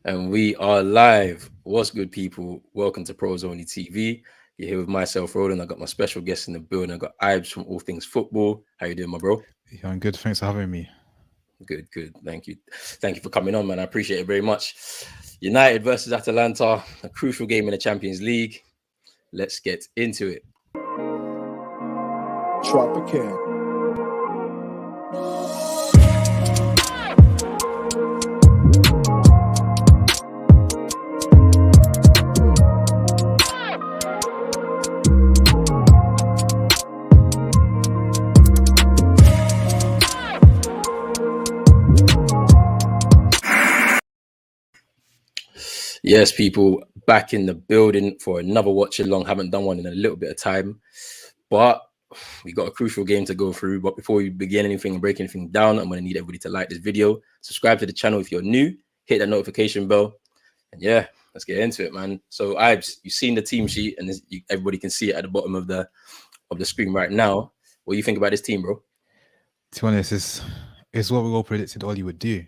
And we are live. What's good, people? Welcome to Pros Only TV. You're here with myself, Roland. I got my special guest in the building. I got Ibs from All Things Football. How you doing, my bro? Yeah, I'm good. Thanks for having me. Good, good. Thank you for coming on, man. I appreciate it very much. United versus Atalanta, a crucial game in the Champions League. Let's get into it. Drop a can. Yes, people, back in the building for another watch along. Haven't done one in a little bit of time, but we got a crucial game to go through. But before we begin anything and break anything down, I'm going to need everybody to like this video, subscribe to the channel if you're new, hit that notification bell, and yeah, let's get into it, man. So, Ibs, you've seen the team sheet, and everybody can see it at the bottom of the screen right now. What do you think about this team, bro? To be honest, it's what we all predicted Ollie would do.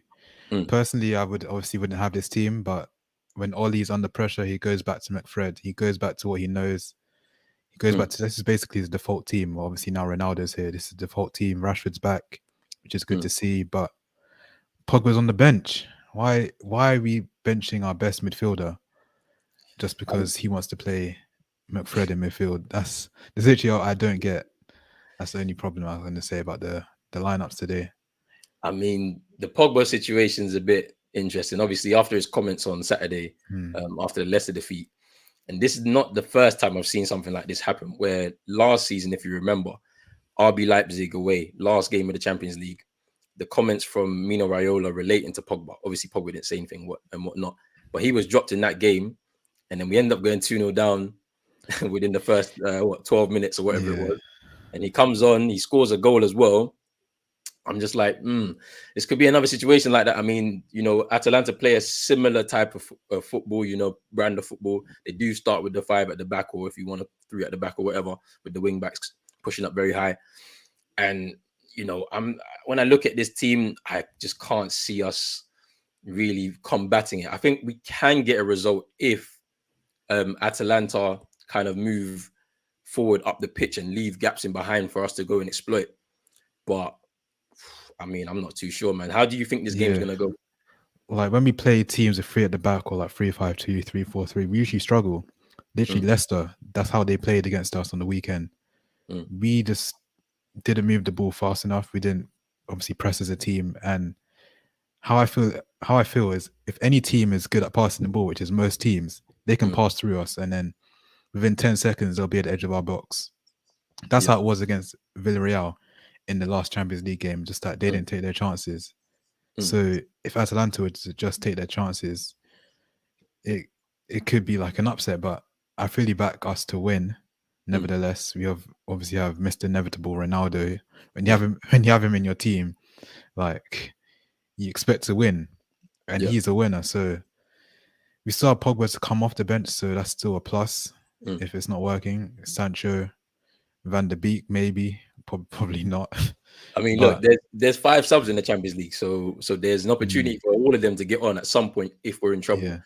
Mm. Personally, I would obviously wouldn't have this team, but when Ollie's under pressure, he goes back to McFred. He goes back to what he knows. He goes back to this is basically his default team. Obviously now Ronaldo's here. This is the default team. Rashford's back, which is good to see. But Pogba's on the bench. Why are we benching our best midfielder just because he wants to play McFred in midfield? That's literally I don't get. That's the only problem I was going to say about the lineups today. I mean, the Pogba situation is a bit interesting. Obviously, after his comments on Saturday, after the Leicester defeat, and this is not the first time I've seen something like this happen. Where last season, if you remember, RB Leipzig away, last game of the Champions League, the comments from Mino Raiola relating to Pogba. Obviously, Pogba didn't say anything and whatnot, but he was dropped in that game, and then we end up going 2-0 down within the first 12 minutes or whatever it was. And he comes on, he scores a goal as well. I'm just like, this could be another situation like that. I mean, Atalanta play a similar type of football, brand of football. They do start with the 5 at the back, or if you want a 3 at the back or whatever, with the wing backs pushing up very high. And, when I look at this team, I just can't see us really combating it. I think we can get a result if Atalanta kind of move forward up the pitch and leave gaps in behind for us to go and exploit. But I mean, I'm not too sure, man. How do you think this game's gonna go? Like when we play teams with 3 at the back or like 3-5-2, 3-4-3, we usually struggle. Literally, Leicester, that's how they played against us on the weekend. We just didn't move the ball fast enough. We didn't obviously press as a team. And how I feel is if any team is good at passing the ball, which is most teams, they can pass through us, and then within 10 seconds they'll be at the edge of our box. That's how it was against Villarreal in the last Champions League game, just that they didn't take their chances. So if Atalanta would just take their chances, it could be like an upset, but I fully back us to win. Nevertheless, we obviously have Mr. Inevitable Ronaldo. When you have him in your team, like you expect to win, and he's a winner. So we still have Pogba to come off the bench, so that's still a plus. If it's not working, Sancho, Van der Beek, maybe. Probably not. I mean, look, there's 5 subs in the Champions League, so there's an opportunity for all of them to get on at some point if we're in trouble. Yeah.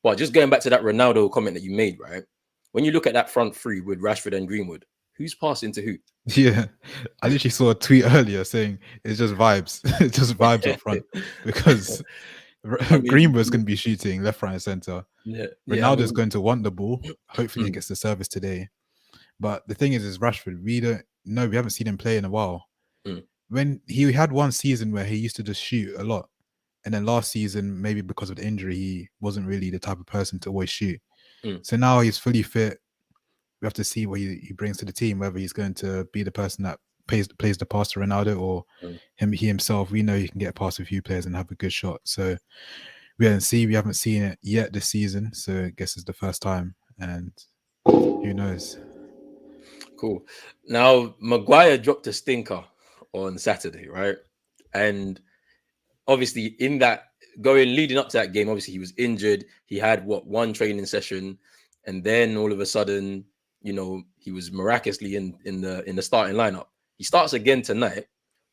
But just going back to that Ronaldo comment that you made, right? When you look at that front 3 with Rashford and Greenwood, who's passing to who? Yeah, I literally saw a tweet earlier saying it's just vibes. It's just vibes up front because Greenwood's going to be shooting left, right, and center. Ronaldo's going to want the ball. Hopefully, he gets the service today. But the thing is Rashford, we haven't seen him play in a while. When he had one season where he used to just shoot a lot, and then last season, maybe because of the injury, he wasn't really the type of person to always shoot. So now he's fully fit. We have to see what he brings to the team, whether he's going to be the person that plays the pass to Ronaldo or he himself. We know he can get past a few players and have a good shot. So we haven't seen it yet this season. So I guess it's the first time, and who knows. Cool. Now, Maguire dropped a stinker on Saturday, right? And obviously in that leading up to that game, obviously he was injured. He had one training session, and then all of a sudden, he was miraculously in the starting lineup. He starts again tonight.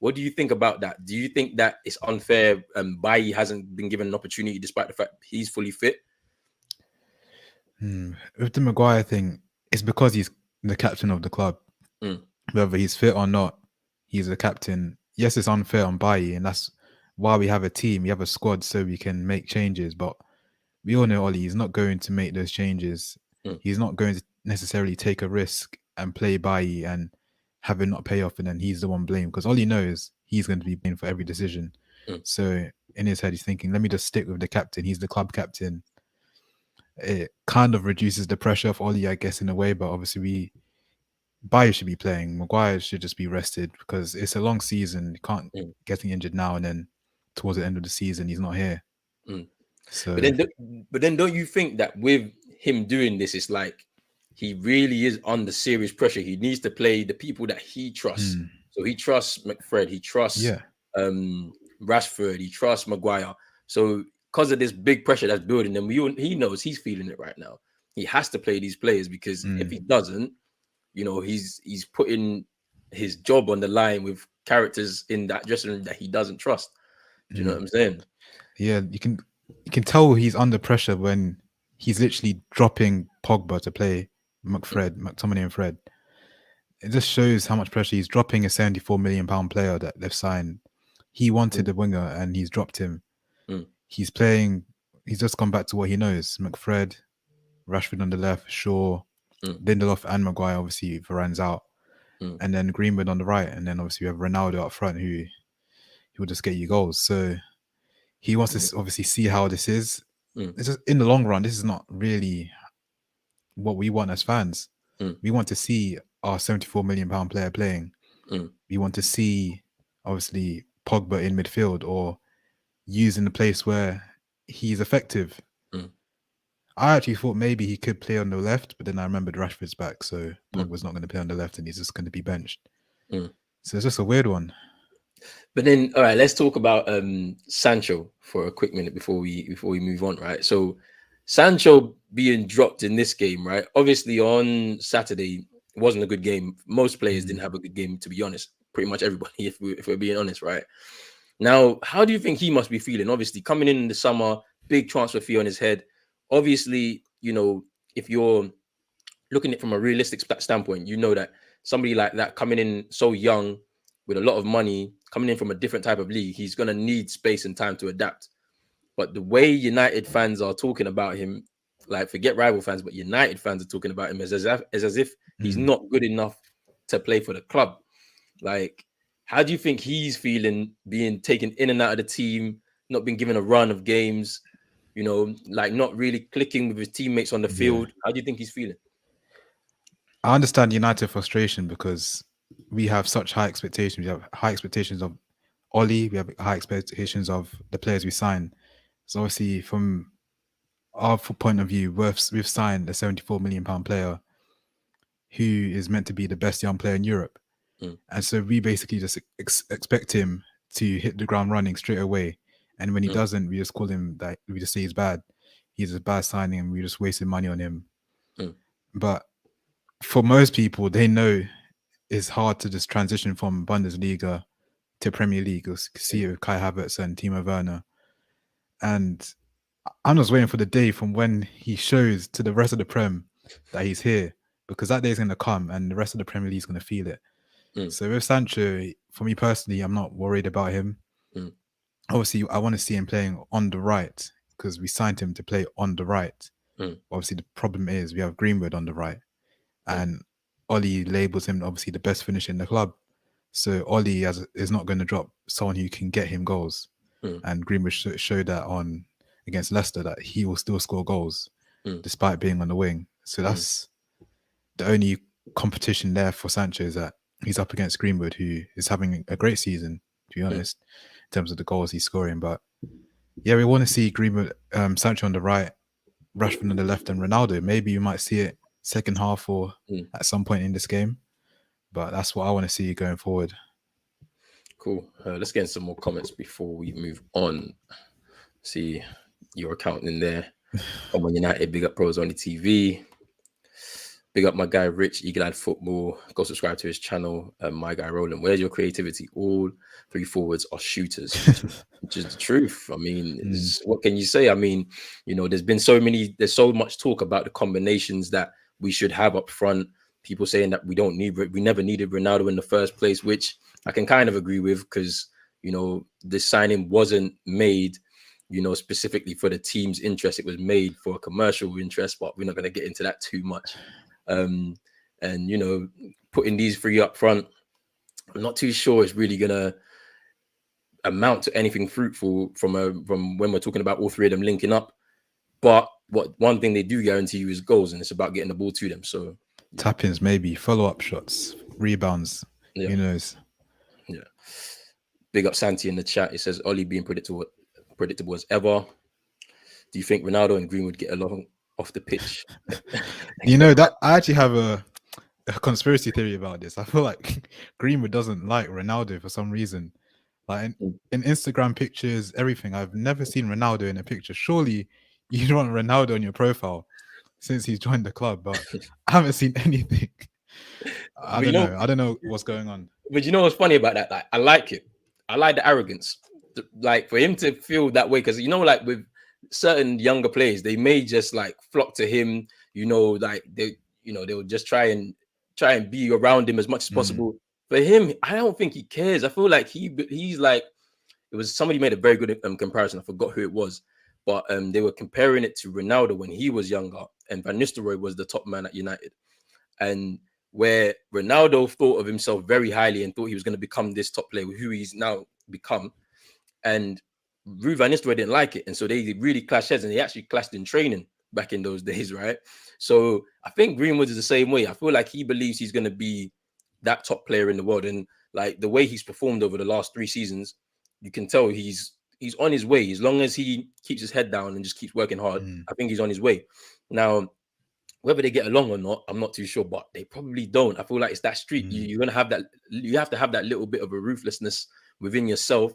What do you think about that? Do you think that it's unfair? Bailly hasn't been given an opportunity despite the fact he's fully fit. With the Maguire thing, it's because he's the captain of the club. Whether he's fit or not, he's the captain. Yes, it's unfair on Bailly, and that's why we have a team, we have a squad, so we can make changes. But we all know Ollie is not going to make those changes. He's not going to necessarily take a risk and play Bailly and have it not pay off, and then he's the one blamed, because Ollie knows he's going to be blamed for every decision. So in his head, he's thinking, let me just stick with the captain. He's the club captain. It kind of reduces the pressure of Ollie, I guess, in a way. But obviously, Bailly should be playing. Maguire should just be rested, because it's a long season. You can't getting injured now and then towards the end of the season he's not here. So, but then, don't you think that with him doing this, it's like he really is under serious pressure? He needs to play the people that he trusts. So he trusts McFred, he trusts Rashford, he trusts Maguire. So because of this big pressure that's building them, he knows he's feeling it right now. He has to play these players, because if he doesn't, you know, he's putting his job on the line with characters in that dressing room that he doesn't trust. Do you know what I'm saying? Yeah, you can tell he's under pressure when he's literally dropping Pogba to play McTominay and Fred. It just shows how much pressure he's dropping. A £74 million player that they've signed. He wanted a winger and he's dropped him. He's just gone back to what he knows. McFred, Rashford on the left, Shaw, Lindelof and Maguire, obviously Varane's out. And then Greenwood on the right. And then obviously we have Ronaldo up front who will just get you goals. So he wants to obviously see how this is. It's just, in the long run, this is not really what we want as fans. We want to see our £74 million player playing. We want to see, obviously, Pogba in midfield or used in the place where he's effective. I actually thought maybe he could play on the left, but then I remembered Rashford's back, so Pogba's not going to play on the left and he's just going to be benched. So it's just a weird one. But then, all right, let's talk about Sancho for a quick minute before we move on, right? So Sancho being dropped in this game, right? Obviously on Saturday, it wasn't a good game. Most players didn't have a good game, to be honest. Pretty much everybody, if we're being honest, right? Now, how do you think he must be feeling? Obviously, coming in the summer, big transfer fee on his head. Obviously, you know, if you're looking at it from a realistic standpoint, you know that somebody like that coming in so young with a lot of money, coming in from a different type of league, he's going to need space and time to adapt. But the way United fans are talking about him, like forget rival fans, but United fans are talking about him as if he's not good enough to play for the club. Like, how do you think he's feeling being taken in and out of the team, not being given a run of games, you know, like not really clicking with his teammates on the field? How do you think he's feeling? I understand United frustration because we have such high expectations. We have high expectations of Ollie. We have high expectations of the players we sign. So obviously, from our point of view, we've signed a £74 million player who is meant to be the best young player in Europe. And so we basically just expect him to hit the ground running straight away. And when he doesn't, we just call him that. We just say he's bad. He's a bad signing and we just wasted money on him. But for most people, they know it's hard to just transition from Bundesliga to Premier League. You see it with Kai Havertz and Timo Werner. And I'm just waiting for the day from when he shows to the rest of the Prem that he's here, because that day is going to come and the rest of the Premier League is going to feel it. So with Sancho, for me personally, I'm not worried about him. Obviously, I want to see him playing on the right because we signed him to play on the right. Obviously, the problem is we have Greenwood on the right. And Ollie labels him obviously the best finisher in the club. So Ollie is not going to drop someone who can get him goals. And Greenwood showed that on against Leicester that he will still score goals despite being on the wing. So that's the only competition there for Sancho, is that he's up against Greenwood, who is having a great season, to be honest, in terms of the goals he's scoring. But yeah, we want to see Greenwood, Sancho on the right, Rashford on the left, and Ronaldo. Maybe you might see it second half or at some point in this game. But that's what I want to see going forward. Cool. Let's get in some more comments before we move on. See your account in there. Come on, United, big up pros on the TV. Big up my guy Rich, Eagle-eyed Football. Go subscribe to his channel. My guy Roland. Where's your creativity? All three forwards are shooters, which is the truth. I mean, what can you say? I mean, there's so much talk about the combinations that we should have up front. People saying that we never needed Ronaldo in the first place, which I can kind of agree with, because this signing wasn't made specifically for the team's interest. It was made for a commercial interest, but we're not going to get into that too much. And putting these three up front, I'm not too sure it's really gonna amount to anything fruitful from when we're talking about all three of them linking up. But one thing they do guarantee you is goals, and it's about getting the ball to them. So tap-ins, maybe follow-up shots, rebounds. Yeah. Who knows? Yeah. Big up Santi in the chat. It says Oli being predictable as ever. Do you think Ronaldo and Greenwood get along off the pitch? That I actually have a conspiracy theory about this. I feel like Greenwood doesn't like Ronaldo for some reason. Like in Instagram pictures, everything, I've never seen Ronaldo in a picture. Surely you don't want Ronaldo on your profile since he's joined the club, but I haven't seen anything. I don't know what's going on. But you know what's funny about that? Like, I like it. I like the arrogance. Like, for him to feel that way, because like with certain younger players, they may just like flock to him. Like they'll just try and be around him as much as possible. For him, I don't think he cares. I feel like he's like, it was somebody made a very good comparison. I forgot who it was, but they were comparing it to Ronaldo when he was younger, and Van Nistelrooy was the top man at United, and where Ronaldo thought of himself very highly and thought he was going to become this top player, who he's now become, and Ruud van Nistelrooy didn't like it, and so they really clashed heads, and they actually clashed in training back in those days, right? So I think Greenwood is the same way. I feel like he believes he's going to be that top player in the world, and like the way he's performed over the last 3 seasons, you can tell he's on his way. As long as he keeps his head down and just keeps working hard, I think he's on his way. Now, whether they get along or not, I'm not too sure, but they probably don't. I feel like it's that street. You're gonna have that. You have to have that little bit of a ruthlessness within yourself,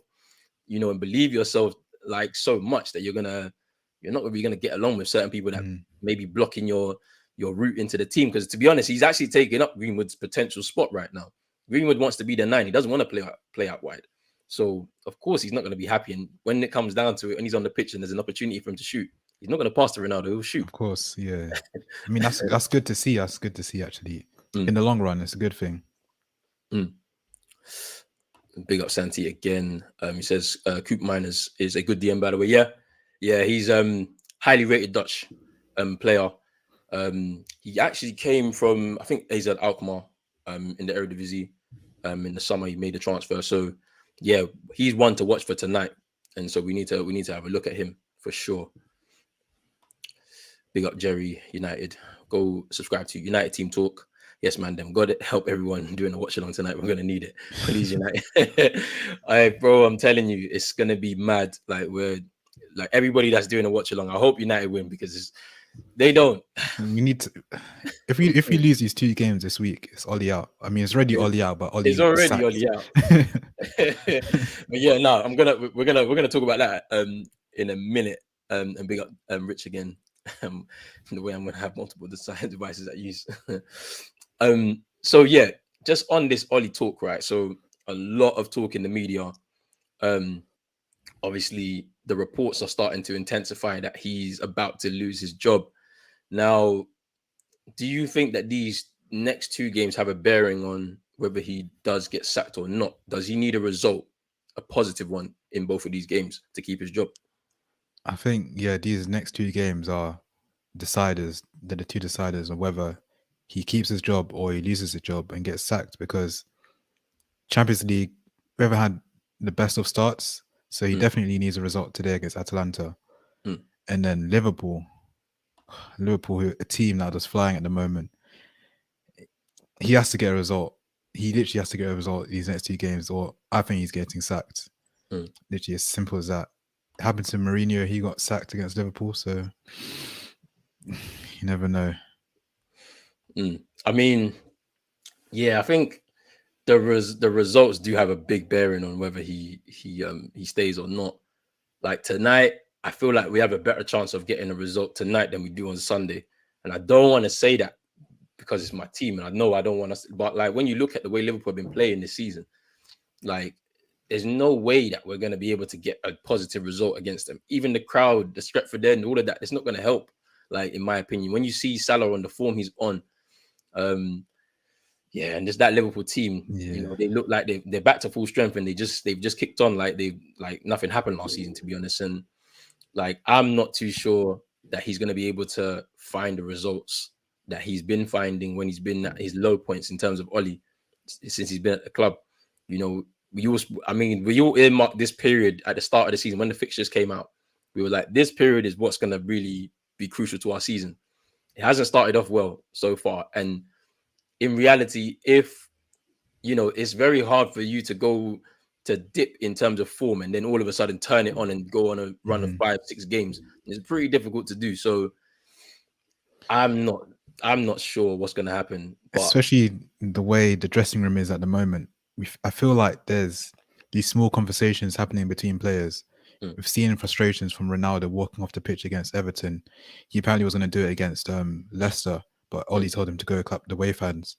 and believe yourself like so much that you're not really gonna get along with certain people that may be blocking your route into the team. Because to be honest, he's actually taking up Greenwood's potential spot right now. Greenwood wants to be the 9. He doesn't want to play out wide. So of course he's not going to be happy. And when it comes down to it, and he's on the pitch and there's an opportunity for him to shoot, he's not going to pass to Ronaldo. He'll shoot. Of course, yeah. I mean, that's good to see. That's good to see, actually. In the long run, it's a good thing. Big up Santi again. He says Coop Miners is a good DM, by the way. Yeah, he's highly rated Dutch player. He actually came from, I think, AZ Alkmaar in the Eredivisie. In the summer, he made a transfer. So yeah, he's one to watch for tonight, and so we need to have a look at him for sure. Big up Jerry United. Go subscribe to United Team Talk. Yes, man. Them God help everyone doing a watch along tonight. We're gonna need it. Please, United. Bro, I'm telling you, it's gonna be mad. Like everybody that's doing a watch along. I hope United win, because they don't. We need to. If we lose these 2 games this week, it's Oli out. I mean, it's already Oli out, but Oli it's already sacked. Oli out. But yeah, no, we're gonna talk about that in a minute. And big up Rich again. The way I'm gonna have multiple devices at use. So yeah, just on this Oli talk, right? So a lot of talk in the media. Obviously, the reports are starting to intensify that he's about to lose his job. Now, do you think that these next 2 games have a bearing on whether he does get sacked or not? Does he need a result, a positive one, in both of these games to keep his job? I think, yeah, these next 2 games are deciders. They're the 2 deciders on whether he keeps his job or he loses his job and gets sacked, because Champions League, we haven't had the best of starts, so he definitely needs a result today against Atalanta. And then Liverpool, a team that is flying at the moment, he has to get a result. He literally has to get a result these next 2 games, or I think he's getting sacked. Literally as simple as that. It happened to Mourinho. He got sacked against Liverpool, so you never know. I mean, yeah, I think the results do have a big bearing on whether he stays or not. Like tonight, I feel like we have a better chance of getting a result tonight than we do on Sunday. And I don't want to say that because it's my team, and I know I don't want us. But like when you look at the way Liverpool have been playing this season, like there's no way that we're going to be able to get a positive result against them. Even the crowd, the Stretford End, all of that, it's not going to help. Like in my opinion, when you see Salah on the form he's on, yeah, and just that Liverpool team, you know, they look like they're back to full strength, and they've just kicked on like nothing happened last season, to be honest. And like I'm not too sure that he's going to be able to find the results that he's been finding when he's been at his low points in terms of Oli since he's been at the club. You know, we all earmarked this period at the start of the season when the fixtures came out. We were like, this period is what's going to really be crucial to our season. It hasn't started off well so far, and in reality, if you know, it's very hard for you to go to dip in terms of form and then all of a sudden turn it on and go on a run of 5-6 games. It's pretty difficult to do. So I'm not sure what's going to happen. But especially the way the dressing room is at the moment, I feel like there's these small conversations happening between players. We've seen frustrations from Ronaldo walking off the pitch against Everton. He apparently was going to do it against Leicester, but Oli told him to go clap the away fans.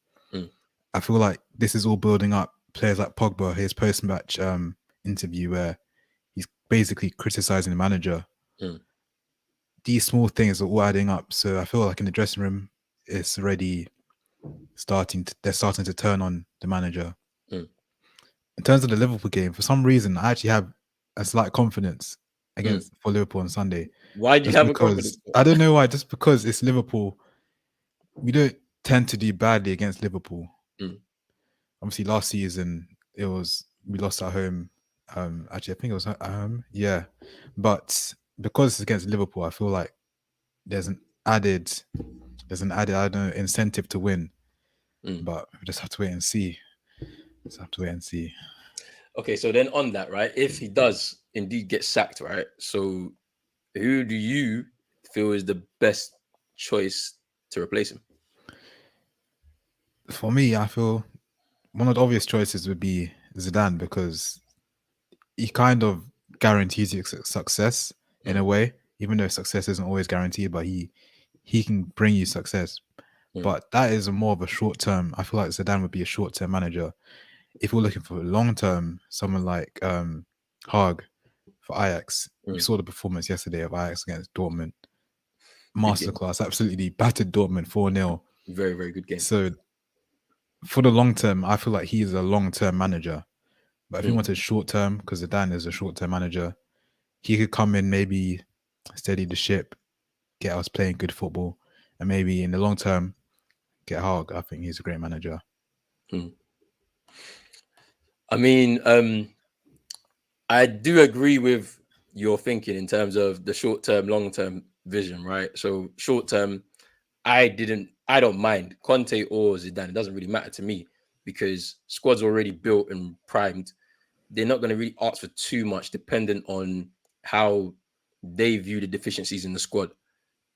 I feel like this is all building up. Players like Pogba, his post-match interview where he's basically criticizing the manager. These small things are all adding up. So I feel like in the dressing room, it's already they're starting to turn on the manager. In terms of the Liverpool game, for some reason, I actually have a slight confidence for Liverpool on Sunday. Why do you have a confidence? I don't know why. Just because it's Liverpool, we don't tend to do badly against Liverpool. Obviously, last season we lost at home. Actually, I think it was at home. Yeah, but because it's against Liverpool, I feel like there's an added I don't know, incentive to win. But we just have to wait and see. Okay, so then on that, right? If he does indeed get sacked, right? So who do you feel is the best choice to replace him? For me, I feel one of the obvious choices would be Zidane, because he kind of guarantees you success in a way, even though success isn't always guaranteed, but he can bring you success. But that is more of a short term. I feel like Zidane would be a short term manager. If we're looking for a long term, someone like Haag for Ajax, we saw the performance yesterday of Ajax against Dortmund. Masterclass, absolutely battered Dortmund 4-0. Very, very good game. So for the long term, I feel like he's a long term manager. But if he wanted short term, because Zidane is a short term manager, he could come in, maybe steady the ship, get us playing good football, and maybe in the long term, get Haag. I think he's a great manager. I mean, I do agree with your thinking in terms of the short term, long term vision, right? So short term, I don't mind Conte or Zidane. It doesn't really matter to me because squad's already built and primed. They're not going to really ask for too much, dependent on how they view the deficiencies in the squad.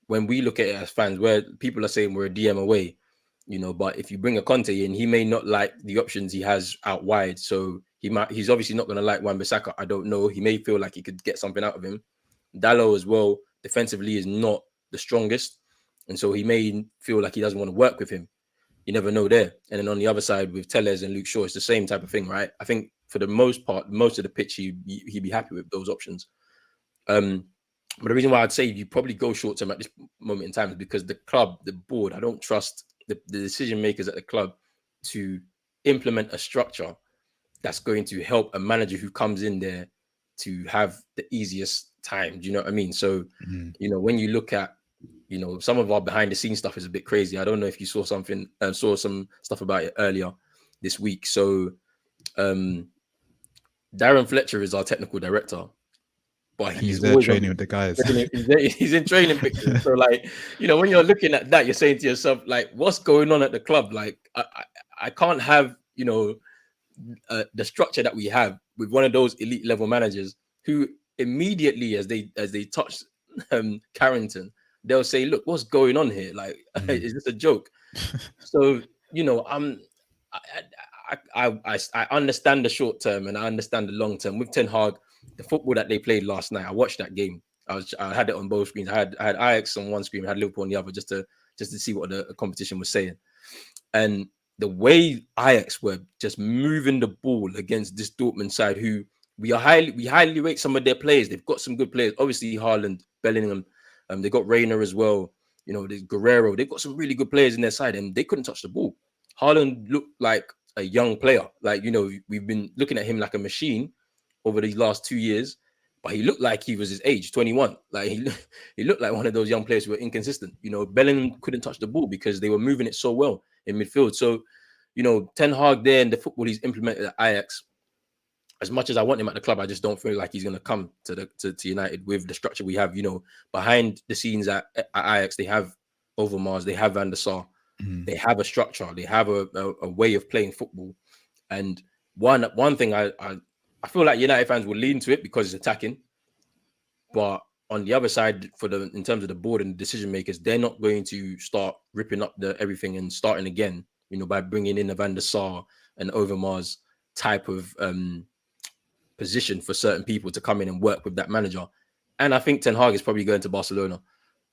When we look at it as fans, where people are saying we're a DM away, you know, but if you bring a Conte in, he may not like the options he has out wide. So he's obviously not going to like Wan-Bissaka. I don't know. He may feel like he could get something out of him. Dalot as well, defensively is not the strongest. And so he may feel like he doesn't want to work with him. You never know there. And then on the other side with Telles and Luke Shaw, it's the same type of thing, right? I think for the most part, most of the pitch, he'd be happy with those options. But the reason why I'd say you probably go short term at this moment in time is because the club, the board, I don't trust the decision makers at the club to implement a structure that's going to help a manager who comes in there to have the easiest time. Do you know what I mean? So, you know, when you look at, you know, some of our behind the scenes stuff is a bit crazy. I don't know if you saw some stuff about it earlier this week. So, Darren Fletcher is our technical director, but he's there training with the guys. He's in training pictures. So, like, you know, when you're looking at that, you're saying to yourself, like, what's going on at the club? Like, I can't have, you know, the structure that we have with one of those elite level managers who immediately as they touch Carrington, they'll say, look, what's going on here? Like, is this a joke? So, you know, I understand the short term and I understand the long term. With Ten Hag, the football that they played last night, I watched that game. I had it on both screens. I had Ajax on one screen, I had Liverpool on the other, just to see what the competition was saying. And the way Ajax were just moving the ball against this Dortmund side, who we highly rate some of their players. They've got some good players. Obviously, Haaland, Bellingham, they got Reina as well. You know, there's Guerrero. They've got some really good players in their side, and they couldn't touch the ball. Haaland looked like a young player. Like, you know, we've been looking at him like a machine over these last 2 years, but he looked like he was his age, 21. Like he looked like one of those young players who were inconsistent. You know, Bellingham couldn't touch the ball because they were moving it so well in midfield. So, you know, Ten Hag there and the football he's implemented at Ajax, as much as I want him at the club, I just don't feel like he's going to come to United with the structure we have. You know, behind the scenes at Ajax, they have Overmars, they have Van der Sar, they have a structure, they have a way of playing football. And one thing I feel like United fans will lean to it because it's attacking, but on the other side, in terms of the board and the decision makers, they're not going to start ripping up everything and starting again. You know, by bringing in a Van der Sar and Overmars type of position for certain people to come in and work with that manager. And I think Ten Hag is probably going to Barcelona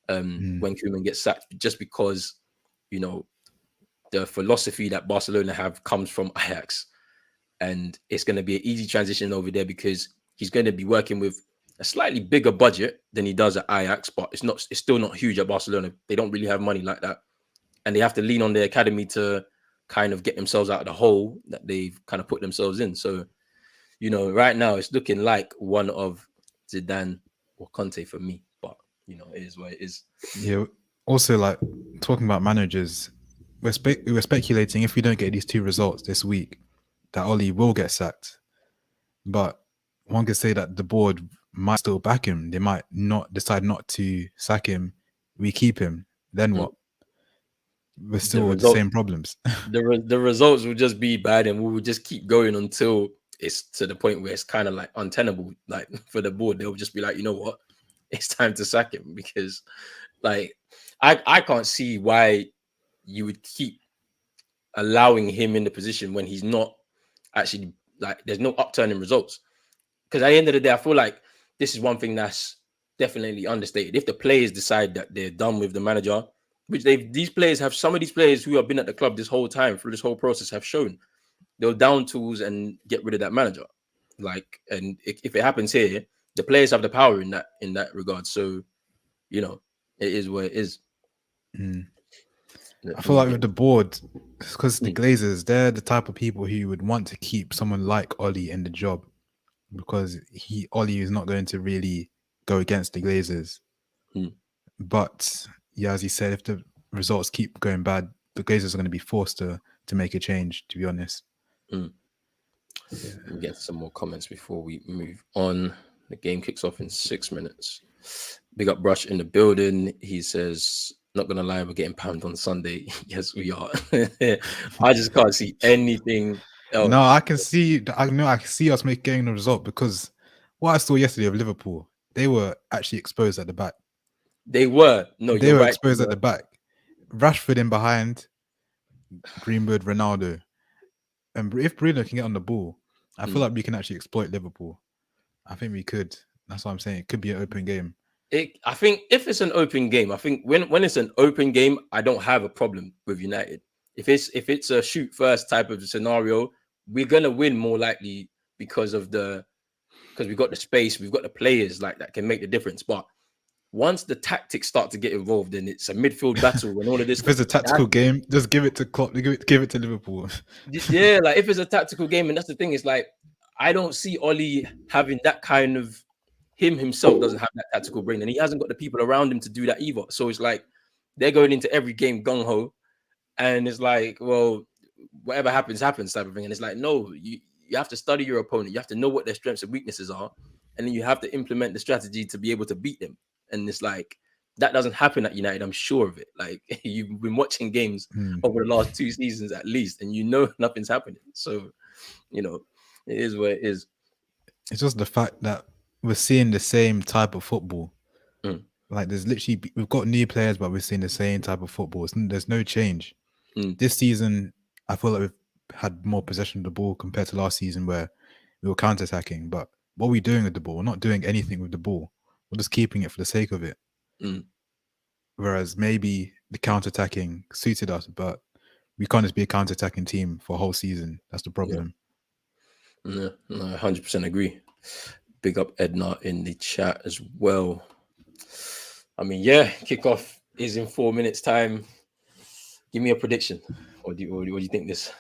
when Koeman gets sacked, just because, you know, the philosophy that Barcelona have comes from Ajax, and it's going to be an easy transition over there because he's going to be working with a slightly bigger budget than he does at Ajax, but it's still not huge at Barcelona. They don't really have money like that, and they have to lean on their academy to kind of get themselves out of the hole that they've kind of put themselves in. So, you know, right now it's looking like one of Zidane or Conte for me, but you know, it is what it is. Yeah. Also, like, talking about managers, we're speculating if we don't get these 2 results this week, that Oli will get sacked. But one could say that the board might still back him. They might not decide not to sack him. We keep him. Then what? We're still with the same problems. the results will just be bad, and we will just keep going until it's to the point where it's kind of like untenable. Like, for the board, they'll just be like, you know what, it's time to sack him, because like I can't see why you would keep allowing him in the position when he's not actually, like, there's no upturn in results. Because at the end of the day, I feel like this is one thing that's definitely understated. If the players decide that they're done with the manager, which some of these players who have been at the club this whole time through this whole process have shown, they'll down tools and get rid of that manager. Like, and if it happens here, the players have the power in that regard. So, you know, it is what it is. I feel like with the board, because the Glazers, they're the type of people who would want to keep someone like Oli in the job, because Oli is not going to really go against the Glazers. But yeah, as you said, if the results keep going bad, the Glazers are going to be forced to make a change, to be honest. We'll get some more comments before we move on. The game kicks off in 6 minutes. Big up Brush in the building. He says, not gonna lie, we're getting pounded on Sunday. Yes, we are. I just can't see anything else. No, I can see us getting the result, because what I saw yesterday of Liverpool, they were actually exposed at the back. They were. No, they were exposed at the back. Rashford in behind, Greenwood, Ronaldo. And if Bruno can get on the ball, I feel like we can actually exploit Liverpool. I think we could. That's what I'm saying. It could be an open game. I think if it's an open game, I think when it's an open game, I don't have a problem with United. If it's a shoot first type of scenario, we're gonna win more likely because we've got the space, we've got the players like that can make the difference. But once the tactics start to get involved, and it's a midfield battle and all of this. If it's a tactical game, just give it to Klopp. Give it to Liverpool. Yeah, like if it's a tactical game, and that's the thing, it's like I don't see Oli having that kind of. Him himself doesn't have that tactical brain, and he hasn't got the people around him to do that either. So it's like they're going into every game gung ho, and it's like, well, whatever happens type of thing. And it's like, no, you have to study your opponent. You have to know what their strengths and weaknesses are, and then you have to implement the strategy to be able to beat them. And it's like that doesn't happen at United. I'm sure of it. Like, you've been watching games over the last 2 seasons at least, and you know nothing's happening. So, you know, it is what it is. It's just the fact that we're seeing the same type of football. Like, there's literally, we've got new players, but we're seeing the same type of football. There's no change. This season, I feel like we've had more possession of the ball compared to last season, where we were counter-attacking. But what are we doing with the ball? We're not doing anything with the ball. We're just keeping it for the sake of it. Whereas maybe the counter-attacking suited us, but we can't just be a counter-attacking team for a whole season. That's the problem. Yeah, no, 100% agree. Big up Edna in the chat as well. I mean, yeah, kickoff is in 4 minutes' time. Give me a prediction. What do you think this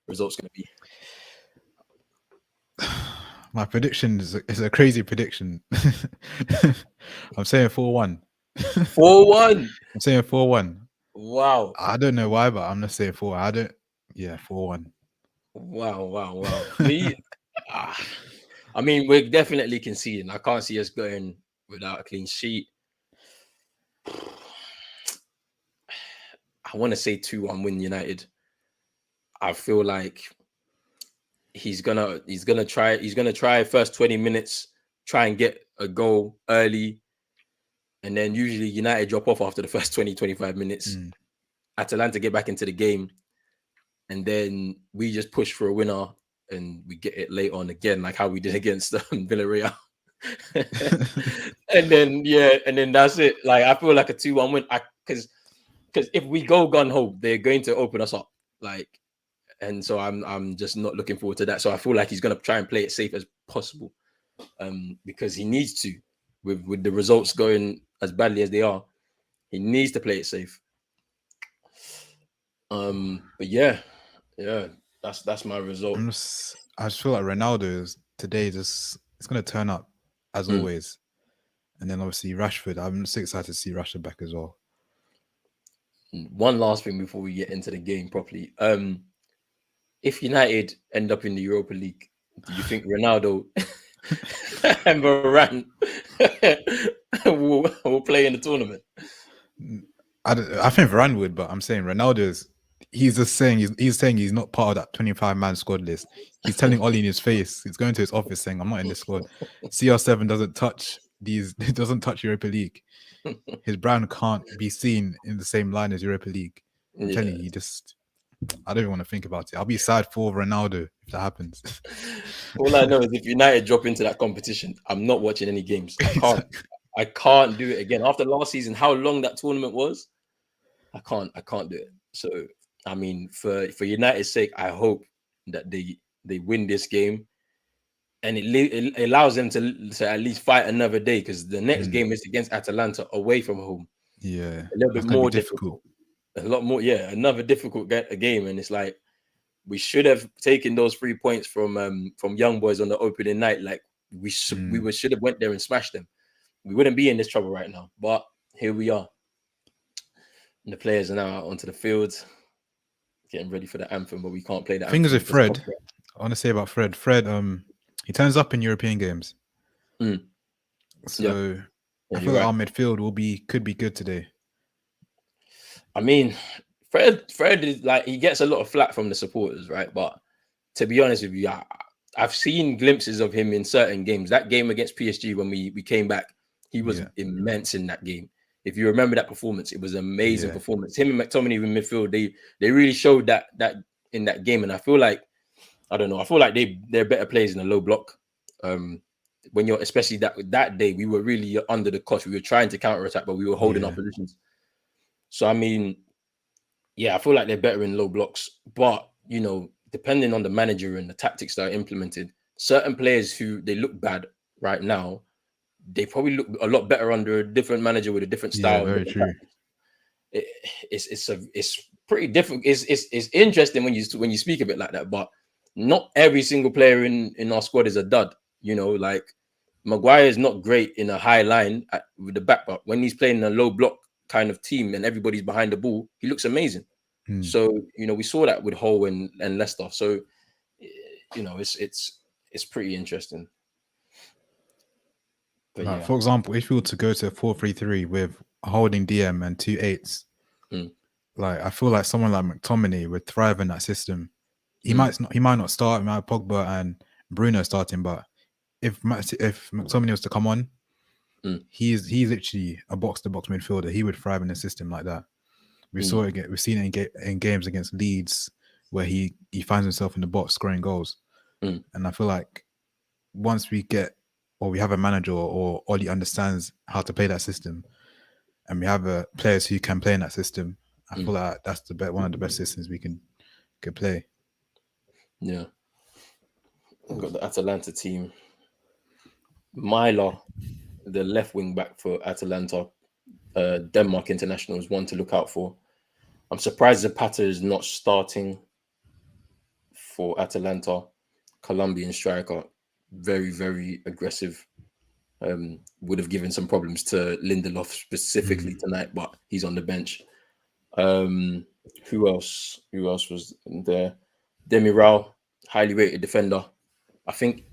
result's going to be? My prediction is a crazy prediction. I'm saying 4-1. 4-1. I'm saying 4-1. Wow. I don't know why, but I'm not saying 4. 4-1. Wow. Me, I mean, we're definitely conceding. I can't see us going without a clean sheet. I want to say 2-1 win United. I feel like he's gonna try first 20 minutes, try and get a goal early, and then usually United drop off after the first 20-25 minutes. Atalanta get back into the game, and then we just push for a winner and we get it late on again, like how we did against Villarreal. and then that's it. Like, I feel like a 2-1 win, because if we go gun ho, they're going to open us up, like, and so I'm just not looking forward to that. So I feel like he's going to try and play it safe as possible, because he needs to, with the results going as badly as they are, he needs to play it safe. But yeah, that's my result. I just feel like Ronaldo is today it's going to turn up as always, and then obviously Rashford. I'm so excited to see Rashford back as well. One last thing before we get into the game properly. If United end up in the Europa League, do you think Ronaldo and Varane will play in the tournament? I think Varane would, but I'm saying Ronaldo's. He's just saying he's not part of that 25-man squad list. He's telling Ollie in his face. He's going to his office saying, "I'm not in this squad." CR7 doesn't touch Europa League. His brand can't be seen in the same line as Europa League. I'm telling you, I don't even want to think about it. I'll be sad for Ronaldo if that happens. All I know is if United drop into that competition, I'm not watching any games. I can't do it again. After last season, how long that tournament was, I can't do it. So, I mean, for United's sake, I hope that they win this game, and it allows them to at least fight another day, because the next game is against Atalanta away from home. Yeah, a little bit more difficult. A lot more, another difficult game, and it's like we should have taken those 3 points from Young Boys on the opening night. Like we should have went there and smashed them. We wouldn't be in this trouble right now. But here we are. And the players are now out onto the field, getting ready for the anthem, but we can't play that. Things with Fred. I want to say about Fred. Fred, he turns up in European games. So I feel like our midfield could be good today. I mean, Fred is like, he gets a lot of flack from the supporters, right? But to be honest with you, I've seen glimpses of him in certain games. That game against PSG when we came back, he was immense in that game. If you remember that performance, it was an amazing performance. Him and McTominay in midfield, they really showed that in that game. And I feel like, I don't know, I feel like they're better players in a low block. When you're, especially that day, we were really under the cosh. We were trying to counter attack, but we were holding our positions. So, I mean, I feel like they're better in low blocks. But, you know, depending on the manager and the tactics that are implemented, certain players who they look bad right now, they probably look a lot better under a different manager with a different style. Yeah, very true. It's pretty different. It's interesting when you speak of it like that, but not every single player in our squad is a dud. You know, like Maguire is not great in a high line with the back, but when he's playing in a low block kind of team and everybody's behind the ball, he looks amazing. So, you know, we saw that with Hull and Leicester. So, you know, it's pretty interesting. But like, for example, if we were to go to a 4-3-3 with holding DM and 2 8s, like I feel like someone like McTominay would thrive in that system. He might not start. We might have Pogba and Bruno starting, but if McTominay was to come on, he's literally a box-to-box midfielder. He would thrive in a system like that. We saw it. We've seen it in games against Leeds where he finds himself in the box scoring goals. And I feel like once we have a manager or Ollie understands how to play that system, and we have players who can play in that system, I feel like that's one of the best systems we can could play. Yeah. I've got the Atalanta team. Myla, the left wing back for Atalanta, Denmark international, is one to look out for. I'm surprised Zapata is not starting for Atalanta. Colombian striker, very, very aggressive. Would have given some problems to Lindelof specifically tonight, but he's on the bench. Who else? Who else was there? Demiral, highly rated defender. I think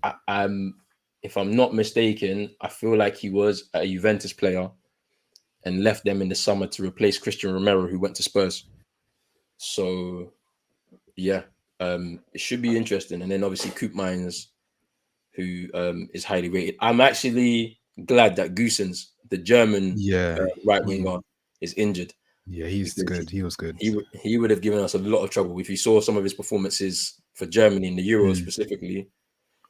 if I'm not mistaken, I feel like he was a Juventus player and left them in the summer to replace Christian Romero, who went to Spurs. So yeah, it should be interesting. And then obviously Coop Mines, who is highly rated. I'm actually glad that Goossens, the German right winger, is injured. Yeah, he's good. He was good. He would have given us a lot of trouble if you saw some of his performances for Germany in the Euros specifically.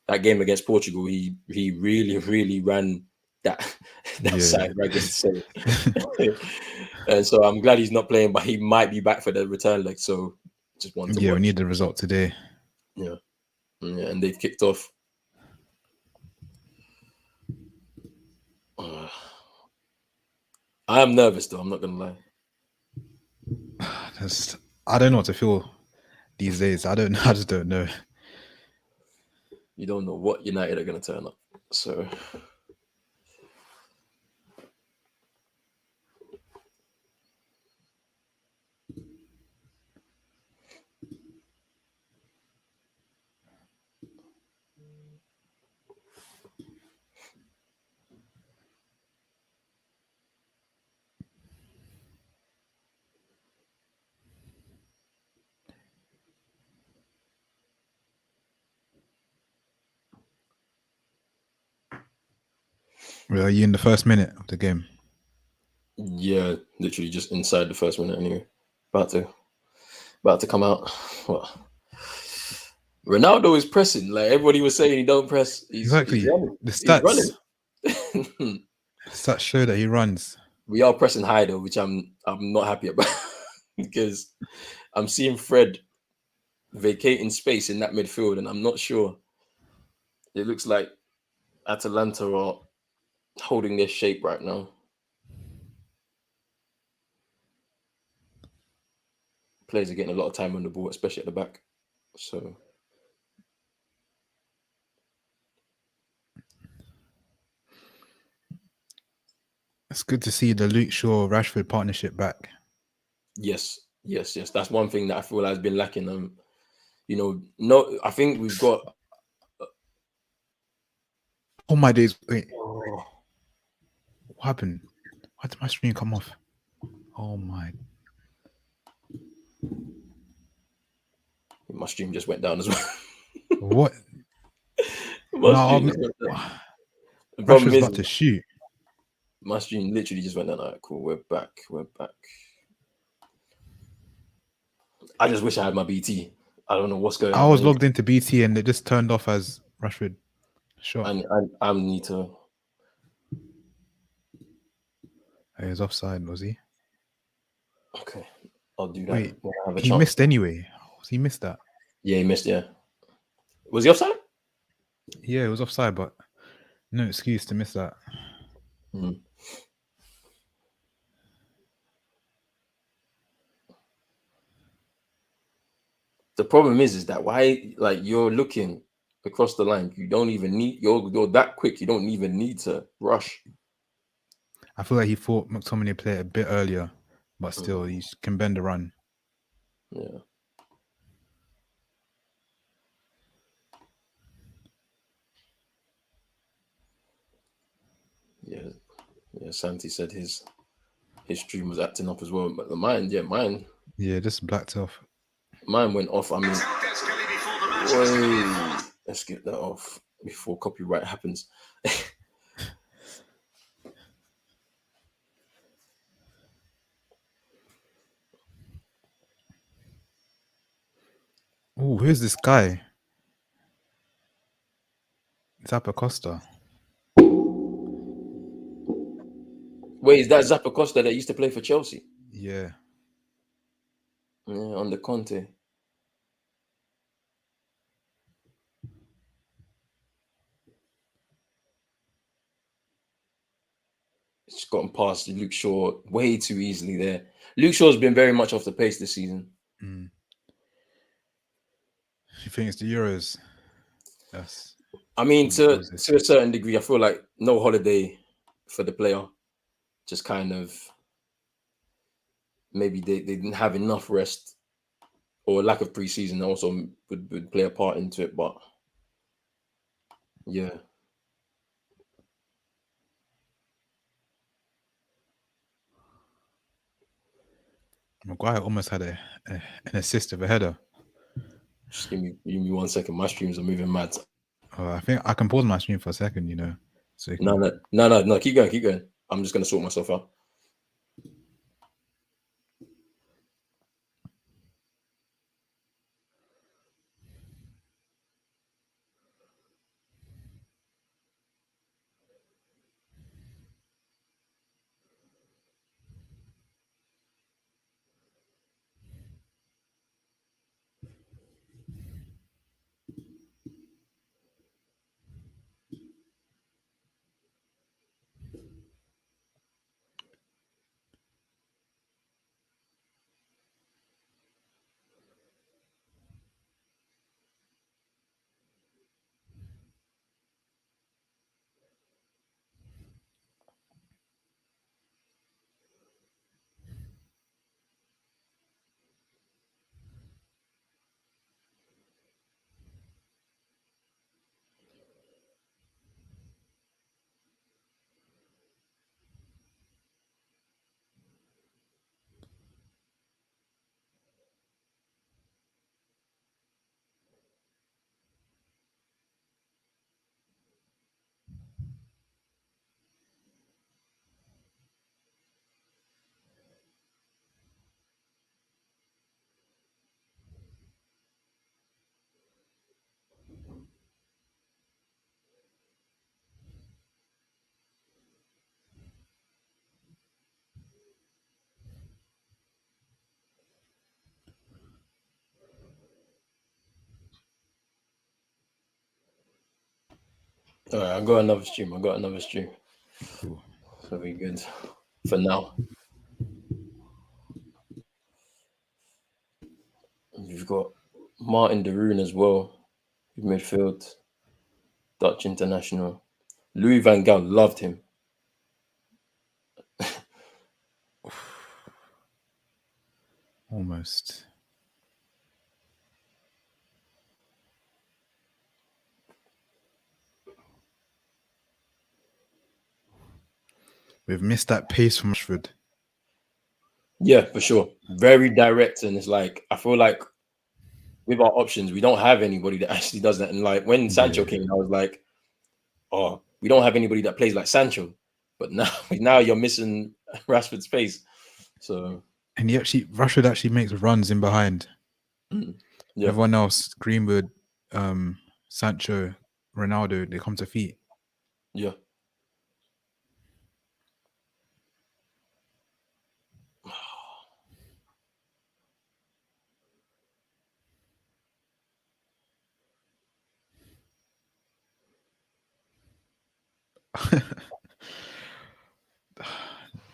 That game against Portugal, he really ran that side ragged. So, and so I'm glad he's not playing, but he might be back for the return leg. So just want to watch. We need the result today. Yeah, and they've kicked off. I am nervous though. I'm not gonna lie. I don't know what to feel these days. I just don't know. You don't know what United are gonna turn up. So Are you in the first minute of the game? Yeah, literally just inside the first minute anyway. About to come out. What? Ronaldo is pressing. Like everybody was saying, he don't press. He's running. The stats. He's running. Stats show that he runs. We are pressing high though, which I'm not happy about because I'm seeing Fred vacating space in that midfield, and I'm not sure. It looks like Atalanta are holding their shape right now. Players are getting a lot of time on the ball, especially at the back. So it's good to see the Luke Shaw Rashford partnership back. Yes. That's one thing that I feel has been lacking. I think we've got. Oh my days! Wait. What happened? Why did my screen come off? Oh my! My stream just went down as well. What? Rashford's about to shoot. My stream literally just went down. All right, cool. We're back. I just wish I had my BT. I don't know what's going on. I was logged into BT and it just turned off as Rashford shot. I need to. He was offside, was he? Okay, I'll do that. Wait, he missed anyway. He missed that. Yeah, he missed. Yeah, was he offside? Yeah, it was offside, but no excuse to miss that. The problem is that why, like, you're looking across the line, you don't even need. You're that quick. You don't even need to rush. I feel like he thought McTominay played a bit earlier, but still, he can bend the run. Yeah. Yeah. Santi said his stream was acting up as well, but mine. Yeah, just blacked off. Mine went off. I mean, let's get that off before copyright happens. Oh, who's this guy? Zappacosta. Wait, is that Zappacosta that used to play for Chelsea? Yeah. Yeah, under Conte. just gotten past Luke Shaw way too easily there. Luke Shaw's been very much off the pace this season. You think it's the Euros? Yes. I mean, to a certain degree, I feel like no holiday for the player. Just kind of maybe they didn't have enough rest or lack of preseason also would play a part into it. But yeah. Maguire almost had an assist of a header. Just give me 1 second. My streams are moving mad. I think I can pause my stream for a second, So No. Keep going. I'm just gonna sort myself out. All right, I got another stream. Cool. So we good for now. We've got Martin de Roon as well, midfield, Dutch international. Louis van Gaal loved him. Almost. We've missed that pace from Rashford. Yeah, for sure. Very direct, and it's like I feel like with our options, we don't have anybody that actually does that. And like when Sancho came, I was like, oh, we don't have anybody that plays like Sancho. But now you're missing Rashford's pace. So and Rashford actually makes runs in behind. Yeah. Everyone else, Greenwood, Sancho, Ronaldo, they come to feet. Yeah.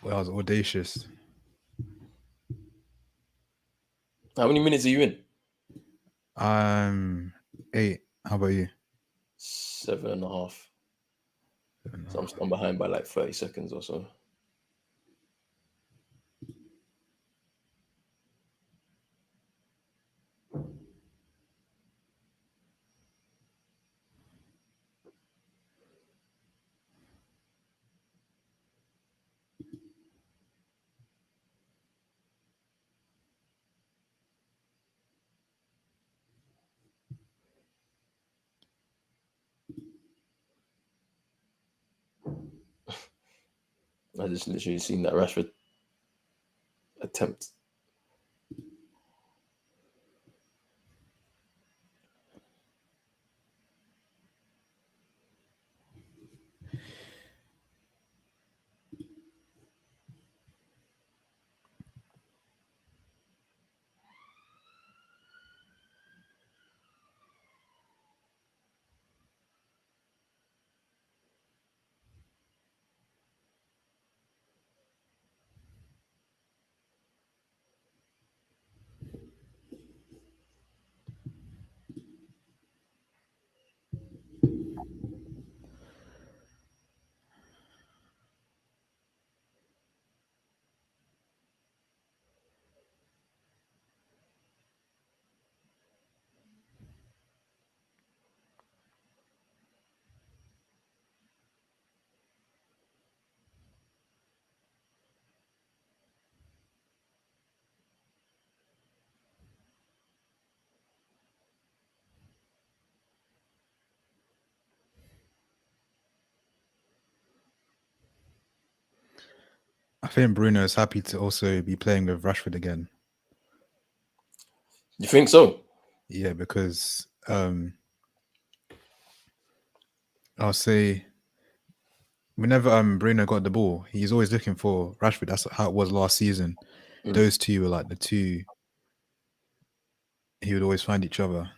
Well, I was audacious. How many minutes are you in? 8. How about you? 7.5. So I'm behind by like 30 seconds or so. I just literally seen that Rashford attempt. think Bruno is happy to also be playing with Rashford again. You think so? Yeah, because I'll say whenever Bruno got the ball, he's always looking for Rashford. That's how it was last season. Those two were like the two. He would always find each other.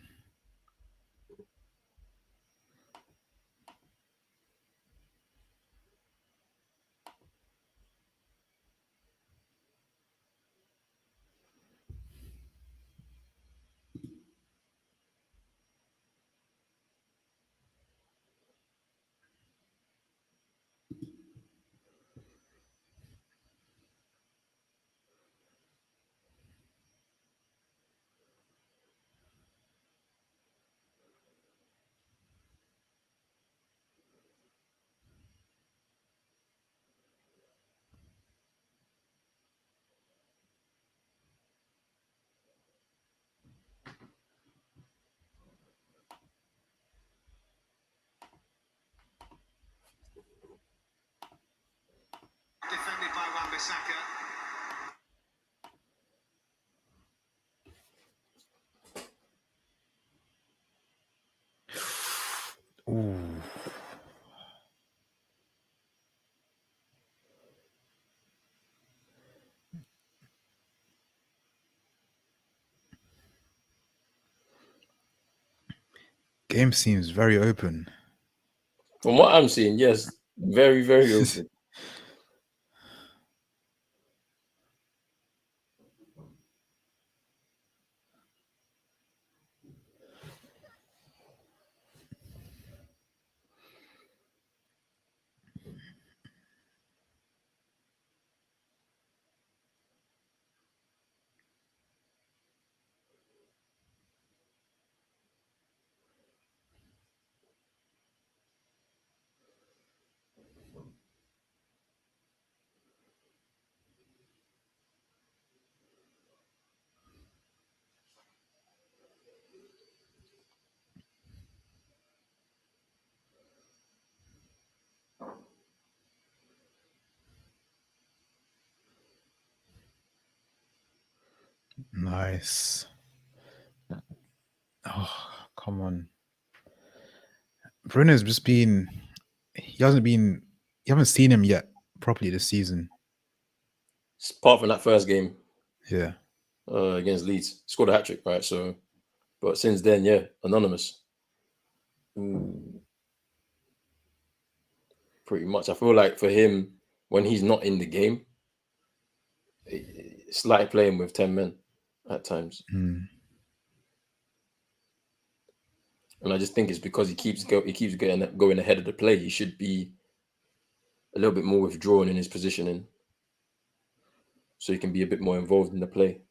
Defended by Wan-Bissaka. Ooh. Game seems very open. From what I'm seeing, yes, very, very open. Nice. Oh, come on. Bruno's just been. You haven't seen him yet properly this season. Apart from that first game, Yeah. Against Leeds, scored a hat trick, right? So, but since then, yeah, anonymous. Pretty much. I feel like for him, when he's not in the game, it's like playing with 10 men at times. And I just think it's because he keeps going ahead of the play. He should be a little bit more withdrawn in his positioning, so he can be a bit more involved in the play.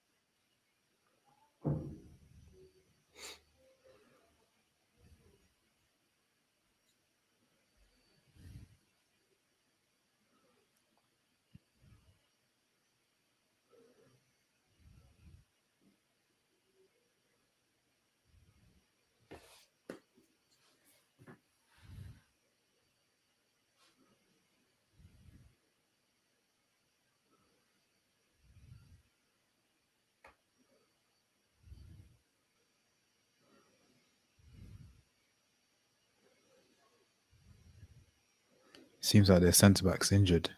Seems like their centre back's injured.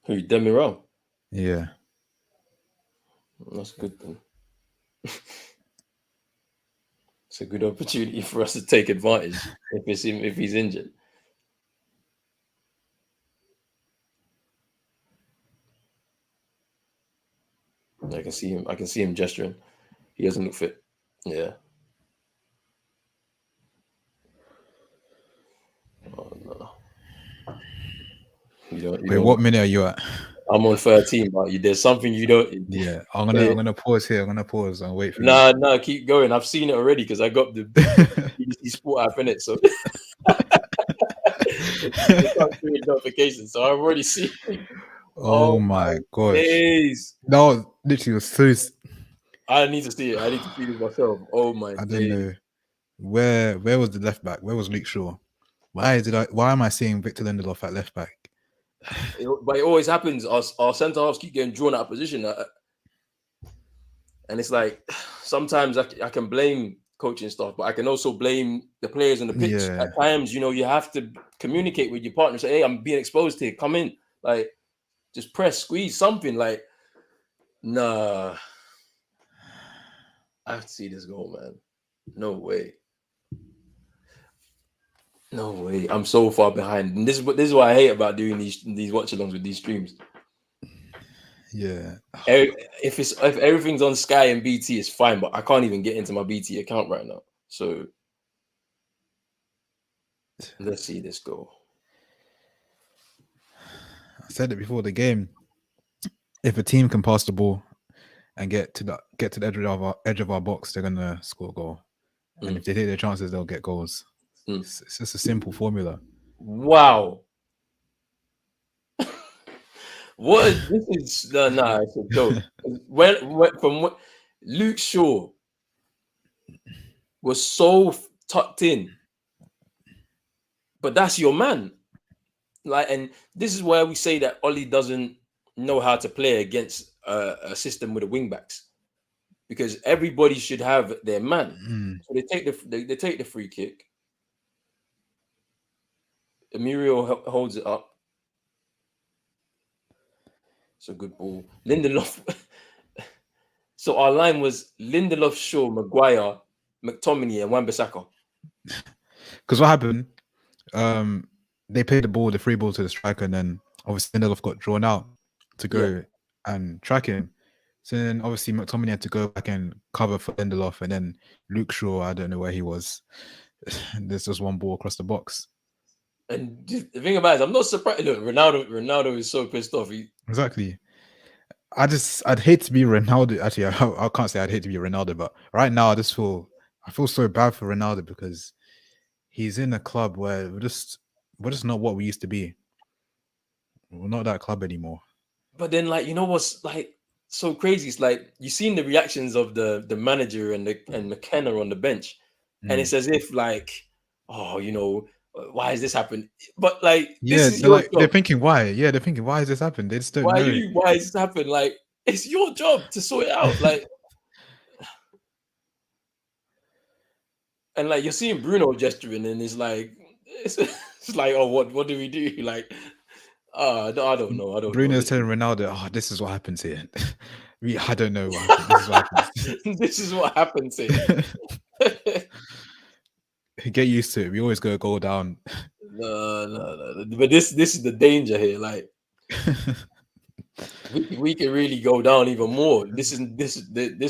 Who, Demiral? Yeah. That's good then. It's a good opportunity for us to take advantage if he's injured. I can see him gesturing. He doesn't look fit. Yeah. Oh no. Wait, what minute are you at? I'm on 13, but there's something you don't. Yeah, I'm gonna pause here. I'm gonna pause and wait for you. No, keep going. I've seen it already because I got the BBC Sport app in it, so notifications. So I've already seen. Oh my gosh! Days. That was literally so. I need to see it. I need to see it myself. Oh my! I don't know where was the left back? Where was Luke Shaw? Why am I seeing Victor Lindelof at left back? But it always happens. Our centre halves keep getting drawn out of position, and it's like sometimes I can blame coaching staff, but I can also blame the players on the pitch. Yeah. At times, you have to communicate with your partner. Say, hey, I'm being exposed here. Come in, like just press, squeeze something. Like, nah, I have to see this goal, man. No way. No way. I'm so far behind. And this is what I hate about doing these watch-alongs with these streams. Yeah. If everything's on Sky and BT, it's fine, but I can't even get into my BT account right now. So let's see this go. I said it before the game. If a team can pass the ball and get to the edge of our box, they're gonna score a goal. And if they take their chances, they'll get goals. It's just a simple formula. Wow. What is this? Nah, it's a joke. When Luke Shaw was so tucked in, but that's your man. Like, and this is where we say that Ollie doesn't know how to play against a system with the wing backs, because everybody should have their man. So they take the free kick. Emilio holds it up. It's a good ball. Lindelof. So our line was Lindelof, Shaw, Maguire, McTominay, and Wan-Bissaka. Because what happened? They played the free ball to the striker, and then obviously Lindelof got drawn out to go and track him. So then obviously McTominay had to go back and cover for Lindelof, and then Luke Shaw, I don't know where he was. There's just one ball across the box. And the thing about it is, I'm not surprised. Look, Ronaldo is so pissed off. Exactly. I'd hate to be Ronaldo. Actually, I can't say I'd hate to be Ronaldo, but right now I feel so bad for Ronaldo because he's in a club where we're just not what we used to be. We're not that club anymore. But then, like, what's like so crazy? It's like you've seen the reactions of the manager and McKenna on the bench, and it's as if like, oh, why has this happened? But like, this is your job. They're thinking why? Yeah, they're thinking why has this happened? They just don't know. Why has this happened? Like, it's your job to sort it out. Like, and like you're seeing Bruno gesturing, and it's like it's like, oh, what do we do? Like, I don't know. Bruno's telling Ronaldo, "Oh, this is what happens here." I don't know what happened. This is what happens here. Get used to it. We always go a goal down. No. But this is the danger here. Like, we can really go down even more. This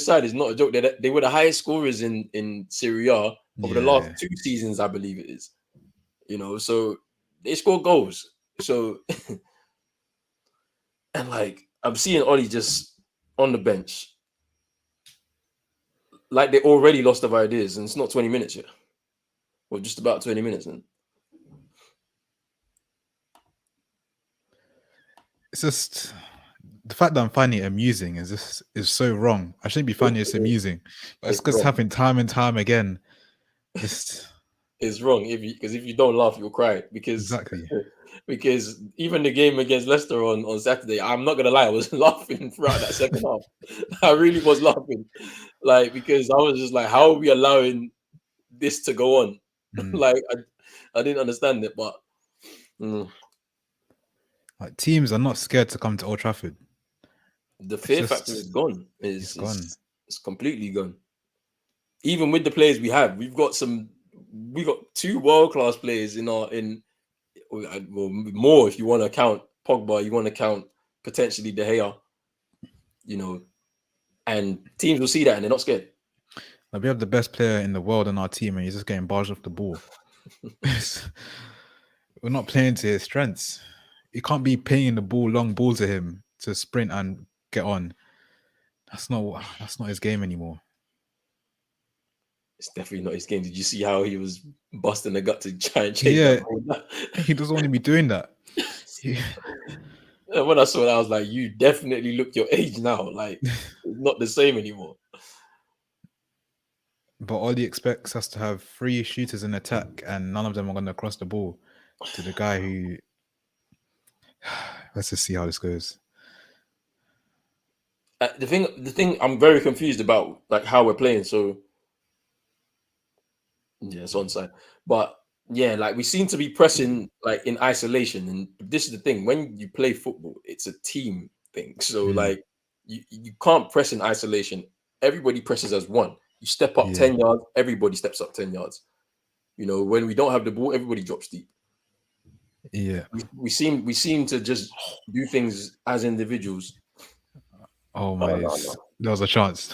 side is not a joke. They were the highest scorers in Serie A over the last 2 seasons, I believe it is. So they score goals. So and like I'm seeing Ollie just on the bench, like they already lost their ideas, and it's not 20 minutes yet. Well, just about 20 minutes then. It's just the fact that I'm finding it amusing is so wrong. I shouldn't be finding it amusing, but it's because it's happening time and time again. It's wrong because if you don't laugh, you'll cry. Because even the game against Leicester on Saturday, I'm not gonna lie, I was laughing throughout that second half. I really was laughing, like, because I was just like, how are we allowing this to go on? Like, I didn't understand it, but like, teams are not scared to come to Old Trafford. The fear factor is gone. It's gone. It's completely gone. Even with the players we have, we got 2 world-class players well, more if you want to count Pogba, you want to count potentially De Gea, and teams will see that and they're not scared. Like, we have the best player in the world on our team and he's just getting barged off the ball. We're not playing to his strengths. You can't be paying the long ball to him to sprint and get on. That's not his game anymore. It's definitely not his game. Did you see how he was busting the gut to try and chase that ball? He doesn't want to be doing that. When I saw that, I was like, you definitely look your age now. Like, it's not the same anymore. But Ollie expects us to have 3 shooters in attack and none of them are going to cross the ball to the guy who Let's just see how this goes. The thing I'm very confused about, like how we're playing. So yeah, it's onside. But yeah, like we seem to be pressing like in isolation. And this is the thing: when you play football, it's a team thing. So like you can't press in isolation. Everybody presses as one. You step up Yeah. 10 yards, everybody steps up 10 yards. You know, when we don't have the ball, everybody drops deep. Yeah. We seem to just do things as individuals. Oh my days. No. There was a chance.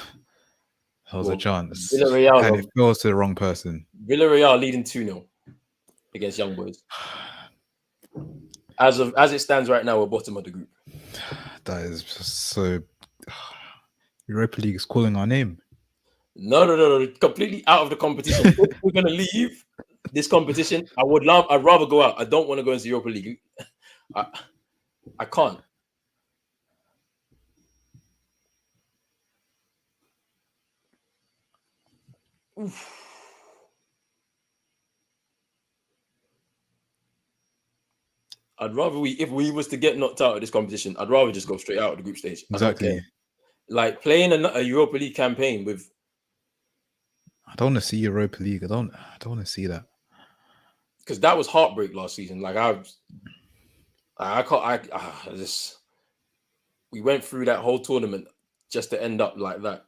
There was a Well, chance. Villarreal, And it falls to the wrong person. Villarreal leading 2-0 against Young Boys. As it stands right now, we're bottom of the group. That is just so. Europa League is calling our name. No. Completely out of the competition. If we're gonna leave this competition, I'd rather go out. I don't want to go into Europa League. I can't. Oof. I'd rather if we was to get knocked out of this competition, I'd rather just go straight out of the group stage. I don't Exactly. care. Like playing a Europa League campaign with. I don't want to see Europa League. I don't want to see that. Because that was heartbreak last season. Like we went through that whole tournament just to end up like that.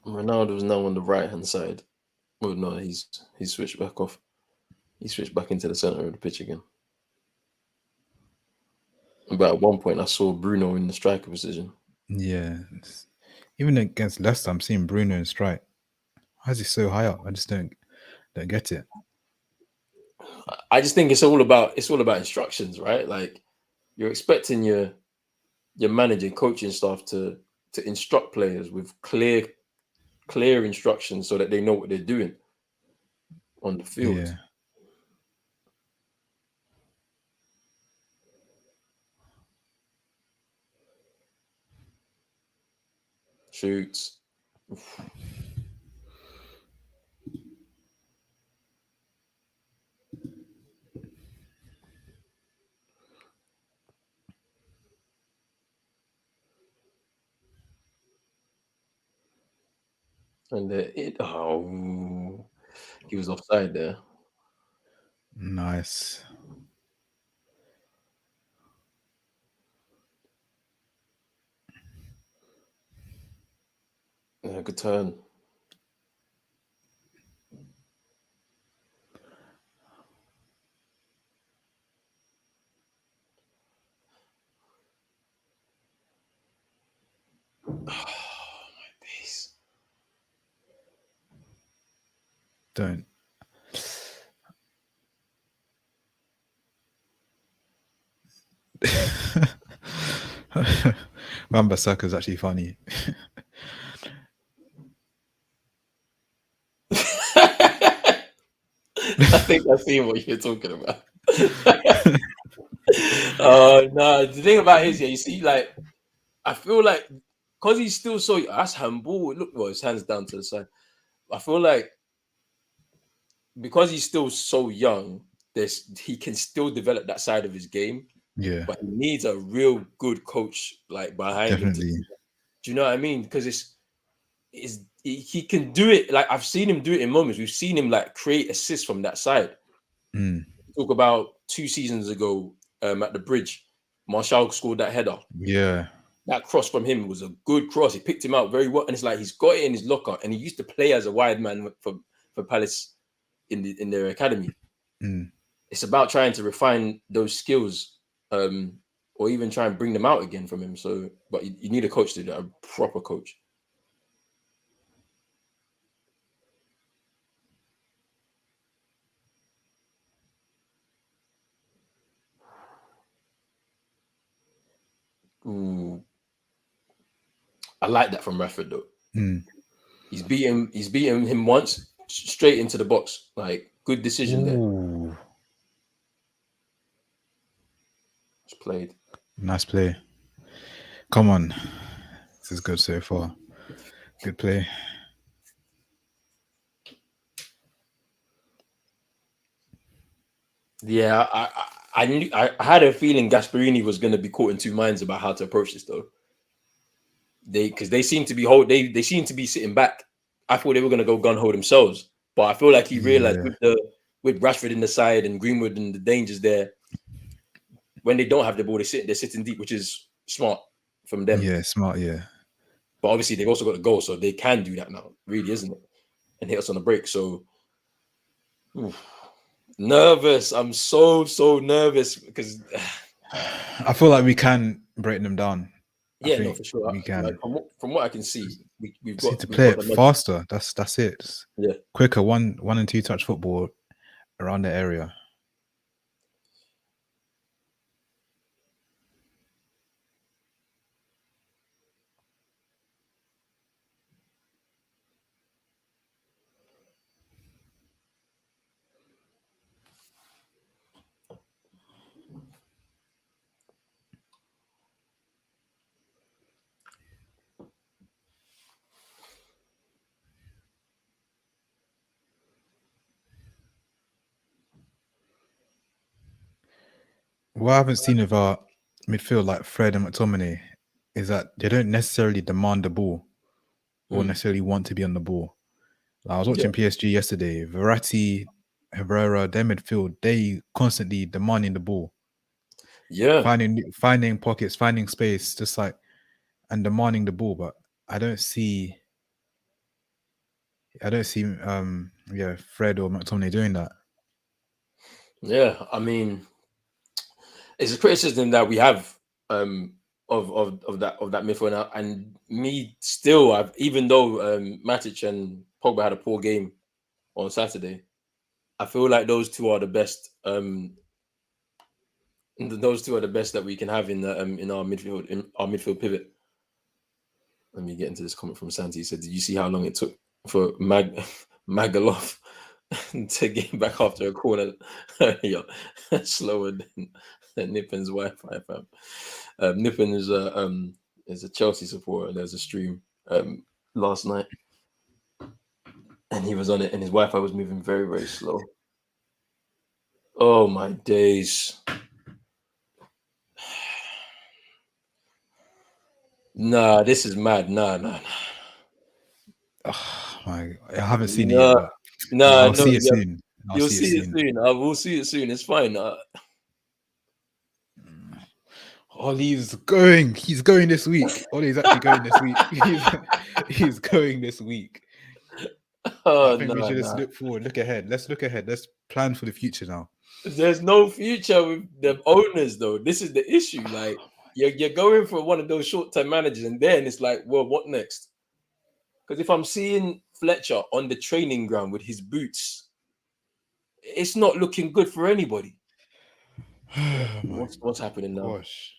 Ronaldo's now on the right hand side. Oh no, he's switched back off. He switched back into the center of the pitch again. But at one point, I saw Bruno in the striker position. Yeah. Even against Leicester, I'm seeing Bruno in strike. Why is he so high up? I just don't get it. I just think it's all about instructions, right? Like you're expecting your manager, coaching staff to instruct players with clear instructions so that they know what they're doing on the field. Yeah. Shoots. And he was offside there. Nice. Yeah, good turn. Oh, my days. Don't. Wan-Bissaka is actually funny. I think I've seen what you're talking about. No, the thing about it is, yeah, you see, like, I feel like because he's still so that's handball. Look, well, his hands down to the side. I feel like because he's still so young, he can still develop that side of his game, Yeah, but he needs a real good coach like behind him. definitely. Do you know what I mean? Because he can do it. Like I've seen him do it in moments. We've seen him like create assists from that side. Talk about 2 seasons ago at the bridge, Martial scored that header. Yeah. That cross from him was a good cross. He picked him out very well, and it's like he's got it in his locker. And he used to play as a wide man for Palace in their academy. It's about trying to refine those skills, or even try and bring them out again from him. So, but you need a coach to do that, a proper coach. I like that from Rashford though. Mm. He's beaten him once straight into the box. Like good decision there. It's played. Nice play. Come on. This is good so far. Good play. Yeah, I had a feeling Gasperini was going to be caught in two minds about how to approach this though. Because they seem to be they seem to be sitting back. I thought they were going to go gun ho themselves, but I feel like he realized with Rashford in the side and Greenwood and the dangers there, when they don't have the ball, they're sitting deep, which is smart from them. Yeah, smart. Yeah, but obviously they've also got the goal, so they can do that now, really, isn't it? And hit us on the break. So nervous. I'm so nervous because I feel like we can break them down. Yeah, no, for sure. We can. Like, from what I can see, we've got to play it faster. That's it. Yeah, quicker. One and two touch football around the area. What I haven't seen of our midfield, like Fred and McTominay, is that they don't necessarily demand the ball or necessarily want to be on the ball. Like I was watching PSG yesterday. Verratti, Herrera, their midfield, they constantly demanding the ball. Yeah, finding pockets, finding space, just like and demanding the ball. But I don't see Fred or McTominay doing that. Yeah, I mean, it's a criticism that we have of that midfield now, and me still, even though Matic and Pogba had a poor game on Saturday, I feel like those two are the best. Those two are the best that we can have in our midfield pivot. Let me get into this comment from Santi. He said, "Did you see how long it took for Magaloff to get back after a corner? Yeah, slower than Nippin's Wi-Fi, fam." Nippin is a Chelsea supporter. There's a stream last night, and he was on it, and his Wi-Fi was moving very, very slow. Oh my days! Nah, this is mad. Nah. Oh my! I haven't seen it yet, but I'll see it soon. You'll see it soon. I will see it soon. It's fine. Ollie's going. He's going this week. Ollie's actually going this week. He's going this week. I think we should just look forward, look ahead. Let's look ahead. Let's plan for the future now. There's no future with the owners, though. This is the issue. Like you're going for one of those short-term managers, and then it's like, well, what next? Because if I'm seeing Fletcher on the training ground with his boots, it's not looking good for anybody. What's happening now? Gosh.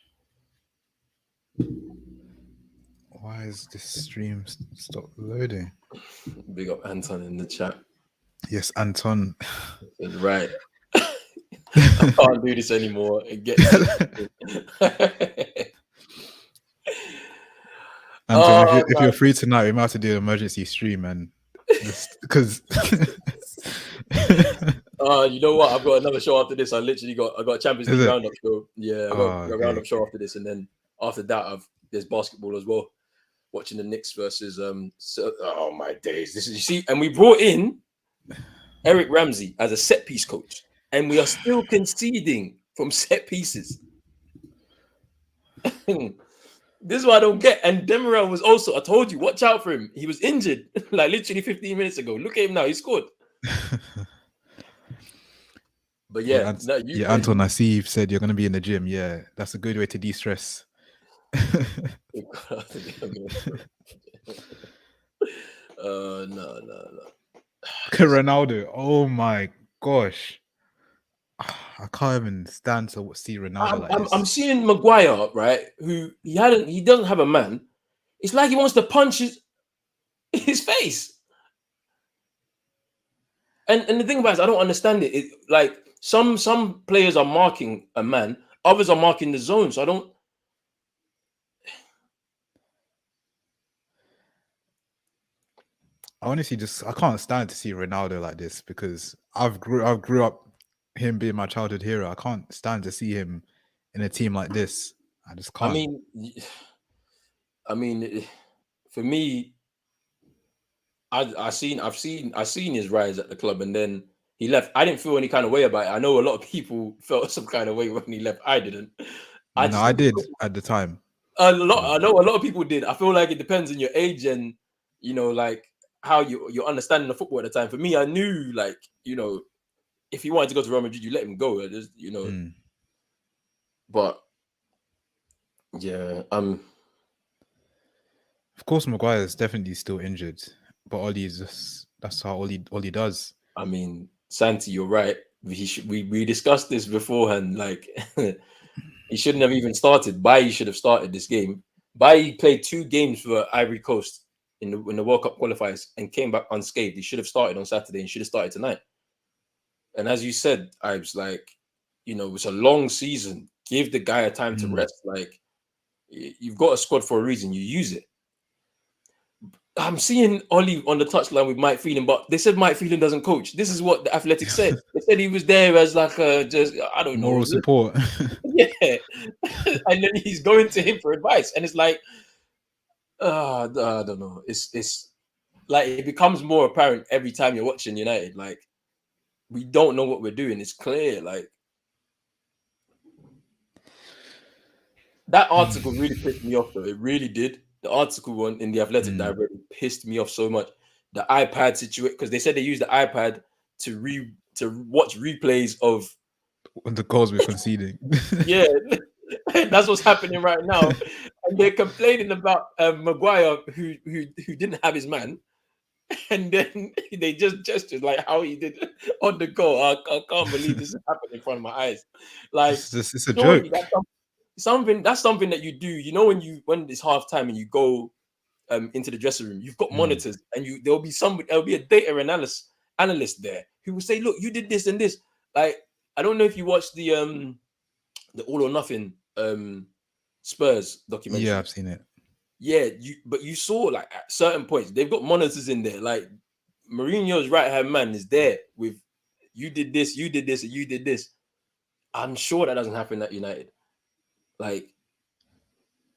Why is this stream stop loading? Big up Anton in the chat. Yes, Anton. Right. I can't do this anymore. Anton, if you're free tonight, we might have to do an emergency stream, and because you know what? I've got another show after this. I got a Champions League roundup show. Yeah, I got a roundup show after this, and then after that, there's basketball as well. Watching the Knicks versus oh my days! You see, and we brought in Eric Ramsey as a set piece coach, and we are still conceding from set pieces. This is what I don't get. And Demiral was also, I told you, watch out for him. He was injured like literally 15 minutes ago. Look at him now. He scored. But Anton, I see you've said you're going to be in the gym. Yeah, that's a good way to de-stress. No. Ronaldo. Oh my gosh. I can't even stand to see Ronaldo like this. I'm seeing Maguire, right? Who he doesn't have a man. It's like he wants to punch his face. And the thing about it is, I don't understand it. Like some players are marking a man, others are marking the zone. So I don't. I honestly I can't stand to see Ronaldo like this because I've grew up him being my childhood hero. I can't stand to see him in a team like this. I just can't. I mean, for me, I've seen his rise at the club, and then he left. I didn't feel any kind of way about it. I know a lot of people felt some kind of way when he left. I didn't. I did at the time. I know a lot of people did. I feel like it depends on your age and like how you're understanding the football at the time. For me, I knew like if he wanted to go to Real Madrid, you let him go. Just, But yeah, of course, Maguire is definitely still injured, but that's how Oli does. I mean, Santi, you're right. We discussed this beforehand. Like he shouldn't have even started. Bailly should have started this game. Bailly played 2 games for Ivory Coast in the World Cup qualifiers and came back unscathed. He should have started on Saturday and should have started tonight. And as you said, I was like, it's a long season. Give the guy a time to rest. Like you've got a squad for a reason. You use it. I'm seeing Oli on the touchline with Mike Phelan, but they said Mike Phelan doesn't coach. This is what the Athletic said. They said he was there as like I don't know, moral support. Yeah, and then he's going to him for advice, and it's like, I don't know. It's like it becomes more apparent every time you're watching United. Like we don't know what we're doing. It's clear. Like that article really pissed me off, though. It really did. The article in the Athletic that really pissed me off so much. The iPad situation, because they said they used the iPad to watch replays of the goals we're conceding. Yeah, that's what's happening right now, and they're complaining about Maguire who didn't have his man, and then they just gestured like how he did on the goal. I can't believe this is happening in front of my eyes. Like it's a joke. That's something that you do. When it's half time and you go into the dressing room, you've got monitors, and there'll be a data analyst there who will say, "Look, you did this and this." Like I don't know if you watched the All or Nothing Spurs documentary. Yeah, I've seen it. Yeah, but you saw like at certain points they've got monitors in there. Like Mourinho's right hand man is there with you did this, and you did this. I'm sure that doesn't happen at United. Like,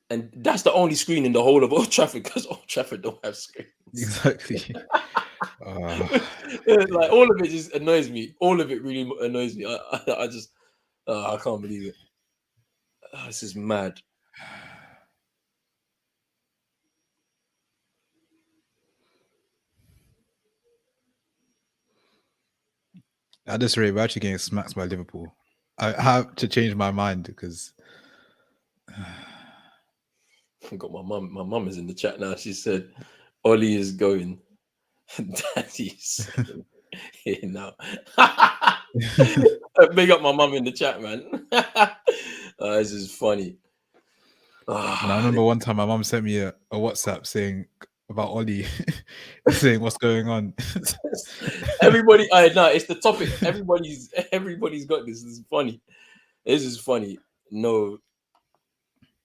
and that's the only screen in the whole of Old Trafford because Old Trafford don't have screens. Exactly. Like all of it just annoys me. All of it really annoys me. I just I can't believe it. This is mad. At this rate, we're actually getting smacked by Liverpool. I have to change my mind because I got my mum. My mum is in the chat now. She said, "Oli is going. Daddy's here now." Big up my mum in the chat, man. This is funny. And I remember one time my mum sent me a WhatsApp saying about Oli, saying what's going on. Everybody, no, it's the topic. Everybody's got this. This is funny. This is funny. No,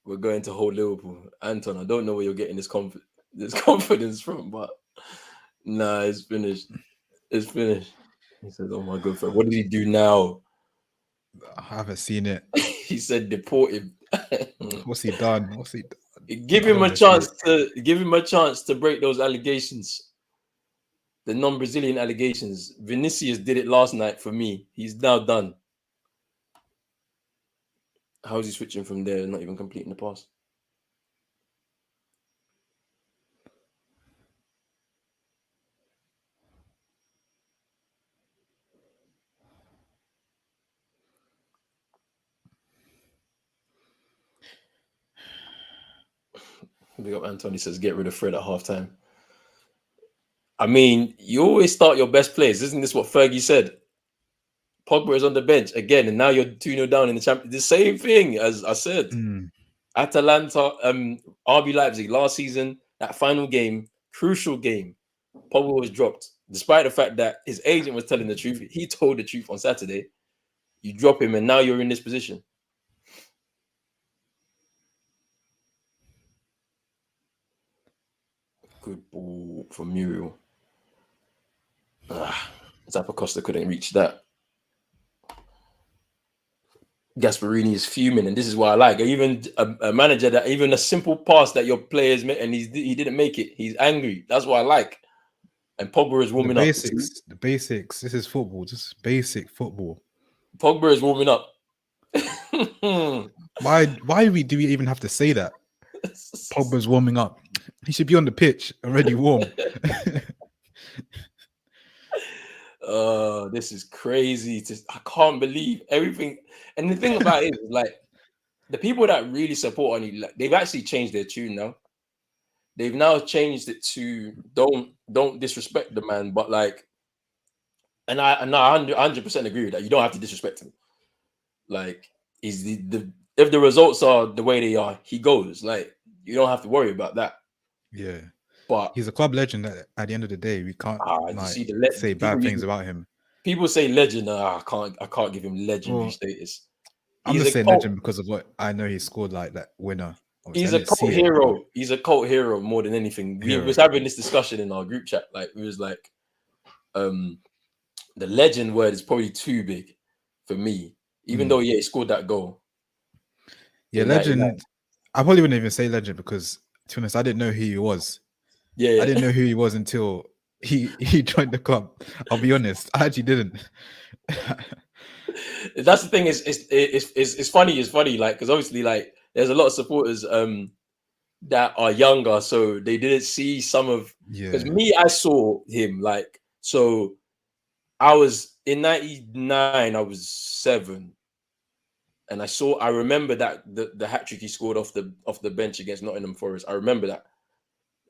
we're going to hold Liverpool. Anton, I don't know where you're getting this confidence from, but nah, it's finished. It's finished. He said, "Oh my God, what did he do now?" I haven't seen it. He said, "Deport him." What's he done? Give him a chance to break those allegations. The non-Brazilian allegations. Vinicius did it last night for me. He's now done. How is he switching from there? Not even completing the pass. Big up Anthony says, "Get rid of Fred at halftime." I mean, you always start your best players. Isn't this what Fergie said? Pogba is on the bench again, and now you're 2-0 down in the Champions. The same thing as I said. Atalanta, RB Leipzig last season, that final game, crucial game, Pogba was dropped. Despite the fact that his agent was telling the truth, he told the truth on Saturday. You drop him, and now you're in this position. Good ball from Muriel. Zappacosta couldn't reach that. Gasperini is fuming, and this is what I like. Even a manager that even a simple pass that your players made and he didn't make it, he's angry. That's what I like. And Pogba is warming up. The basics. This is football. Just basic football. Pogba is warming up. Why do we even have to say that? Pogba's warming up. He should be on the pitch already warm. This is crazy. I can't believe everything. And the thing about it is, like, the people that really support on you, like, they've actually changed their tune now. They've now changed it to don't disrespect the man, but like, and I 100% agree with that. You don't have to disrespect him. Like, he's if the results are the way they are, he goes. Like, you don't have to worry about that. Yeah. But he's a club legend. At the end of the day, we can't say bad things about him. People say legend. I can't give him legendary status. I'm just saying legend because of what I know. He scored like that winner. He's a cult hero. He's a cult hero more than anything. We was having this discussion in our group chat. Like, it was like, the legend word is probably too big for me. Even though he scored that goal. Yeah, legend. I probably wouldn't even say legend because, to be honest, I didn't know who he was. Yeah. I didn't know who he was until he joined the club. I'll be honest, I actually didn't. That's the thing. It's funny. It's funny, like, because obviously, like, there's a lot of supporters that are younger, so they didn't see some of. Because me, I saw him, like, so I was in '99. I was 7, and I remember that the hat trick he scored off the bench against Nottingham Forest. I remember that.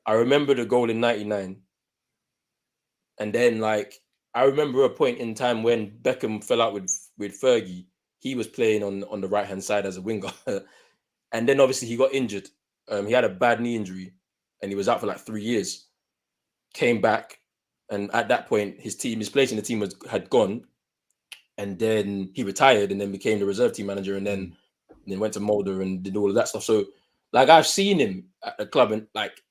I remember the goal in '99, and then, like, I remember a point in time when Beckham fell out with Fergie. He was playing on the right hand side as a winger, and then obviously he got injured. He had a bad knee injury, and he was out for like 3 years. Came back, and at that point, his place in the team had gone, and then he retired, and then became the reserve team manager, and then went to Mulder and did all of that stuff. So, like, I've seen him at the club, and, like,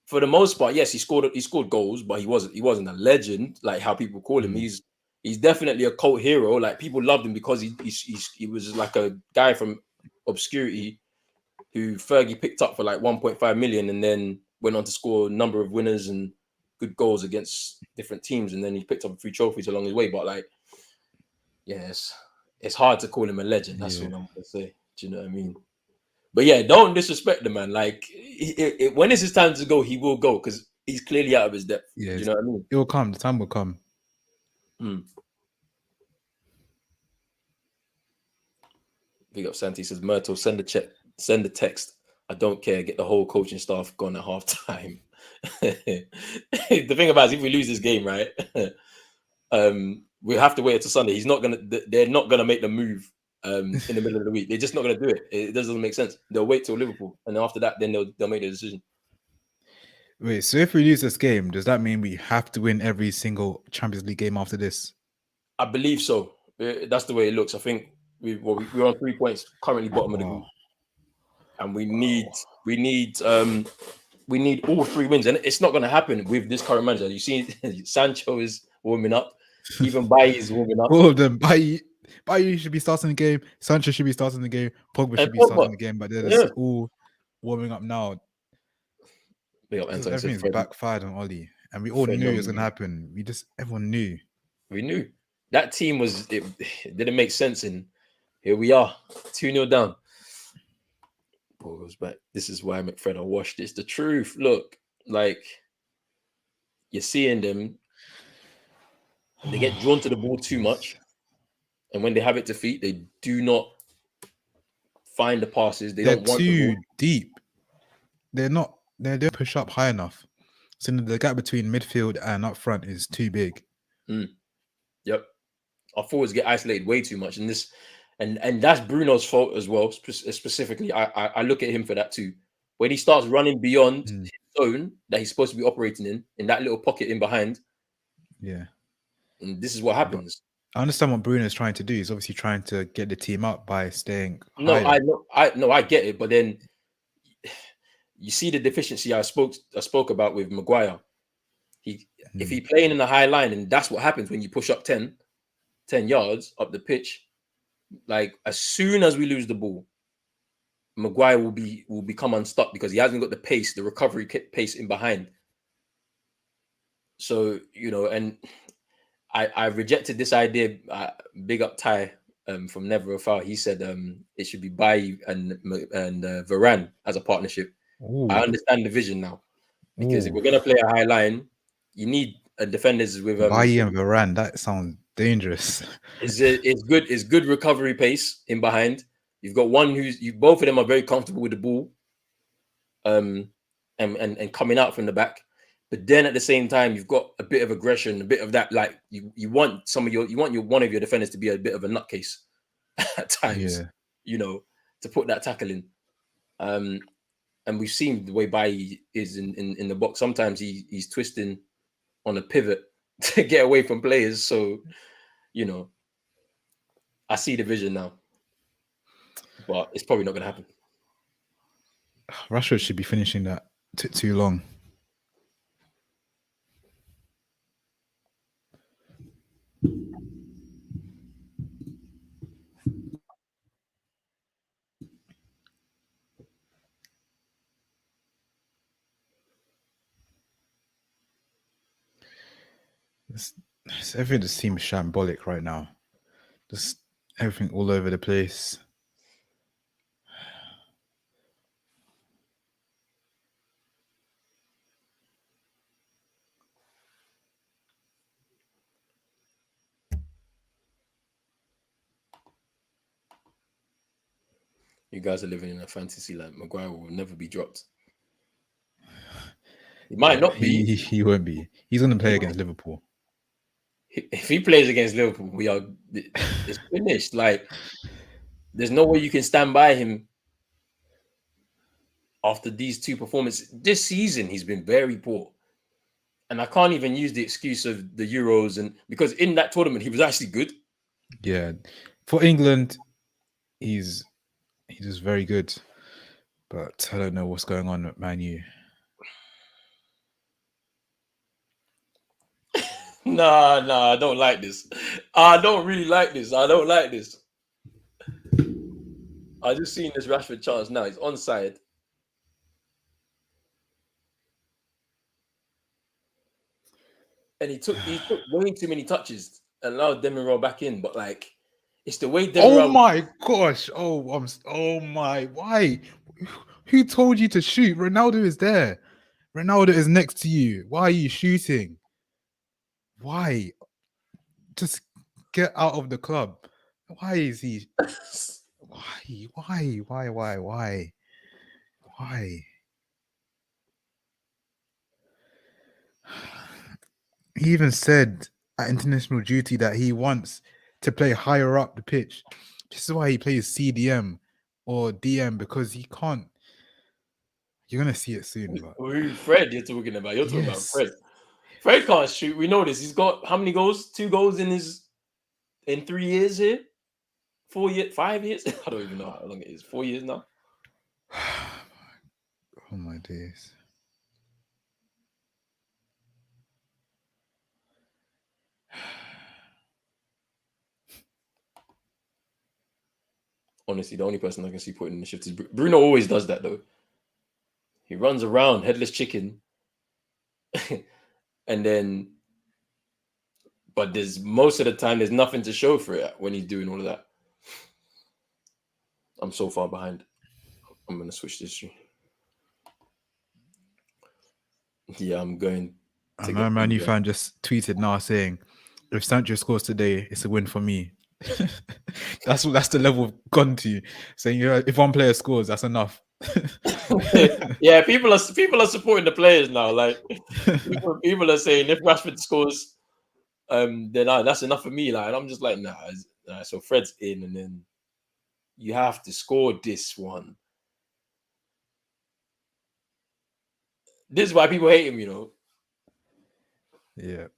for the most part, yes, he scored goals, but he wasn't a legend like how people call him. He's definitely a cult hero. Like, people loved him because he was like a guy from obscurity who Fergie picked up for like 1.5 million, and then went on to score a number of winners and good goals against different teams, and then he picked up a few trophies along his way. But, like, yes, it's hard to call him a legend. That's all I'm gonna say. Do you know what I mean? But yeah, don't disrespect the man. Like, when it's his time to go, he will go because he's clearly out of his depth. Yeah, do you know what I mean? It will come. The time will come. Big up Santi says, Myrtle, send a text. I don't care. Get the whole coaching staff gone at half time. The thing about it is, if we lose this game, right, we have to wait until Sunday. They're not gonna make the move in the middle of the week. They're just not gonna do it. It doesn't make sense. They'll wait till Liverpool, and then after that, then they'll make the decision. Wait, so if we lose this game, does that mean we have to win every single Champions League game after this? I believe so. That's the way it looks. I think we're on 3 points, currently bottom of the group, and we need all 3 wins, and it's not going to happen with this current manager. You see, Sancho is warming up, even Bailly is warming up. All of them. Bailly should be starting the game. Sancho should be starting the game. Pogba should be starting the game, but they're just all warming up now. Everything's backfired on Oli, and we all knew it was going to happen. Everyone knew. We knew that team it didn't make sense, and here we are, 2-0 down. Ball goes back. This is why McFred washed. It's the truth. Look, like, you're seeing them. They get drawn to the ball too much, and when they have it to feet, they do not find the passes. They're don't want too deep. They don't push up high enough. So the gap between midfield and up front is too big. Yep. Our forwards get isolated way too much, and that's Bruno's fault as well. Specifically, I look at him for that too. When he starts running beyond his zone that he's supposed to be operating in that little pocket in behind, and this is what happens. But I understand what Bruno is trying to do. He's obviously trying to get the team up by staying No, higher. I get it, but then you see the deficiency I spoke about with Maguire. If he playing in the high line, and that's what happens when you push up 10 yards up the pitch. Like as soon as we lose the ball, Maguire will become unstuck because he hasn't got the pace, the recovery pace in behind. So and I rejected this idea. Big up Ty from Never a Foul. He said it should be Bailly and Varane as a partnership. Ooh. I understand the vision now because if we're gonna play a high line, you need a defenders with Bailly and Varane. That sounds dangerous. It's good recovery pace in behind. You've got one both of them are very comfortable with the ball, and coming out from the back. But then at the same time, you've got a bit of aggression, a bit of that. Like you want one of your defenders to be a bit of a nutcase at times, to put that tackle in. And we've seen the way Bailly is in the box. Sometimes he's twisting on a pivot to get away from players. So, I see the vision now, but it's probably not going to happen. Rashford should be finishing that too long. Everything just seems shambolic right now. Just everything all over the place. You guys are living in a fantasy land. Maguire will never be dropped. He might not be. He won't be. He's going to play against Liverpool. If he plays against Liverpool, it's finished. Like, there's no way you can stand by him after these two performances. This season, he's been very poor. And I can't even use the excuse of the Euros, and because in that tournament, he was actually good. Yeah. For England, he's just very good. But I don't know what's going on at Man U. Nah, I don't like this. I don't really like this. I don't like this. I just seen this Rashford chance now. He's onside. And he took way too many touches and allowed Demiral back in. But like, it's the way Demiral... Oh my gosh. Why? Who told you to shoot? Ronaldo is there. Ronaldo is next to you. Why are you shooting? Why? Just get out of the club. Why is he? Why? He even said at international duty that he wants to play higher up the pitch. This is why he plays CDM or DM, because he can't. You're gonna see it soon. But... Fred, you're talking about. You're talking about Fred. Fred can't shoot. We know this. He's got how many goals? 2 goals in 3 years here. 4 years, 5 years. I don't even know how long it is. 4 years now. Oh my days. Honestly, the only person I can see putting in the shift is Bruno. Always does that though. He runs around headless chicken, and then, but there's most of the time there's nothing to show for it when he's doing all of that. I'm so far behind. I'm gonna switch this stream. Yeah, I'm going. My Man U fan just tweeted now saying, "If Sancho scores today, it's a win for me." That's the level we've gone to. Saying, if one player scores, that's enough. Yeah, people are supporting the players now. Like people are saying, if Rashford scores, then that's enough for me. Like, and I'm just like, nah. So Fred's in, and then you have to score this one. This is why people hate him, you know. Yeah.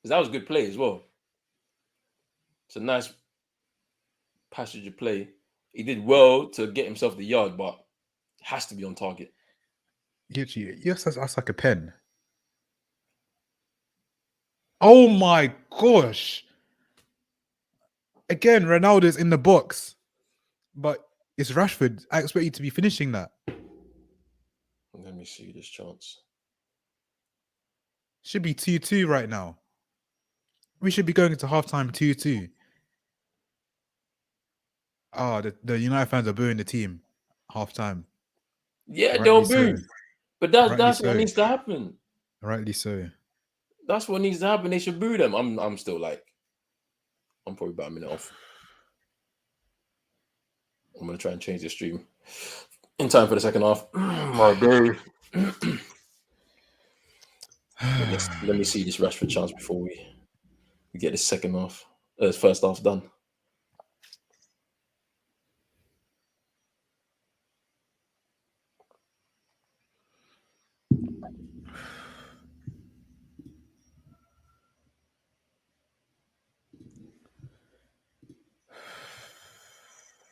Because that was good play as well. It's a nice passage of play. He did well to get himself the yard, but it has to be on target. Literally, yes, that's like a pen. Oh my gosh. Again, Ronaldo's in the box. But it's Rashford. I expect you to be finishing that. Let me see this chance. Should be 2-2 right now. We should be going into halftime 2-2. Oh, the United fans are booing the team. Halftime. Yeah, Rightly don't so. boo. But that's so. what needs to happen. Rightly so. That's what needs to happen. They should boo them. I'm still like, I'm probably about a minute off. I'm gonna try and change the stream in time for the second half. My day. Let me see this Rashford chance before we get this first half done.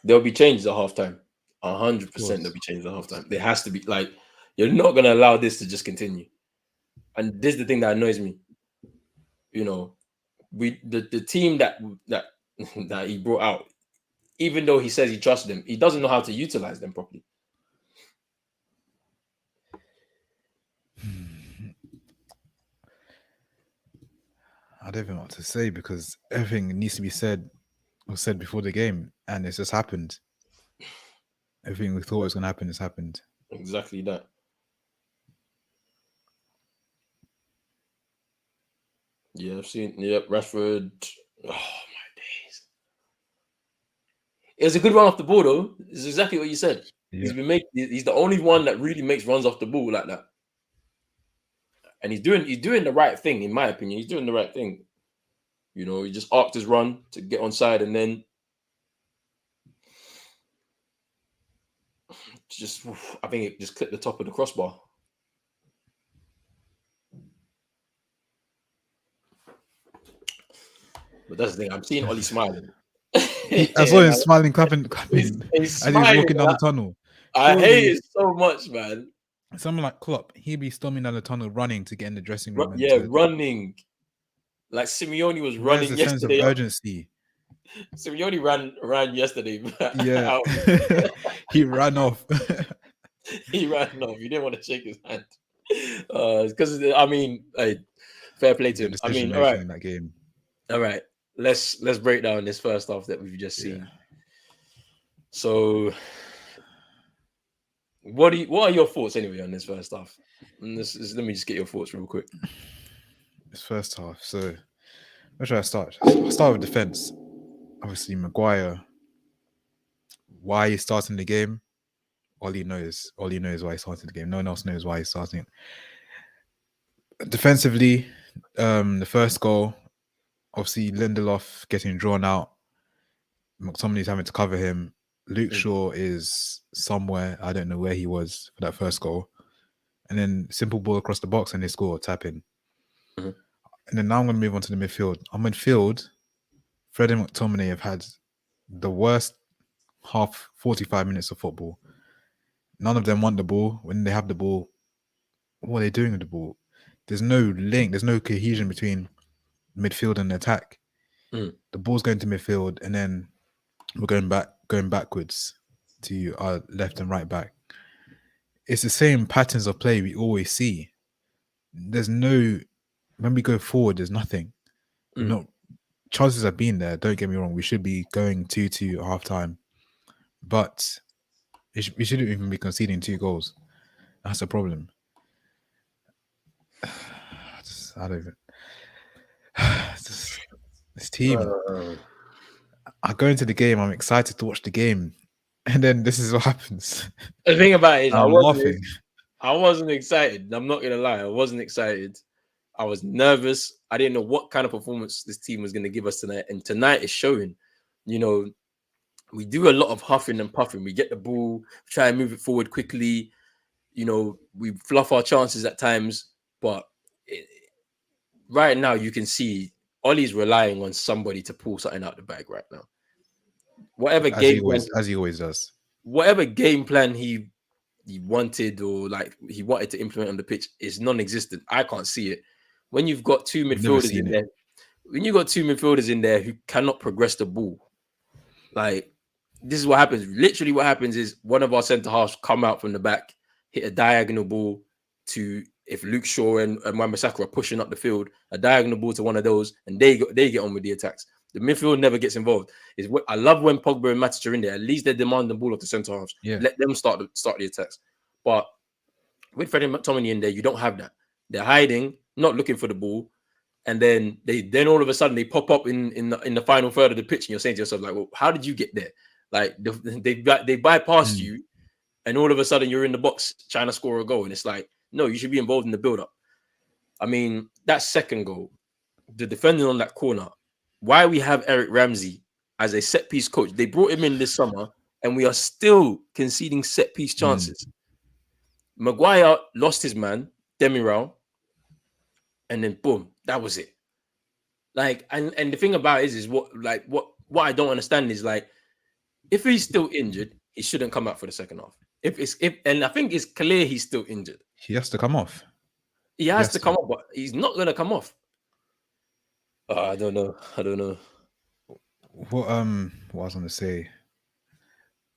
There'll be changes at halftime. 100% there'll be changes at halftime. There has to be. Like, you're not gonna allow this to just continue. And this is the thing that annoys me. You know, the team that he brought out, even though he says he trusts them, he doesn't know how to utilize them properly. I don't even know what to say because everything needs to be said was said before the game, and it's just happened. Everything we thought was going to happen has happened. Exactly that. Yeah, I've seen. Yep, Rashford. Oh my days! It was a good run off the ball, though. It's exactly what you said. Yeah. He's the only one that really makes runs off the ball like that, and he's doing the right thing, in my opinion. He's doing the right thing. You know, he just arced his run to get onside, and then I think it just clipped the top of the crossbar. But that's the thing. I'm seeing Ollie smiling. I saw him smiling, clapping He's as he was walking down the tunnel. I hate it so much, man. Someone like Klopp, he'd be storming down the tunnel, running to get in the dressing room. Running. Like Simeone was Where's running the sense yesterday. of urgency? Simeone ran yesterday. Yeah, he ran off. He ran off. You didn't want to shake his hand. Because I mean, fair play to him. I mean, all right, in that game. All right, let's break down this first half that we've just seen. So, what are your thoughts anyway on this first half? And let me just get your thoughts real quick. This first half. So, where should I start? I'll start with defense. Obviously, Maguire. Why he's starting the game? All he knows why he's starting the game. No one else knows why he's starting it. Defensively, the first goal, obviously Lindelof getting drawn out. McTominay's having to cover him. Luke Shaw is somewhere. I don't know where he was for that first goal. And then simple ball across the box and they score, tap in. Mm-hmm. And then now I'm going to move on to the midfield. On midfield, Fred and McTominay have had the worst 45 minutes of football. None of them want the ball. When they have the ball, what are they doing with the ball? There's no link. There's no cohesion between midfield and attack. The ball's going to midfield, and then we're going backwards to our left and right back. It's the same patterns of play we always see. There's no, when we go forward, there's nothing. Chances have been there. Don't get me wrong. We should be going 2-2 at halftime, but we shouldn't even be conceding 2 goals. That's a problem. I don't even. This team. I go into the game. I'm excited to watch the game, and then this is what happens. The thing about it is, I'm laughing. I wasn't excited. I'm not gonna lie. I wasn't excited I was nervous. I didn't know what kind of performance this team was going to give us tonight. And tonight is showing, you know, we do a lot of huffing and puffing. We get the ball, try and move it forward quickly. You know, we fluff our chances at times. But right now, you can see Ollie's relying on somebody to pull something out the bag right now. Whatever as he always does. Whatever game plan he wanted or like he wanted to implement on the pitch is non-existent. I can't see it. When you've got two midfielders in there, who cannot progress the ball, like this is what happens. Literally, what happens is one of our centre halves come out from the back, hit a diagonal ball to, if Luke Shaw and Wan-Bissaka are pushing up the field, a diagonal ball to one of those, and they get on with the attacks. The midfield never gets involved. I love when Pogba and Matic are in there. At least they demand the ball off the centre halves. Yeah. Let them start the attacks. But with Freddie McTominay in there, you don't have that. They're hiding, not looking for the ball, and then all of a sudden they pop up in the final third of the pitch, and you're saying to yourself like, "Well, how did you get there?" Like they bypassed you, and all of a sudden you're in the box trying to score a goal, and it's like, no, you should be involved in the build-up. I mean, that second goal, the defending on that corner. Why we have Eric Ramsey as a set-piece coach? They brought him in this summer, and we are still conceding set-piece chances. Maguire lost his man, Demiral, and then boom, that was it. Like, and the thing about it is what I don't understand is like, if he's still injured, he shouldn't come out for the second half. And I think it's clear he's still injured. He has to come off. He has to come off, but he's not gonna come off. I don't know. What I was gonna say.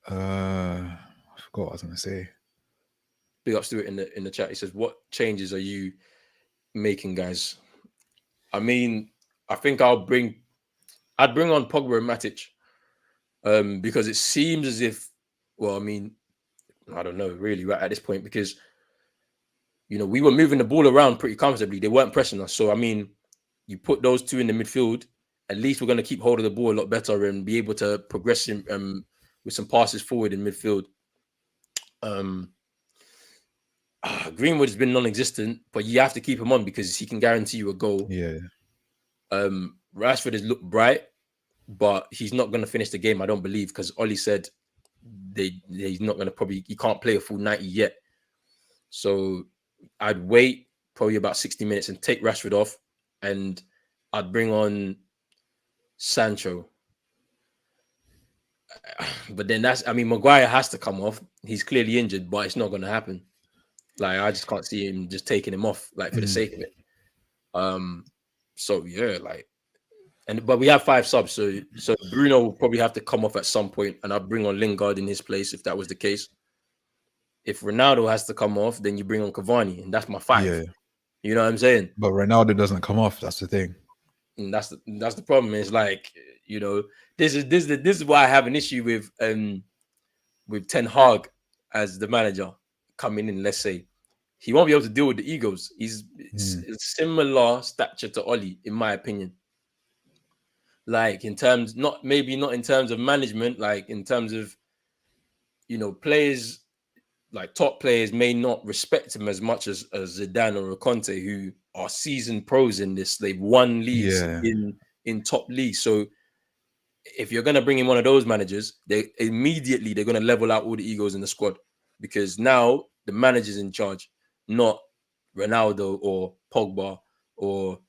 I forgot what I was gonna say. Big ups to it in the chat. He says, "What changes are you making, guys?" I mean, I think I'd bring on Pogba and Matic, because it seems as if, well, I mean, I don't know really right at this point, because you know we were moving the ball around pretty comfortably. They weren't pressing us, so I mean, you put those two in the midfield. At least we're going to keep hold of the ball a lot better and be able to progress with some passes forward in midfield. Greenwood has been non-existent, but you have to keep him on because he can guarantee you a goal. Yeah. Rashford has looked bright, but he's not going to finish the game, I don't believe, because Ollie said he's not going to he can't play a full 90 yet. So I'd wait probably about 60 minutes and take Rashford off, and I'd bring on Sancho. But then Maguire has to come off. He's clearly injured, but it's not going to happen. Like, I just can't see him just taking him off, like, for the sake of it. So yeah, like, but we have 5 subs, so Bruno will probably have to come off at some point, and I'll bring on Lingard in his place if that was the case. If Ronaldo has to come off, then you bring on Cavani, and that's my 5. Yeah. You know what I'm saying? But Ronaldo doesn't come off. That's the thing. And that's the problem. It's like, you know, this is why I have an issue with Ten Hag as the manager coming in. Let's say he won't be able to deal with the egos. He's similar stature to Ollie, in my opinion. Like, in terms, not in terms of management, like in terms of, you know, players, like top players may not respect him as much as Zidane or Conte, who are seasoned pros in this. They've won leagues in top leagues. So if you're going to bring in one of those managers, they're going to level out all the egos in the squad, because now the manager's in charge, not Ronaldo or Pogba or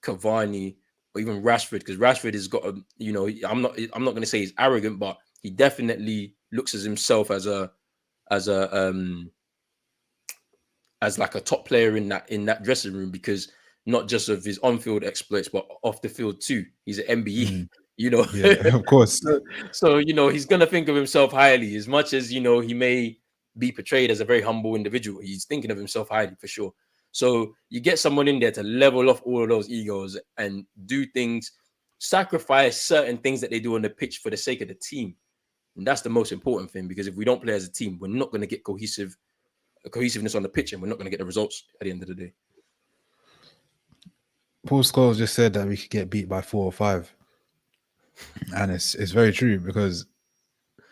Cavani or even Rashford, because Rashford has got you know, I'm not going to say he's arrogant, but he definitely looks at himself as like a top player in that dressing room, because not just of his on-field exploits, but off the field too. He's an MBE, you know. Yeah, of course. So you know, he's gonna think of himself highly, as much as, you know, he may be portrayed as a very humble individual. He's thinking of himself highly for sure. So you get someone in there to level off all of those egos and do things, sacrifice certain things that they do on the pitch for the sake of the team. And that's the most important thing, because if we don't play as a team, we're not going to get cohesiveness on the pitch, and we're not going to get the results at the end of the day. Paul Scholes just said that we could get beat by 4 or 5. And it's very true, because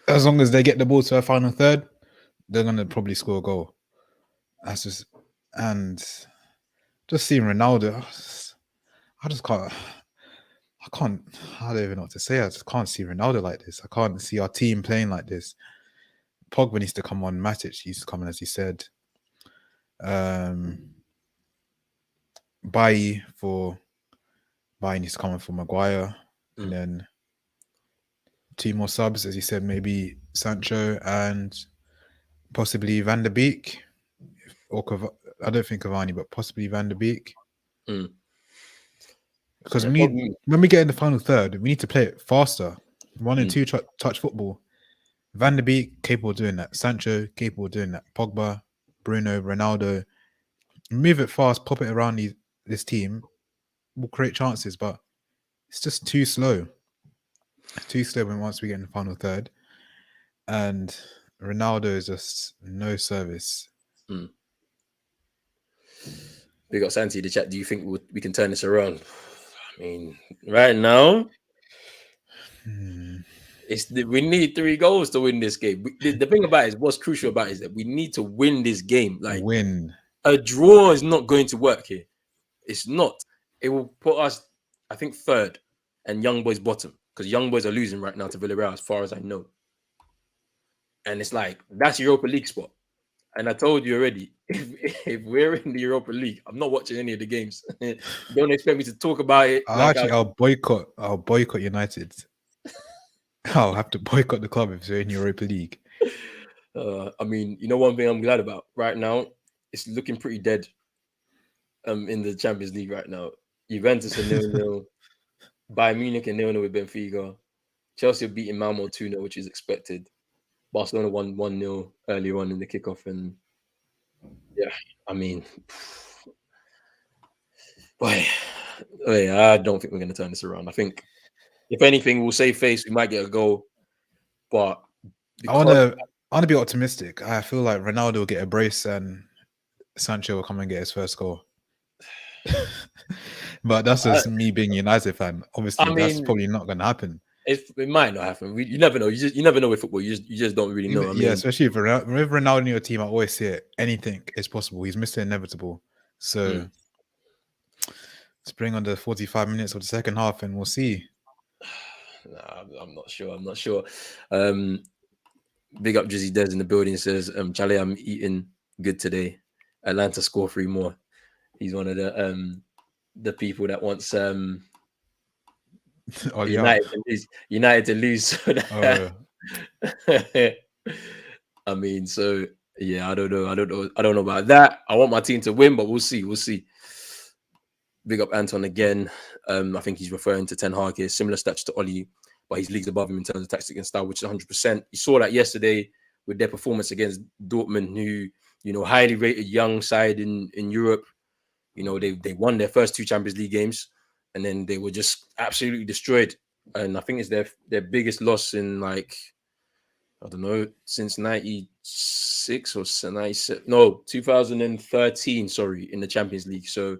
as long as they get the ball to our final third, they're going to probably score a goal. That's just, and just seeing Ronaldo, I just can't. I don't even know what to say. I just can't see Ronaldo like this. I can't see our team playing like this. Pogba needs to come on. Matic needs to come on, as you said. Bailly needs to come on for Maguire, and then 2 more subs, as you said, maybe Sancho and possibly Van der Beek, or I don't think Cavani, but possibly Van der Beek. Because when we get in the final third, we need to play it faster. 1 and 2 touch football. Van der Beek capable of doing that. Sancho capable of doing that. Pogba, Bruno, Ronaldo. Move it fast, pop it around this team. We'll create chances, but it's just too slow. Too slow when once we get in the final third. And Ronaldo is just no service. We got Santi in the chat. Do you think we can turn this around? I mean, right now, we need 3 goals to win this game. The thing about it is, what's crucial about it is that we need to win this game. Like, a draw is not going to work here. It's not. It will put us, I think, 3rd and Young Boys bottom, because Young Boys are losing right now to Villarreal, as far as I know. And it's like, that's Europa League spot. And I told you already, if we're in the Europa League, I'm not watching any of the games. Don't expect me to talk about it. I'll boycott United. I'll have to boycott the club if they're in Europa League. I mean, you know, one thing I'm glad about right now, it's looking pretty dead in the Champions League right now. Juventus are 0-0. Bayern Munich are 0-0 with Benfica. Chelsea are beating Malmo 2-0, which is expected. Barcelona won 1-0 earlier on in the kickoff, and yeah, I mean, boy, I don't think we're going to turn this around. I think, if anything, we'll save face. We might get a goal, but I want to be optimistic. I feel like Ronaldo will get a brace and Sancho will come and get his first goal. But that's just me being a United fan. Obviously, that's probably not going to happen. It might not happen. You never know. You never know with football. You just don't really know. Especially if Ronaldo in your team, I always say it. Anything is possible. He's Mr. Inevitable. So let's bring on the 45 minutes of the second half, and we'll see. Nah, I'm not sure. Big up Jizzy Des in the building. Says, Charlie, I'm eating good today. Atlanta score 3 more. He's one of the people that wants United to lose. So I mean, so yeah, I don't know about that. I want my team to win, but we'll see. Big up Anton again. I think he's referring to Ten Hag here. Similar stats to Oli, but he's leagues above him in terms of tactics and style, which is 100%. You saw that yesterday with their performance against Dortmund, who, you know, highly rated young side in Europe. You know, they won their first 2 Champions League games, and then they were just absolutely destroyed. And I think it's their biggest loss in, like, I don't know, since 96 or 97. No, 2013, sorry, in the Champions League. So,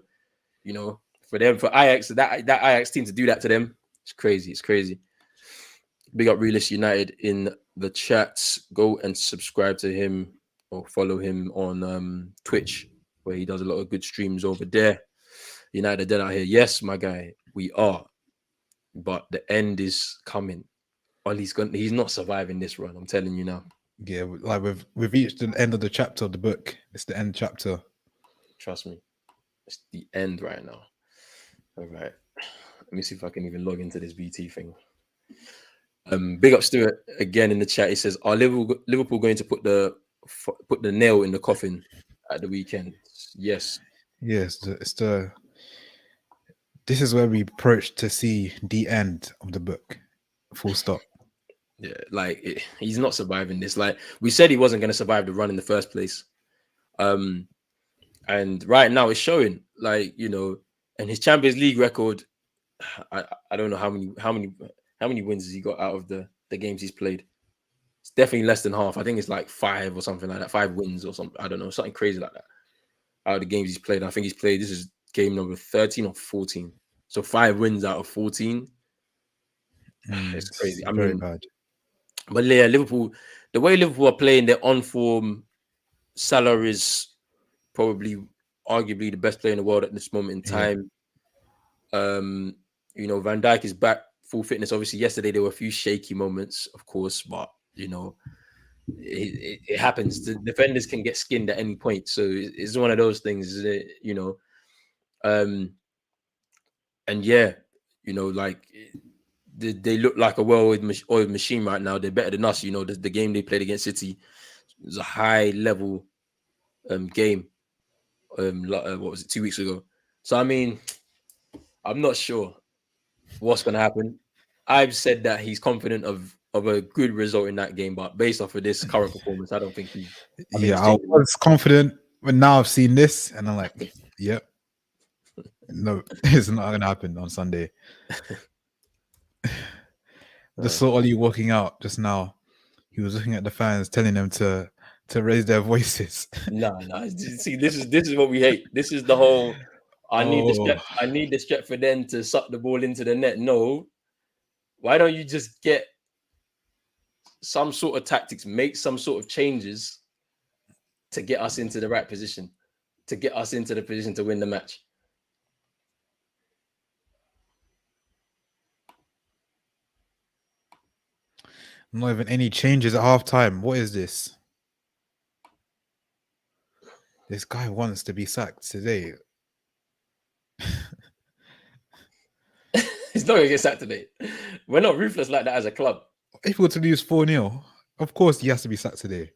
you know, for Ajax, that Ajax team to do that to them, it's crazy. It's crazy. Big up Realist United in the chats. Go and subscribe to him or follow him on Twitch, where he does a lot of good streams over there. United are dead out here. Yes, my guy, we are. But the end is coming. He's not surviving this run. I'm telling you now. Yeah, like we've reached the end of the chapter of the book. It's the end chapter. Trust me, it's the end right now. All right, let me see if I can even log into this BT thing. Big up Stuart again in the chat. He says, "Are Liverpool going to put the nail in the coffin at the weekend?" Yes. Yes, this is where we approach to see the end of the book. Full stop. Yeah, like he's not surviving this. Like we said, he wasn't going to survive the run in the first place. And right now it's showing. Like, you know, and his Champions League record, I don't know how many wins has he got out of the games he's played. It's definitely less than half. I think it's like 5 or something like that. 5 wins or something. I don't know, something crazy like that. Out of the games he's played, I think he's played. This is game number 13 or 14. So 5 wins out of 14. It's crazy. I mean, bad. But yeah, Liverpool, the way Liverpool are playing, their on-form Salah is probably arguably the best player in the world at this moment in time. You know, Van Dijk is back full fitness. Obviously, yesterday there were a few shaky moments, of course, but you know, it happens. The defenders can get skinned at any point, so it's one of those things, you know. And yeah, you know, like they look like a well-oiled machine right now. They're better than us. You know, the game they played against City was a high-level game. What was it, 2 weeks ago? So I mean, I'm not sure what's going to happen. I've said that he's confident of a good result in that game, but based off of this current performance, I don't think he's. I was confident, but now I've seen this, and I'm like, yep, no, it's not going to happen on Sunday. Just saw Oli walking out just now. He was looking at the fans, telling them to raise their voices. No. See, this is what we hate. This is the whole. I need the step for them to suck the ball into the net. No, why don't you just get some sort of tactics, make some sort of changes to get us into the right position, to get us into the position to win the match? Not even any changes at halftime. What is this? This guy wants to be sacked today. He's not going to get sacked today. We're not ruthless like that as a club. If we were to lose 4-0, of course he has to be sacked today.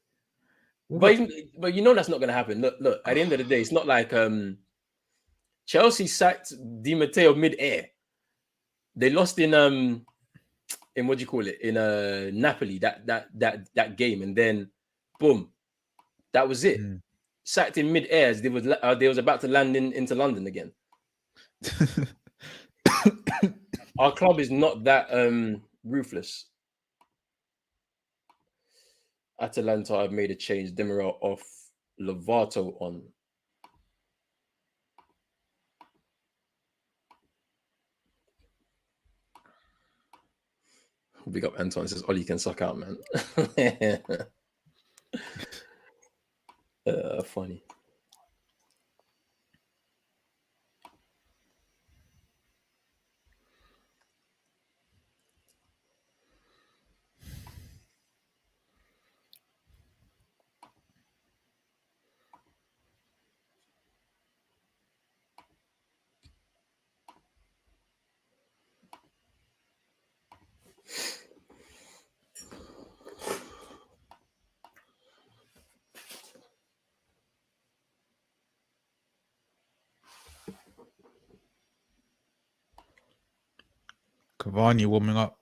But you know that's not going to happen. Look. At the end of the day, it's not like Chelsea sacked Di Matteo mid-air. They lost in what do you call it, in Napoli that game, and then boom, that was it. Sacked in mid-air as they was about to land into London again. Our club is not that ruthless. Atalanta have made a change. Demiral off, Lovato on. Big up Anton. Says Oli can suck out, man. Funny. Cavani warming up.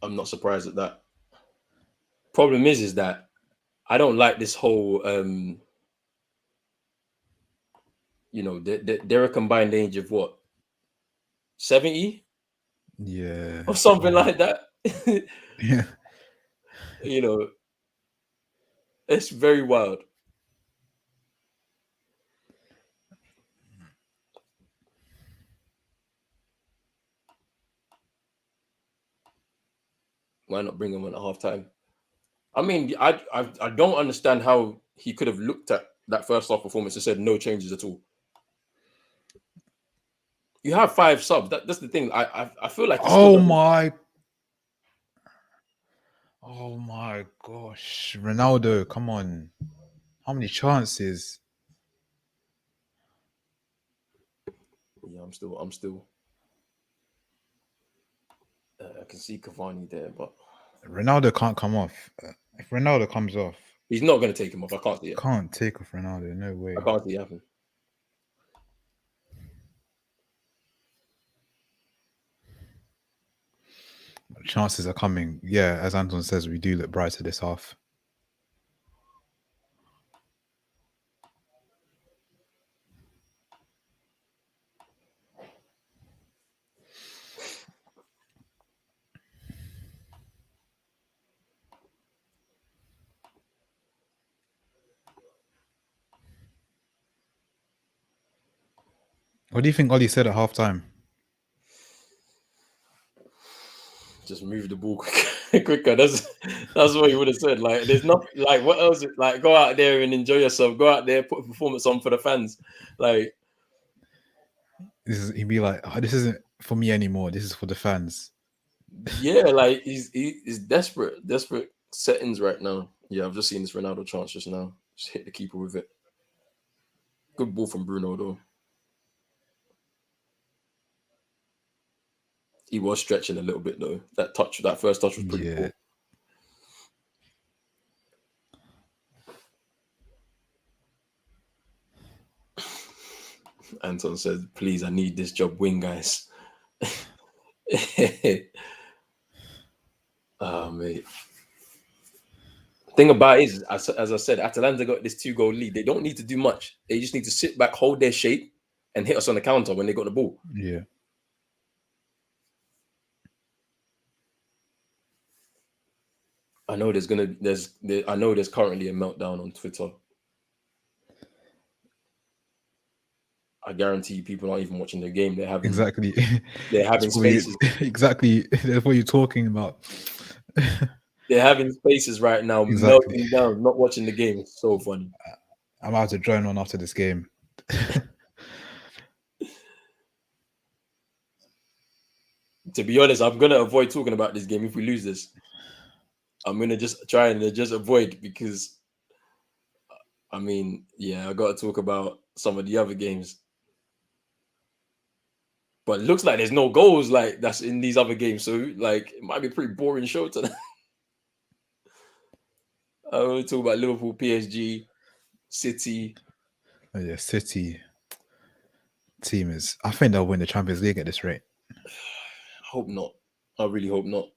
I'm not surprised at that. Problem is that I don't like this whole you know, they're a combined age of what, 70? Yeah. Or something like that. Yeah. You know, it's very wild. Why not bring him on at halftime? I mean, I don't understand how he could have looked at that first half performance and said no changes at all. You have 5 subs. That's the thing. I feel like Oh my gosh, Ronaldo! Come on, how many chances? Yeah, I'm still. I can see Cavani there, but Ronaldo can't come off. If Ronaldo comes off, he's not going to take him off. I can't see it. Can't take off Ronaldo. No way. I can't see it happen. Chances are coming. Yeah, as Anton says, we do look brighter this half. What do you think Oli said at halftime? Just move the ball quicker. That's what you would have said. Like, there's not like what else? Like, go out there and enjoy yourself. Go out there, put a performance on for the fans. Like, he'd be like, oh, this isn't for me anymore. This is for the fans. yeah, like he's desperate settings right now. Yeah, I've just seen this Ronaldo chance just now. Just hit the keeper with it. Good ball from Bruno though. He was stretching a little bit though. That first touch was pretty cool. Anton says, please, I need this job win, guys. Oh, mate. Thing about it is, as I said, Atalanta got this 2-goal lead. They don't need to do much. They just need to sit back, hold their shape, and hit us on the counter when they got the ball. Yeah. I know there's currently a meltdown on Twitter. I guarantee you people aren't even watching the game. They're having spaces. Exactly. That's what you're talking about. They're having spaces right now, melting down, not watching the game. It's so funny. I'm about to join on after this game. To be honest, I'm gonna avoid talking about this game if we lose this. I'm gonna just try and just avoid, because I mean, yeah, I gotta talk about some of the other games. But it looks like there's no goals like that's in these other games. So like it might be a pretty boring show tonight. I want to talk about Liverpool, PSG, City. Oh yeah, City team is. I think they'll win the Champions League at this rate. Hope not. I really hope not.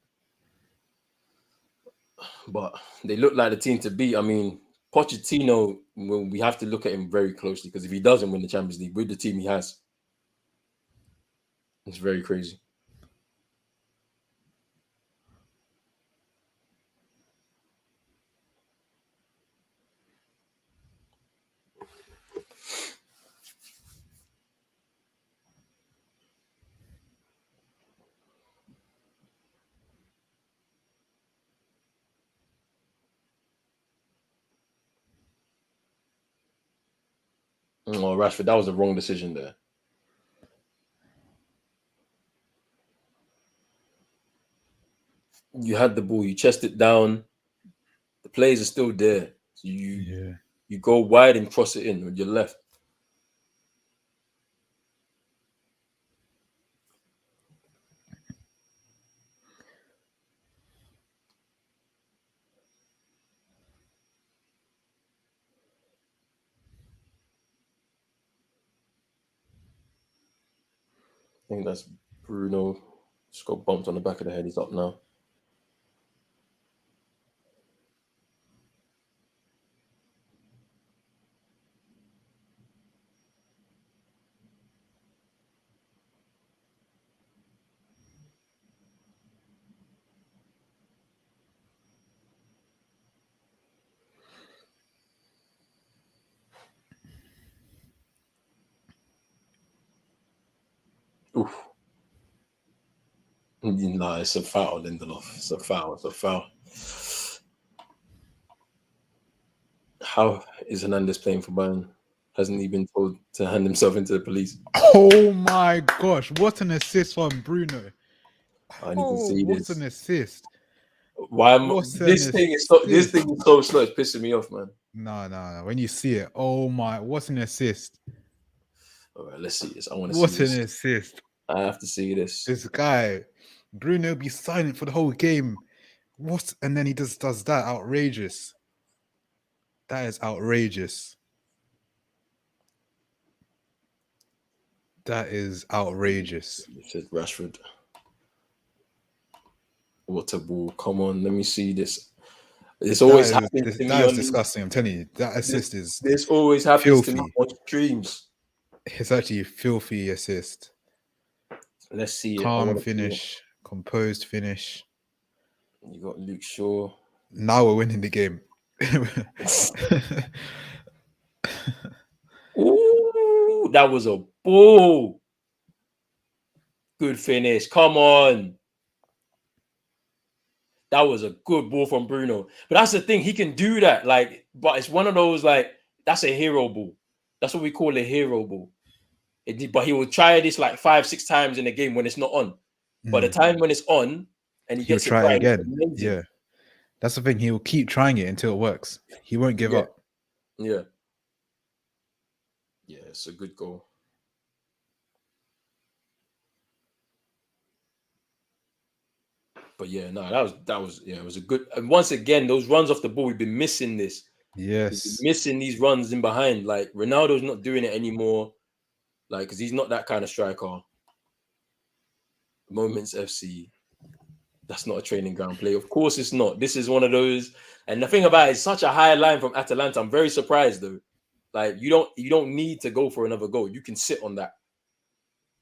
But they look like the team to beat. I mean, Pochettino, we have to look at him very closely, because if he doesn't win the Champions League with the team he has, it's very crazy. Oh, Rashford, that was the wrong decision there. You had the ball, you chest it down. The players are still there. So you go wide and cross it in with your left. I think that's Bruno. Just got bumped on the back of the head. He's up now. Oof. Nah, it's a foul, Lindelof. It's a foul. How is Hernandez playing for Bayern? Hasn't he been told to hand himself into the police? Oh my gosh, what an assist from Bruno. I need to see this. What an assist. This thing is so slow, it's pissing me off, man. No. When you see it, oh my, what an assist. All right, let's see this. I want to see this. What an assist. I have to see this. This guy, Bruno, be silent for the whole game. What? And then he does that. Outrageous. That is outrageous. That is outrageous. It says Rashford. What a ball. Come on, let me see this. This always happens to me. That is disgusting. I'm telling you, that assist is. This always happens to me on streams. It's actually a filthy assist. Let's see it. Calm finish, composed finish. You got Luke Shaw. Now we're winning the game. Ooh, that was a ball. Good finish. Come on. That was a good ball from Bruno. But that's the thing, he can do that. Like, but it's one of those like that's a hero ball. That's what we call a hero ball. But he will try this like 5-6 times in a game when it's not on. But the time when it's on and he He'll gets it try it right, again. it's amazing. Yeah, that's the thing. He will keep trying it until it works. He won't give up. Yeah, it's a good goal. But yeah, no, that was it was a good. And once again, those runs off the ball, we've been missing this. Yes, We've been missing these runs in behind. Like Ronaldo's not doing it anymore. Like because he's not that kind of striker. Moments FC. That's not a training ground play. Of course, it's not. This is one of those. And the thing about it, it's such a high line from Atalanta. I'm very surprised though. Like you don't need to go for another goal. You can sit on that.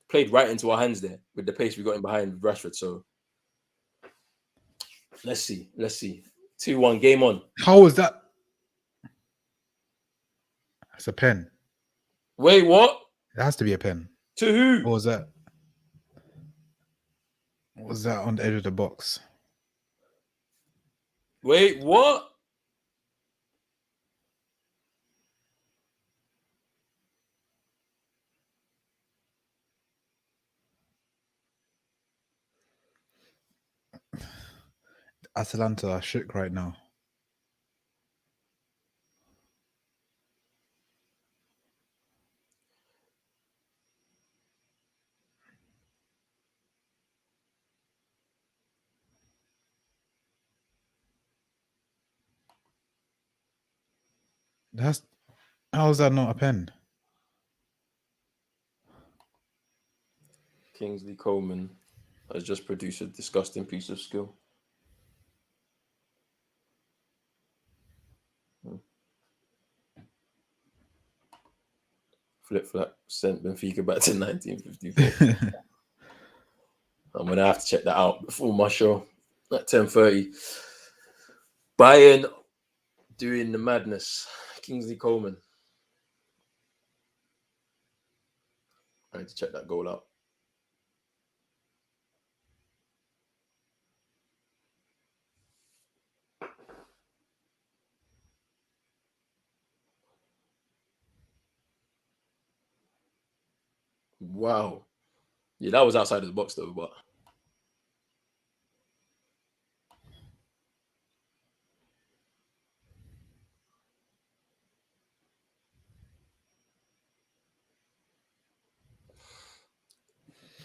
Played right into our hands there with the pace we got in behind Rashford. So let's see. 2-1 game on. how was that? It's a pen. Wait, what? It has to be a pen. To who? What was that? What was that on the edge of the box? Wait, what? Atalanta are shook right now. How is that not a pen? Kingsley Coleman has just produced a disgusting piece of skill. Flip flap sent Benfica back to 1954. I'm gonna have to check that out before my show at 10:30. Bayern doing the madness. Kingsley Coleman. I need to check that goal out. Wow. Yeah, that was outside of the box though, but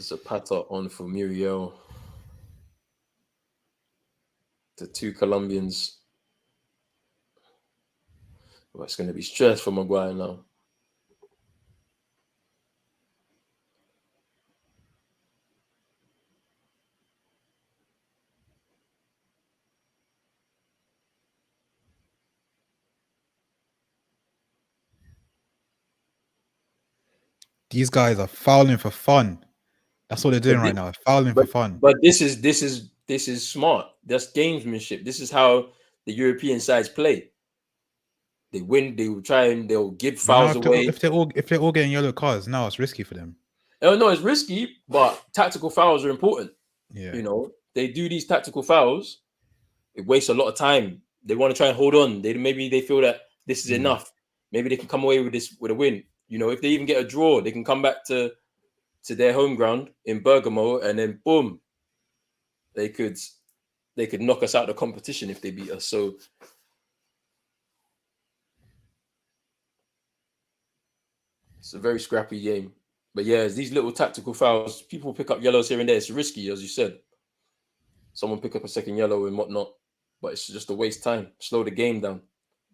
Zapata on for Muriel. The two Colombians. Well, it's going to be stress for Maguire now. These guys are fouling for fun. That's what they're doing right now. Fouling for fun. But this is smart. That's gamesmanship. This is how the European sides play. They win. They will try and they'll give fouls away. If they're all getting yellow cards, now it's risky for them. Oh no, it's risky, but tactical fouls are important. Yeah, You know, they do these tactical fouls. It wastes a lot of time. They want to try and hold on. Maybe they feel that this is enough. Maybe they can come away with this with a win. You know, if they even get a draw, they can come back to their home ground in Bergamo, and then boom, they could knock us out of the competition if they beat us. So it's a very scrappy game. But yeah, these little tactical fouls, people pick up yellows here and there. It's risky, as you said. Someone pick up a second yellow and whatnot, but it's just a waste time. Slow the game down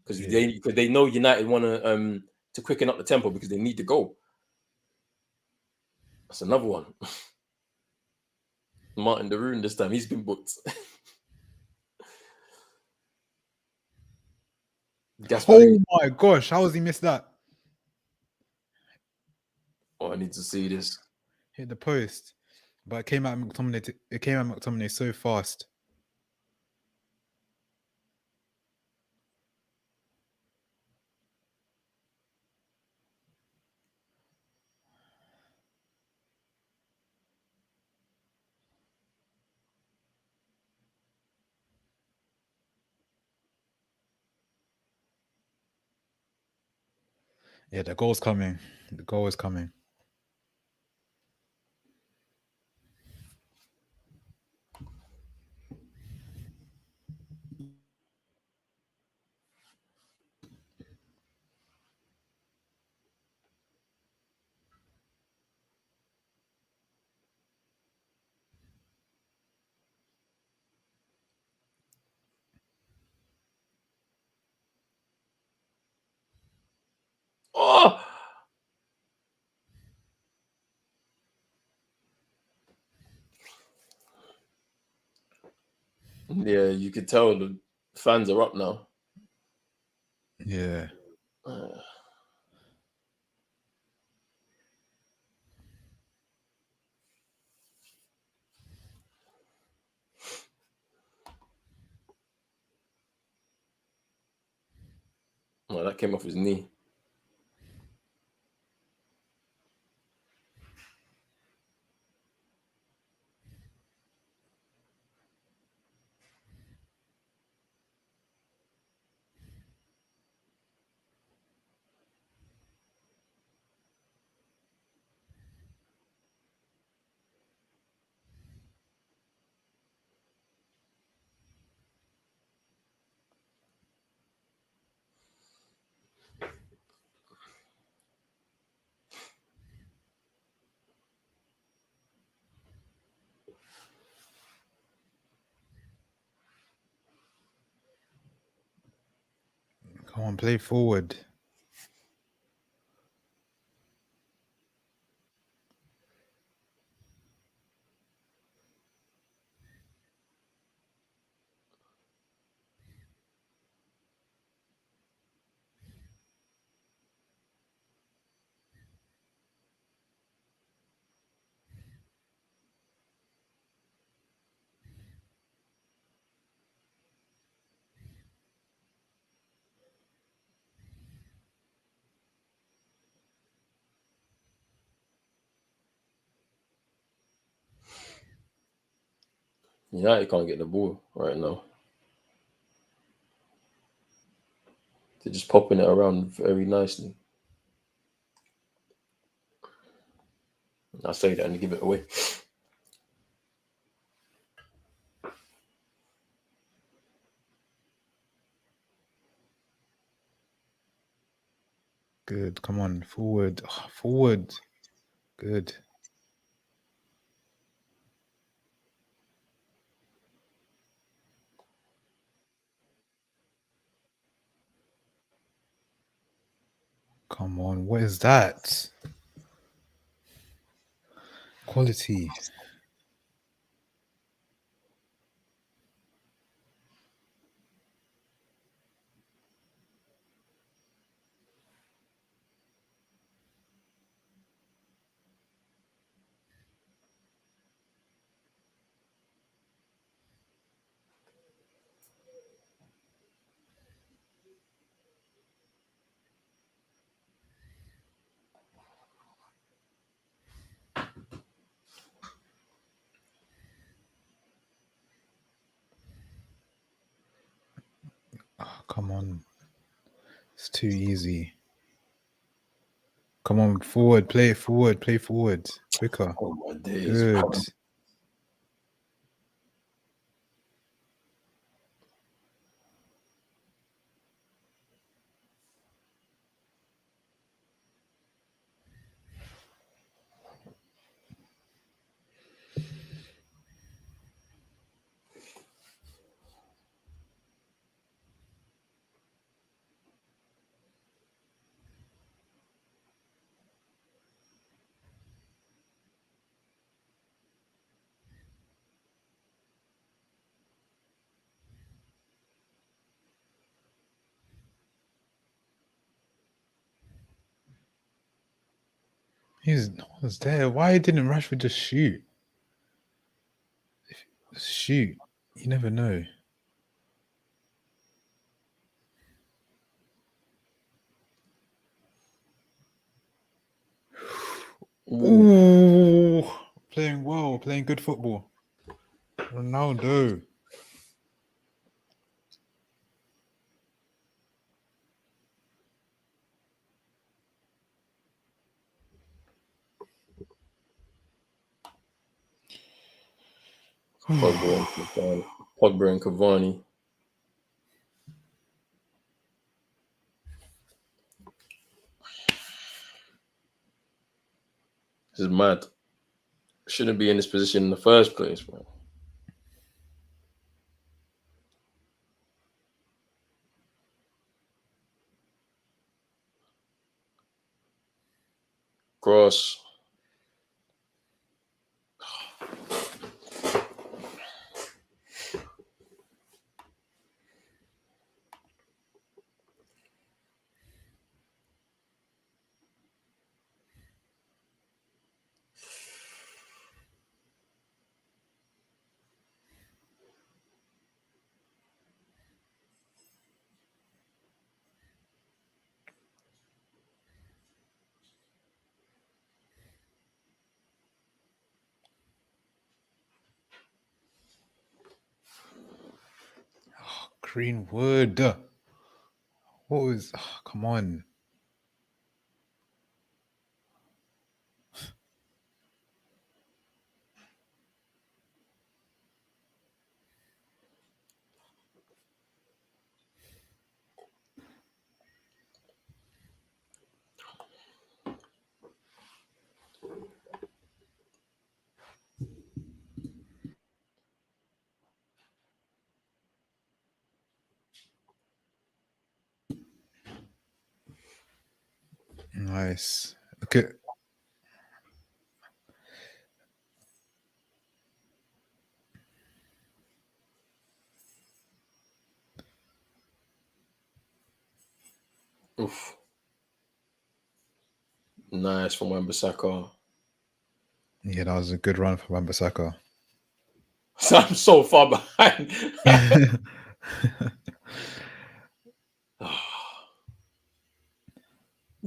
because they know United want to quicken up the tempo because they need the goal. That's another one. Martin de Roon this time. He's been booked. Oh my gosh, how has he missed that? Oh, I need to see this. Hit the post, but it came out McTominay. It came out McTominay so fast. Yeah, the goal's coming. The goal is coming. Oh, yeah, you could tell the fans are up now. Yeah. Oh, that came off his knee. Come on, play forward. United can't get the ball right now. They're just popping it around very nicely. I say that and give it away. Good. Come on, forward. Oh, forward. Good. Come on, what is that? Quality. Oh, come on. It's too easy. Come on, forward. Play it forward. Play forward. Quicker. Oh my days. Good. He's was there. Why didn't Rashford just shoot? Shoot. You never know. Ooh. Playing well, playing good football. Ronaldo. Pogba and Cavani. This is mad. Shouldn't be in this position in the first place, man. Cross. Greenwood. What was? Oh, come on. Nice. Okay. Oof. Nice from Wan-Bissaka. Yeah, that was a good run for Wan-Bissaka. So I'm so far behind.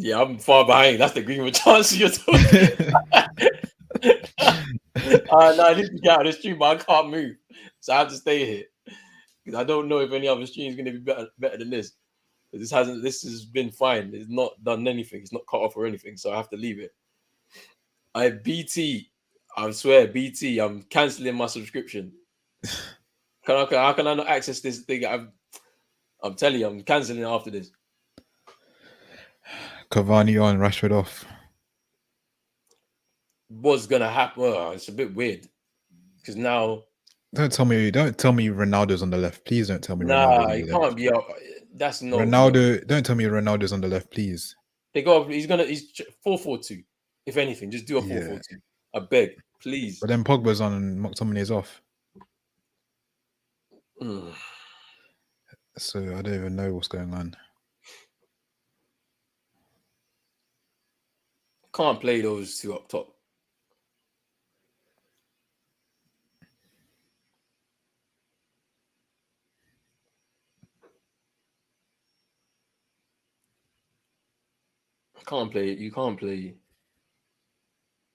Yeah, I'm far behind. That's the Greenwood chance you're talking. No, I need to get out of the stream, but I can't move, so I have to stay here because I don't know if any other stream is going to be better than this. This has been fine. It's not done anything. It's not cut off or anything, so I have to leave it. I swear, BT, I'm cancelling my subscription. How can I not access this thing? I'm telling you, I'm cancelling it after this. Cavani on, Rashford off. What's gonna happen? It's a bit weird because now. Don't tell me Ronaldo's on the left. Please don't tell me Ronaldo's on He the left. can't be up. That's no Ronaldo. No. Don't tell me Ronaldo's on the left, please. They go. He's 4-4-2. If anything, just do a 4-4-2. I beg, please. But then Pogba's on and McTominay's off. So I don't even know what's going on. Can't play those two up top. Can't play. You can't play.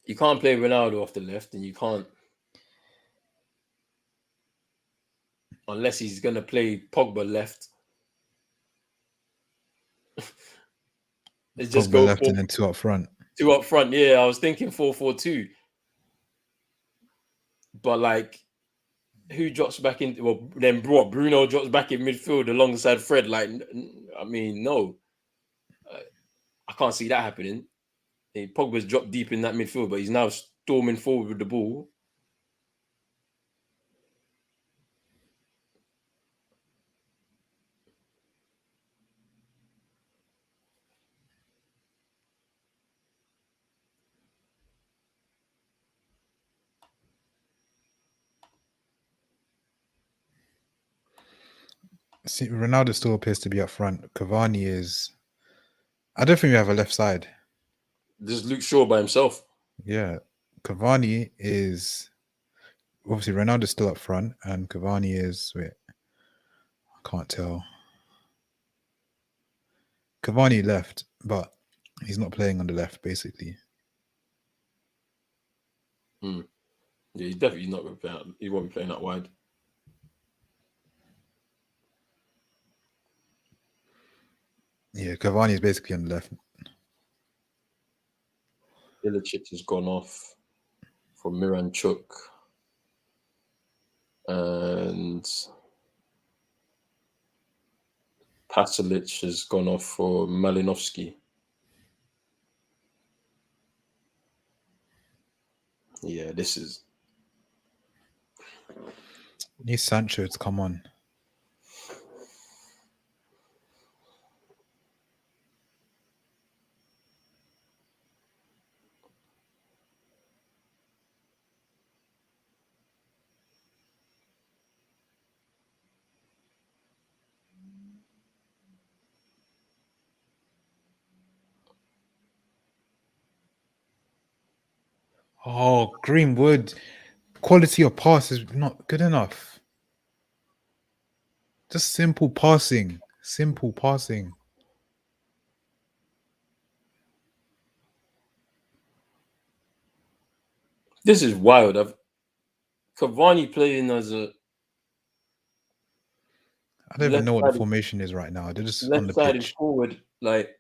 You can't play Ronaldo off the left, and you can't unless he's gonna play Pogba left. It's just Pogba go left and then two up front. Two up front, yeah. I was thinking 4-4-2, but like, who drops back in? Well, then Bruno drops back in midfield alongside Fred. Like, I mean, no, I can't see that happening. Pogba's dropped deep in that midfield, but he's now storming forward with the ball. See, Ronaldo still appears to be up front. Cavani is. I don't think we have a left side. Just Luke Shaw by himself. Yeah, Cavani is obviously Ronaldo's still up front, and Cavani is. Wait, I can't tell. Cavani left, but he's not playing on the left, basically. Yeah, he's definitely not going to play. He won't be playing that wide. Yeah, Cavani is basically on the left. Ilicic has gone off for Miranchuk. And Pasalic has gone off for Malinovsky. Yeah, this is... Need Sancho to come on. Oh, Greenwood. Quality of pass is not good enough. Just simple passing. Simple passing. This is wild. Cavani playing as a... I don't even know what the formation is right now. They're just on the left-sided pitch. forward. Like,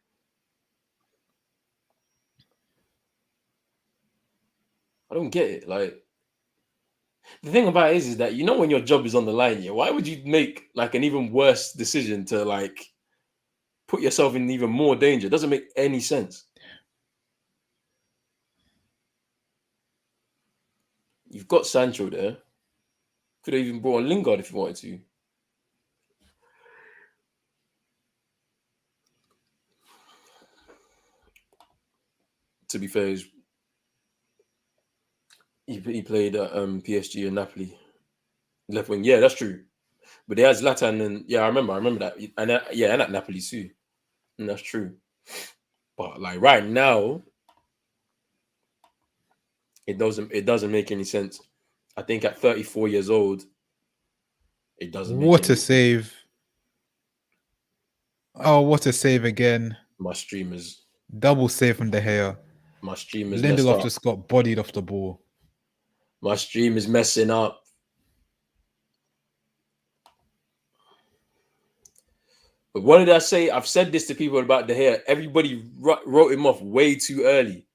I don't get it. Like, the thing about it is that, you know, when your job is on the line, yeah, why would you make like an even worse decision to like put yourself in even more danger? It doesn't make any sense. You've got Sancho there. Could have even brought on Lingard if you wanted to. To be fair, he played at PSG and Napoli. Left wing, yeah, that's true. But they had Zlatan, and yeah, I remember that, and and at Napoli too, and that's true. But like right now, it doesn't make any sense. I think at 34 years old, it doesn't make What any a save. Oh, what a save again. My streamers. Double save from De Gea. My streamers. Lindelof just got bodied off the ball. My stream is messing up. But what did I say? I've said this to people about De Gea. Everybody wrote him off way too early.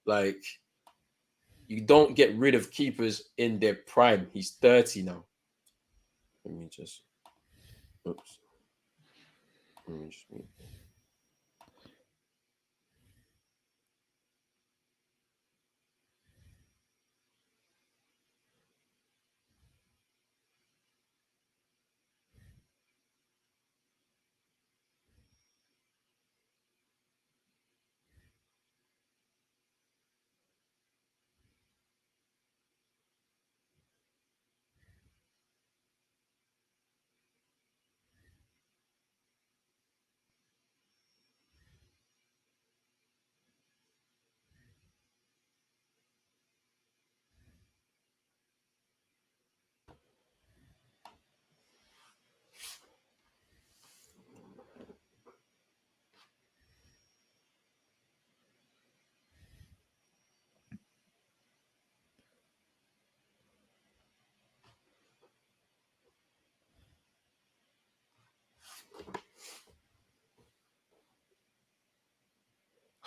Like, you don't get rid of keepers in their prime. He's 30 now. Let me just... Oops. Let me just...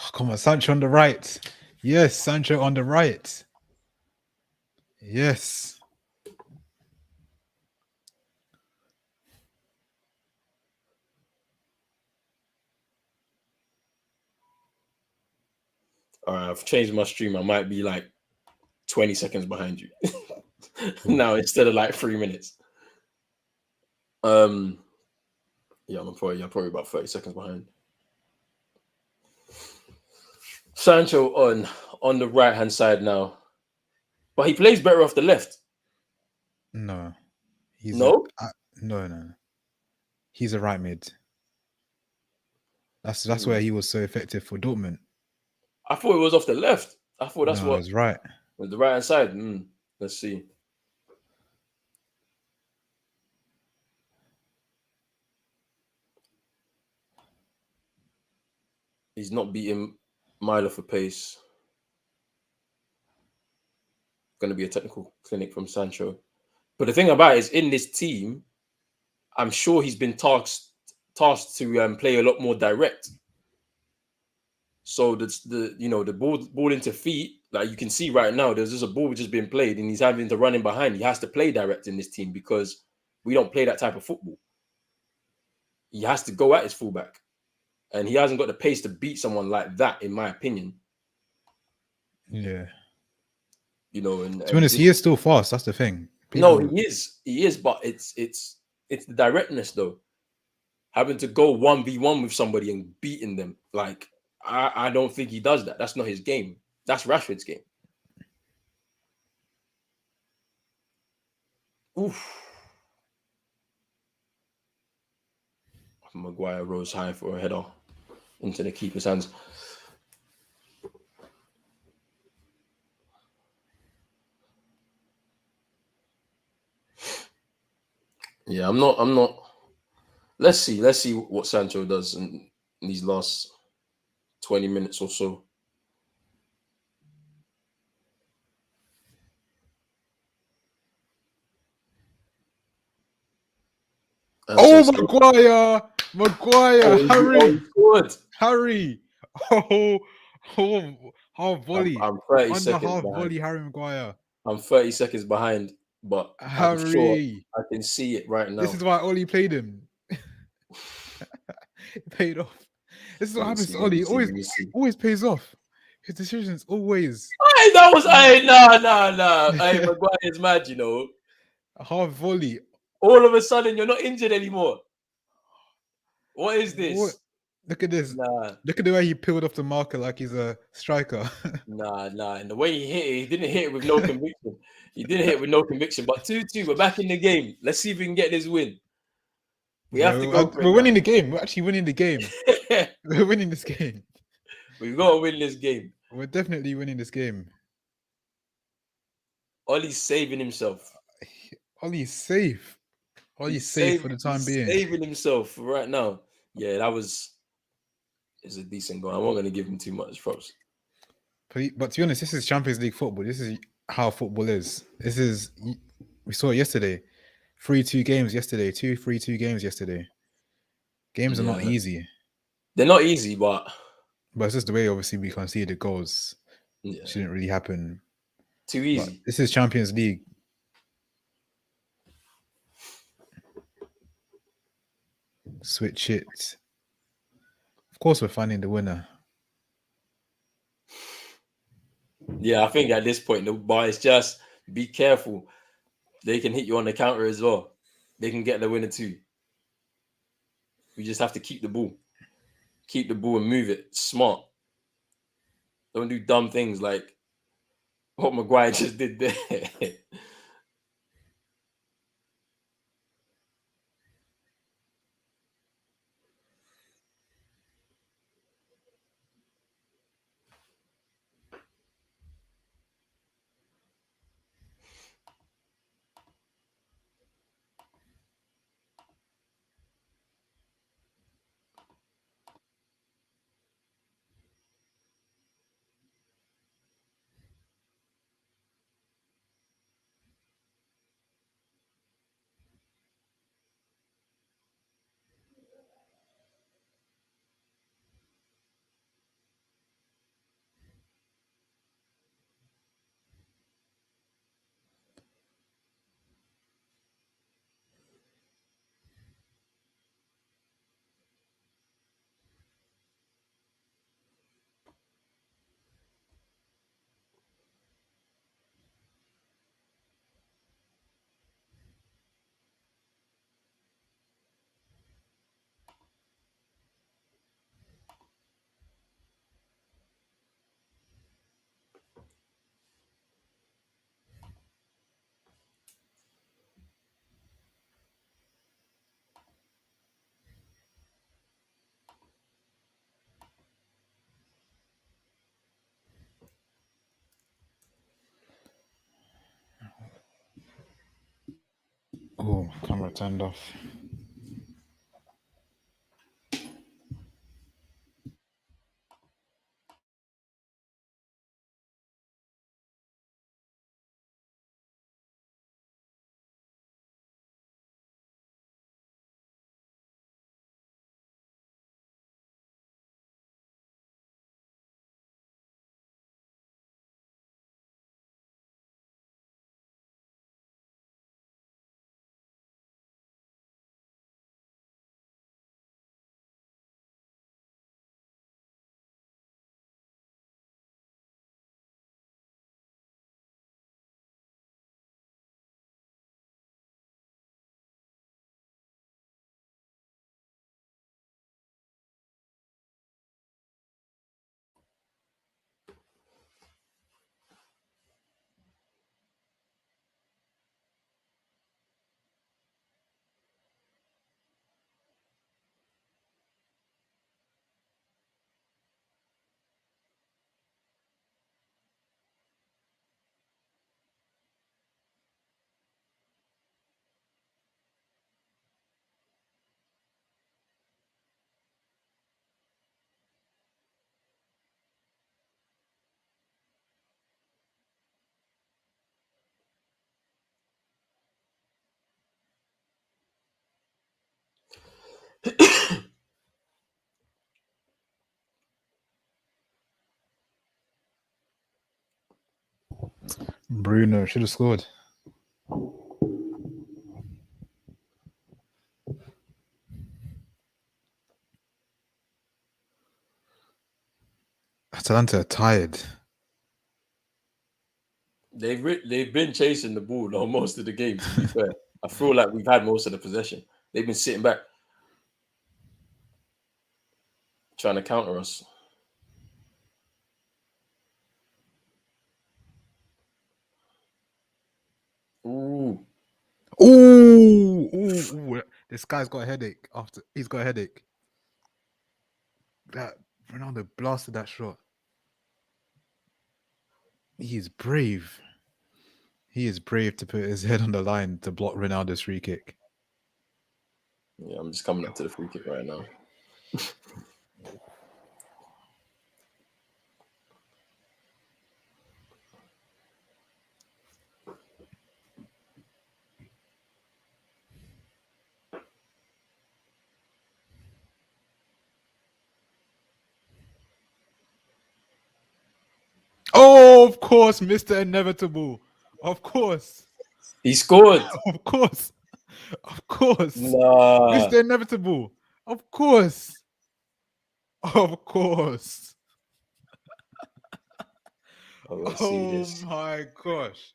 Oh, come on, Sancho on the right. Yes, Sancho on the right. Yes. All right, I've changed my stream. I might be like 20 seconds behind you now instead of like 3 minutes. Yeah, I'm probably about 30 seconds behind. Sancho on the right hand side now, but he plays better off the left. No, No. No. He's a right mid. That's where he was so effective for Dortmund. I thought it was off the left. I thought that's what it was right. The right hand side. Let's see. He's not beating Milo for pace. Going to be a technical clinic from Sancho. But the thing about it is, in this team, I'm sure he's been tasked to play a lot more direct. So the ball into feet Like you can see right now, there's just a ball just being played, and he's having to run in behind. He has to play direct in this team because we don't play that type of football. He has to go at his fullback, and he hasn't got the pace to beat someone like that, in my opinion. Yeah. You know, and To be honest, he is still fast. That's the thing. No, he is, but it's the directness though. Having to go 1v1 with somebody and beating them, like I don't think he does that. That's not his game. That's Rashford's game. Oof. Maguire rose high for a header into the keeper's hands. Yeah, I'm not. Let's see what Sancho does in these last 20 minutes or so. Oh, Maguire, Harry. Half volley. I'm 30 Under seconds half behind. volley, Harry Maguire. I'm 30 seconds behind, but I'm sure I can see it right now. This is why Oli played him. It paid off. This is what happens to Oli. Always pays off. His decisions always. Hey, that was no. Hey, Maguire's mad, you know. Half volley. All of a sudden, you're not injured anymore. What is this? What? Look at this. Nah. Look at the way he peeled off the marker like he's a striker. Nah. And the way he hit it, he didn't hit it with no conviction. But 2-2, we're back in the game. Let's see if we can get this win. We have to go. We're winning the game. We're actually winning the game. We're winning this game. We've got to win this game. We're definitely winning this game. Ollie's saving himself. Ollie's safe. Ollie's safe for the time being. Saving himself right now. Yeah, it's a decent goal. I'm not going to give him too much props. But to be honest, this is Champions League football. This is how football is. We saw it yesterday. 3-2 games yesterday. 2-3-2 games yesterday. Games are not easy. They're not easy, but it's just the way, obviously, we conceded goals. Yeah. Shouldn't really happen. Too easy. But this is Champions League. Switch it. Of course, we're finding the winner. Yeah, I think at this point, the bar is just be careful. They can hit you on the counter as well. They can get the winner too. We just have to keep the ball. Keep the ball and move it smart. Don't do dumb things like what Maguire just did there. Oh, camera turned off. Bruno should have scored. Atalanta are tired. They've been chasing the ball most of the game. To be fair, I feel like we've had most of the possession. They've been sitting back, trying to counter us. Ooh. Ooh. This guy's got a headache. He's got a headache. That Ronaldo blasted that shot. He is brave. He is brave to put his head on the line to block Ronaldo's free kick. Yeah, I'm just coming up to the free kick right now. Oh, of course, Mr. Inevitable. Of course. He scored. Of course. Of course. Nah. Mr. Inevitable. Of course. Of course. I gotta see this. Oh my gosh.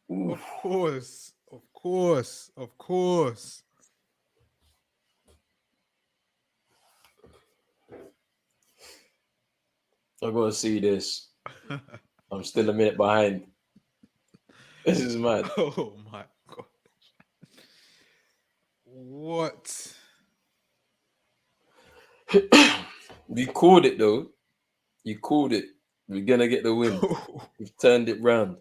Of course. Of course. Of course. I gotta see this. I'm still a minute behind. This is mad. Oh my god. What? You called it though. You called it. We're gonna get the win. We've turned it round.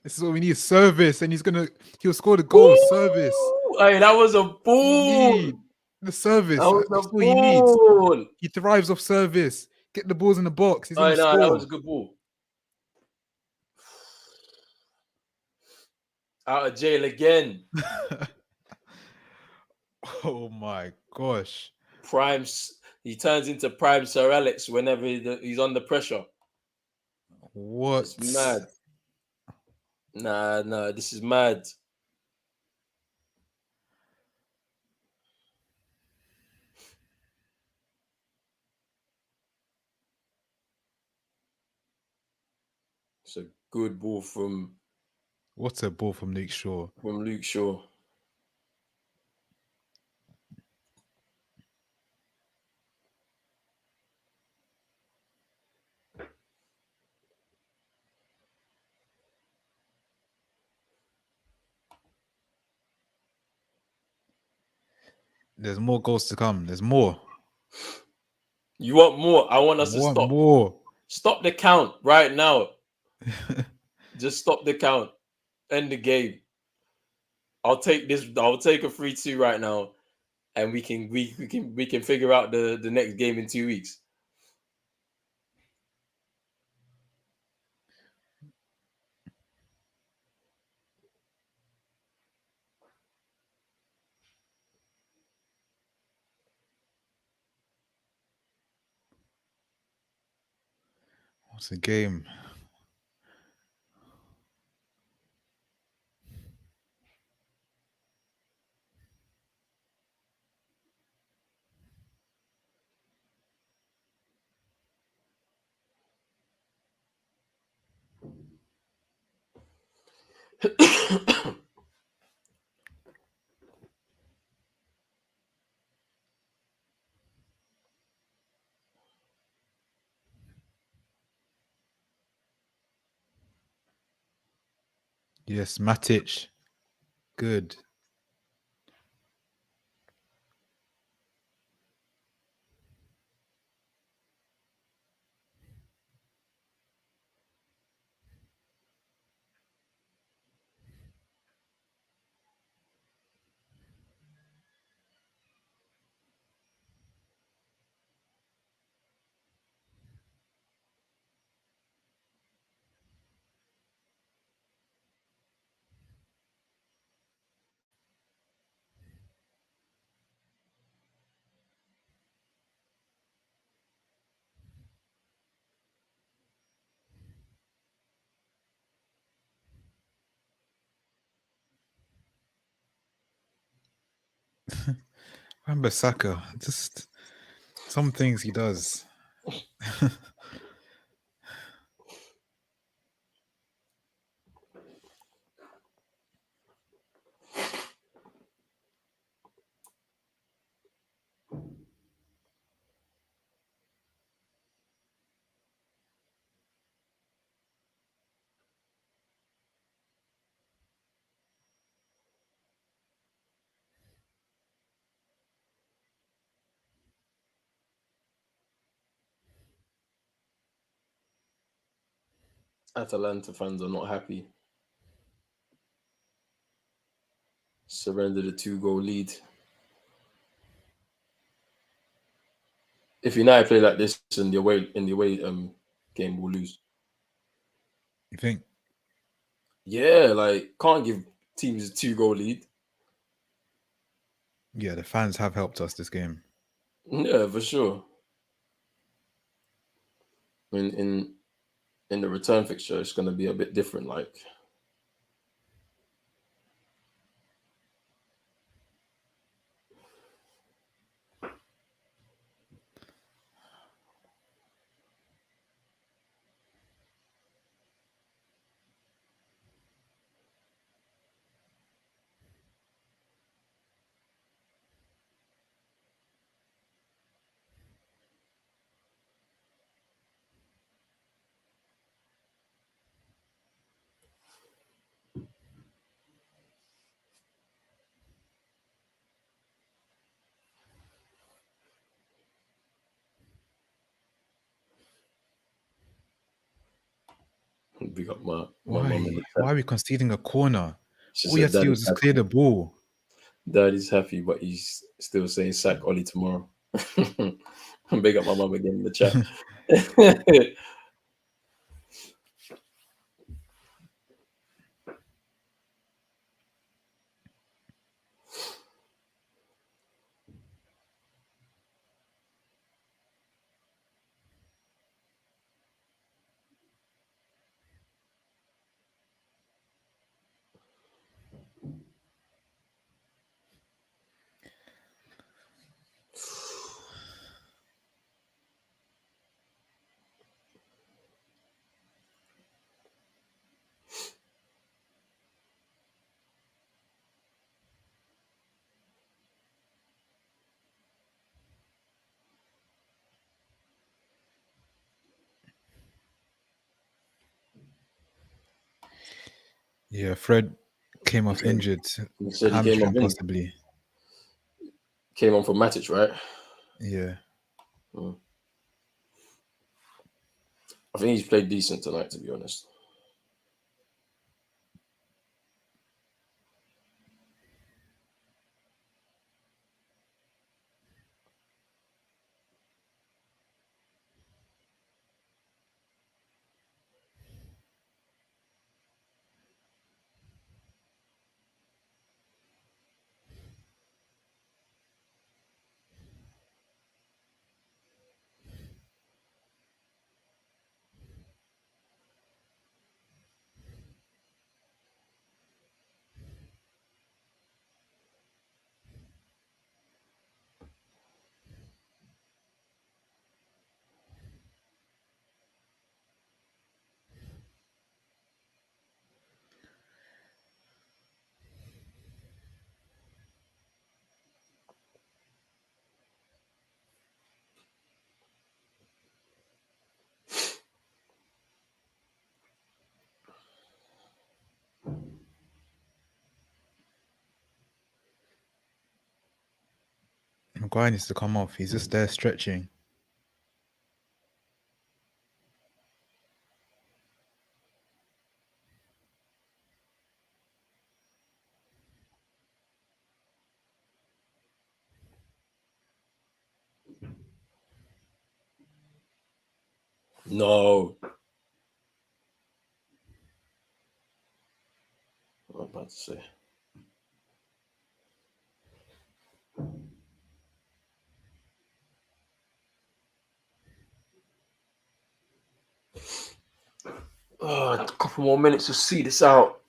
This is what we need. Service. And he'll score the goal. Ooh, Service. Hey, that was a You ball. need the service. That was That's a all he needs. ball. He thrives off service. Get the balls in the box. He's Oh, gonna no, score. that was a good ball. Out of jail again. Oh my gosh. He turns into prime Sir Alex whenever he's under pressure. What? It's mad. Nah, this is mad. It's a good ball from What's a ball from Luke Shaw? Luke Shaw. There's more goals to come. There's more. You want more? I want us to stop. More. Stop the count right now. Just stop the count. End the game. I'll take this. I'll take a 3-2 right now, and we can figure out the next game in 2 weeks. What's the game? Yes, Matic. Good. Wan-Bissaka, just some things he does. Atalanta fans are not happy. Surrendered a 2-goal lead. If United play like this in the away game, we'll lose. You think? Yeah, like can't give teams a 2-goal lead. Yeah, the fans have helped us this game. Yeah, for sure. In the return fixture, it's going to be a bit different. Like, big up my mum in the Why chat. are we conceding a corner? She All you said, have to do is just clear the ball. Daddy's happy, but he's still saying sack Ollie tomorrow. Big up my mum again in the chat. Yeah, Fred came off injured. He said he came Hamstring on possibly. Came on for Matic, right? Yeah. I think he's played decent tonight, to be honest. Maguire needs to come off. He's just there stretching. No. What am I about to say? A couple more minutes to see this out.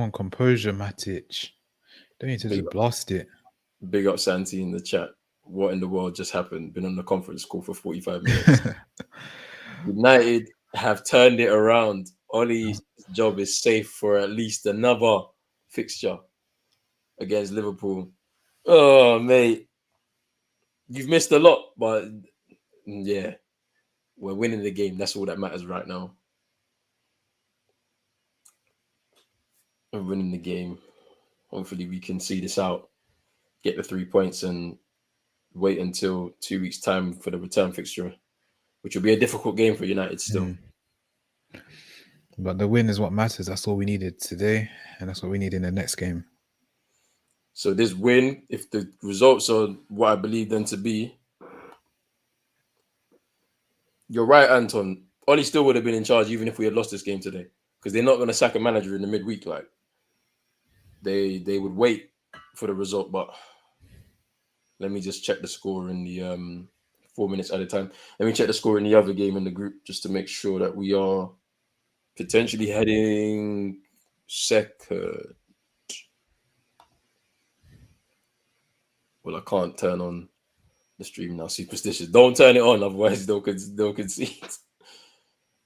some composure, Matic. Don't need to just blast it. Big up Santi in the chat. What in the world just happened? Been on the conference call for 45 minutes. United have turned it around. Ollie's job is safe for at least another fixture against Liverpool. Oh, mate. You've missed a lot, but yeah, we're winning the game. That's all that matters right now. We're winning the game. Hopefully we can see this out, get the 3 points, and wait until 2 weeks' time for the return fixture, which will be a difficult game for United still. But the win is what matters. That's all we needed today, and that's what we need in the next game. So this win, if the results are what I believe them to be, you're right, Anton. Ollie still would have been in charge even if we had lost this game today, because they're not going to sack a manager in the midweek. Like they would wait for the result. But let me just check the score in the 4 minutes at a time. Let me check the score in the other game in the group just to make sure that we are potentially heading second. Well, I can't turn on the stream now. Superstitious. Don't turn it on, otherwise they'll concede.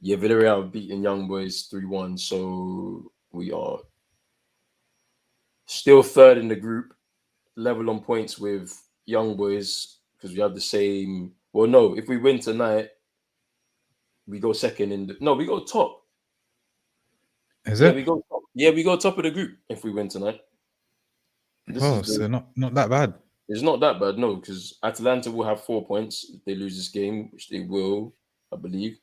Yeah, Villarreal beating Young Boys 3-1. So we are still third in the group, level on points with Young Boys because we have the same. Well, no, if we win tonight, we go second we go top. Is it? We go top. Yeah, we go top of the group if we win tonight. So not that bad. It's not that bad, no, because Atalanta will have 4 points if they lose this game, which they will, I believe.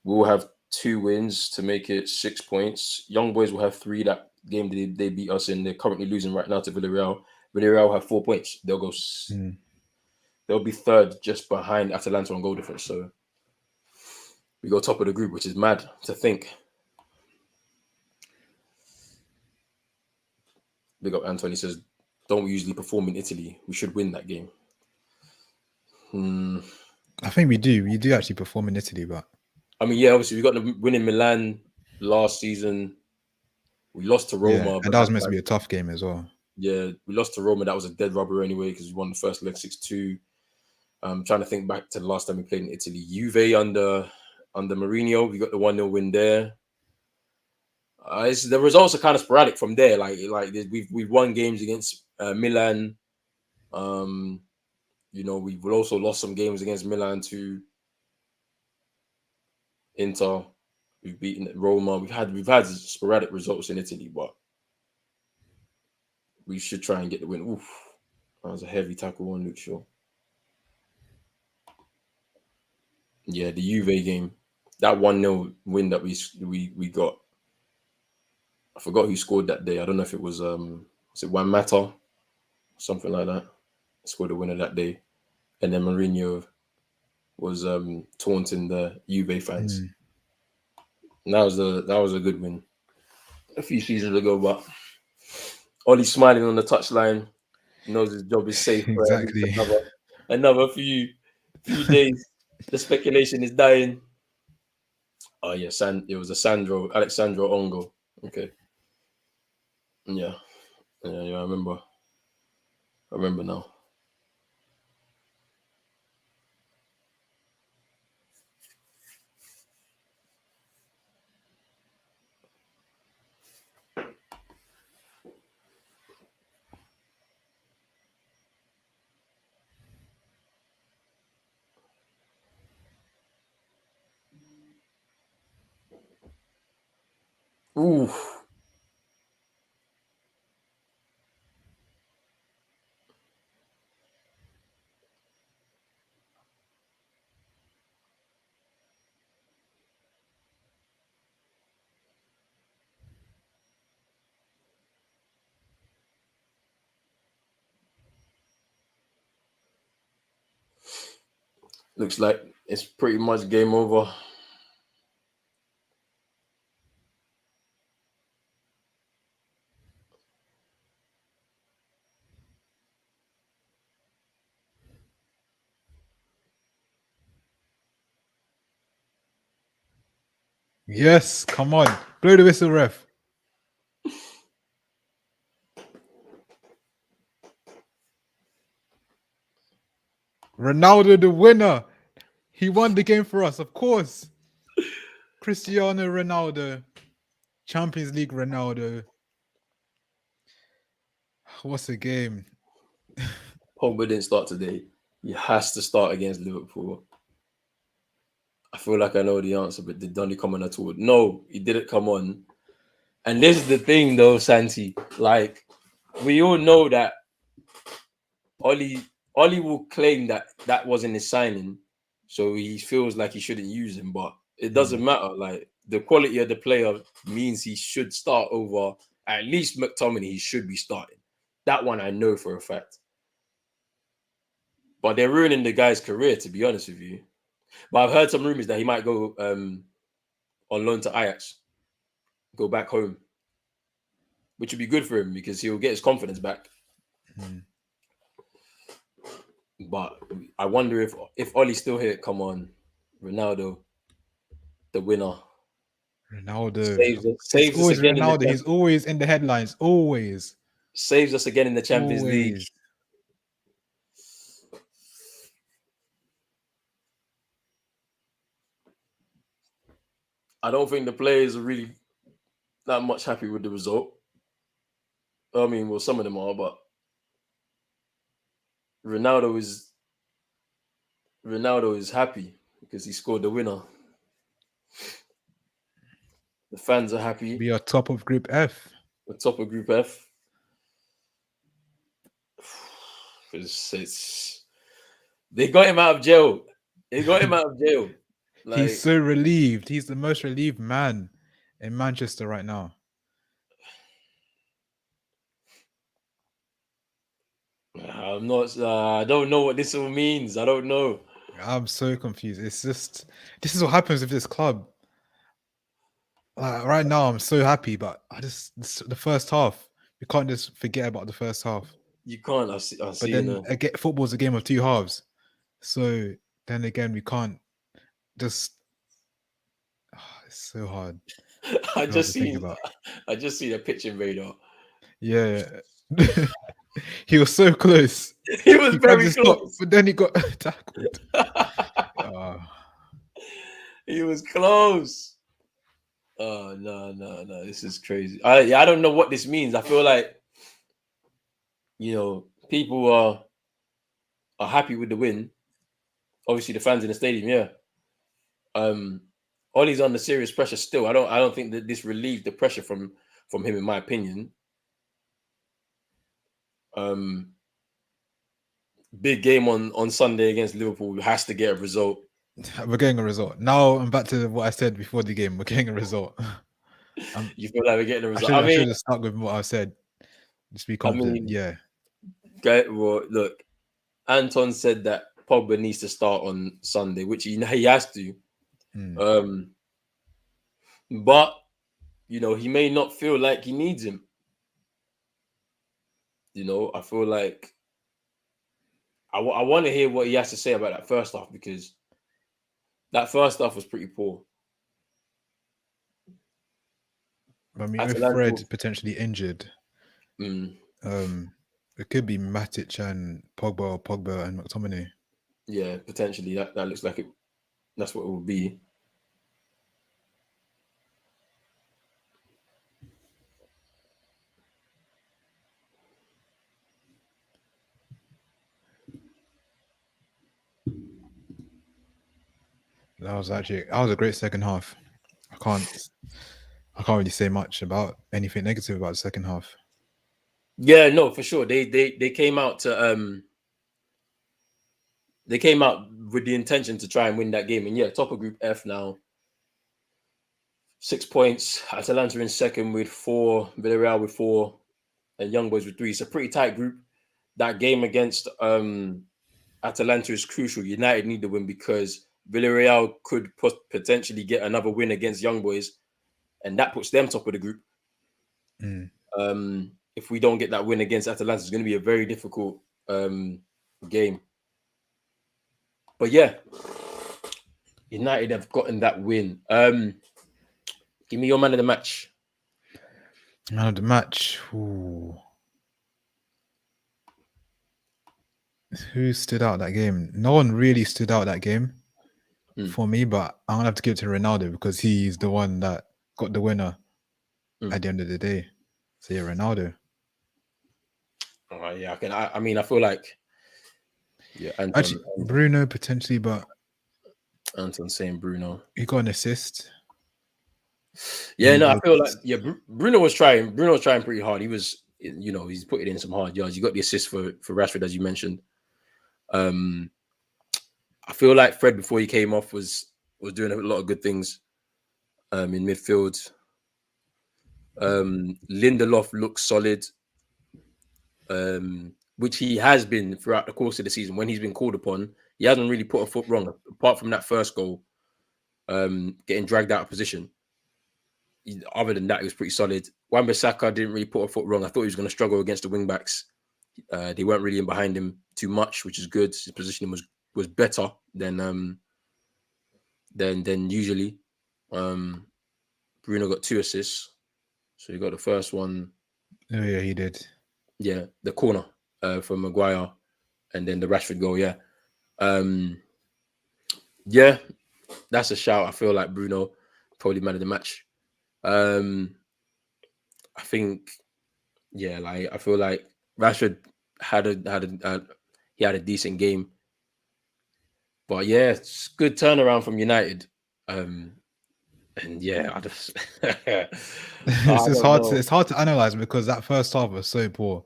We'll have 2 wins to make it 6 points. Young Boys will have 3. That game they beat us in. They're currently losing right now to Villarreal. Villarreal will have 4 points. They'll go. They'll be third, just behind Atalanta on goal difference. So we go top of the group, which is mad to think. Big up Anthony says, "Don't we usually perform in Italy? We should win that game." I think we do. We do actually perform in Italy, but I mean, yeah, obviously we got the win in Milan last season. We lost to Roma, and that was meant to be a tough game as well. Yeah, we lost to Roma. That was a dead rubber anyway because we won the first leg 6-2. I'm trying to think back to the last time we played in Italy. Juve under Mourinho, we got the 1-0 win there. The results are kind of sporadic from there. Like we've won games against Milan. We've also lost some games against Milan to Inter. We've beaten Roma. We've had sporadic results in Italy, but we should try and get the win. Oof, that was a heavy tackle on Luke Shaw. Yeah, the Juve game, that 1-0 win that we got. I forgot who scored that day. I don't know if it was Juan Mata, something like that. Scored a winner that day, and then Mourinho was taunting the Juve fans. And that was a good win a few seasons ago. But Ollie's smiling on the touchline. He knows his job is safe for exactly another few days. The speculation is dying. Oh yeah, it was Alexandro Ongo. Okay. Yeah, I remember now. Ooh. Looks like it's pretty much game over. Yes, come on. Blow the whistle, ref. Ronaldo, the winner. He won the game for us, of course. Cristiano Ronaldo, Champions League Ronaldo. What's the game? Pogba didn't start today. He has to start against Liverpool. I feel like I know the answer, but did Donny come on at all? No, he didn't come on. And this is the thing, though, Santi. Like, we all know that Oli will claim that wasn't his signing, so he feels like he shouldn't use him. But it doesn't matter. Like, the quality of the player means he should start over at least McTominay. He should be starting. That one I know for a fact. But they're ruining the guy's career, to be honest with you. But I've heard some rumors that he might go on loan to Ajax, go back home, which would be good for him because he'll get his confidence back. But I wonder if Ollie's still here, come on, Ronaldo, the winner. Ronaldo. Saves us again. Ronaldo. He's always in the headlines. Always. Saves us again in the Champions League. I don't think the players are really that much happy with the result. I mean, well, some of them are, but Ronaldo is happy because he scored the winner. The fans are happy. We are top of Group F. We're top of Group F. They got him out of jail. Like, he's so relieved. He's the most relieved man in Manchester right now. I'm not. I don't know what this all means. I don't know. I'm so confused. It's just this is what happens with this club. Right now, I'm so happy, but the first half. We can't just forget about the first half. You can't. I see. But then football's a game of two halves. So then again, we can't just. It's so hard. I just seen a pitch invader. Yeah. He was so close. He was very close. But then he got tackled. He was close. Oh, no. This is crazy. I don't know what this means. I feel like, people are happy with the win. Obviously, the fans in the stadium, yeah. Ollie's under serious pressure still. I don't think that this relieved the pressure from him, in my opinion. Big game on Sunday against Liverpool. Has to get a result. We're getting a result. Now I'm back to what I said before the game. We're getting a result. You feel like we're getting a result? I should have stuck with what I said. Just be confident. Yeah. Okay, well, look, Anton said that Pogba needs to start on Sunday, which he has to. But he may not feel like he needs him. I feel like I want to hear what he has to say about that first half, because that first half was pretty poor. I mean, with Fred potentially injured, it could be Matic and Pogba and McTominay. Yeah, potentially. That looks like it. That's what it will be. That was a great second half. I can't really say much about anything negative about the second half. Yeah, no, for sure. They came out to they came out with the intention to try and win that game. And yeah, top of Group F now. 6 points. Atalanta in second with 4, Villarreal with 4, and Young Boys with 3. It's a pretty tight group. That game against Atalanta is crucial. United need the win because Villarreal could potentially get another win against Young Boys, and that puts them top of the group. If we don't get that win against Atalanta, it's going to be a very difficult game. But yeah, United have gotten that win. Give me your man of the match. Man of the match. Ooh. Who stood out that game? No one really stood out that game for me, but I'm gonna have to give it to Ronaldo because he's the one that got the winner at the end of the day. So yeah, Ronaldo. Yeah, I mean, I feel like Anton. Actually, Bruno potentially, but Anton saying Bruno. he got an assist. Yeah, no, I feel like Bruno was trying. Bruno was trying pretty hard. He was, he's putting in some hard yards. You got the assist for Rashford, as you mentioned. I feel like Fred before he came off was doing a lot of good things in midfield. Lindelof looks solid, which he has been throughout the course of the season. When he's been called upon, he hasn't really put a foot wrong, apart from that first goal, getting dragged out of position. Other than that, he was pretty solid. Wan-Bissaka didn't really put a foot wrong. I thought he was going to struggle against the wing backs. They weren't really in behind him too much, which is good. His positioning was better than usually. Bruno got 2 assists, so he got the first one. Oh yeah, he did. Yeah, the corner from Maguire, and then the Rashford goal. Yeah, yeah, that's a shout. I feel like Bruno probably man of the match. I think, I feel like Rashford had a decent game, but yeah, it's good turnaround from United. And yeah, I just it's hard to analyze because that first half was so poor.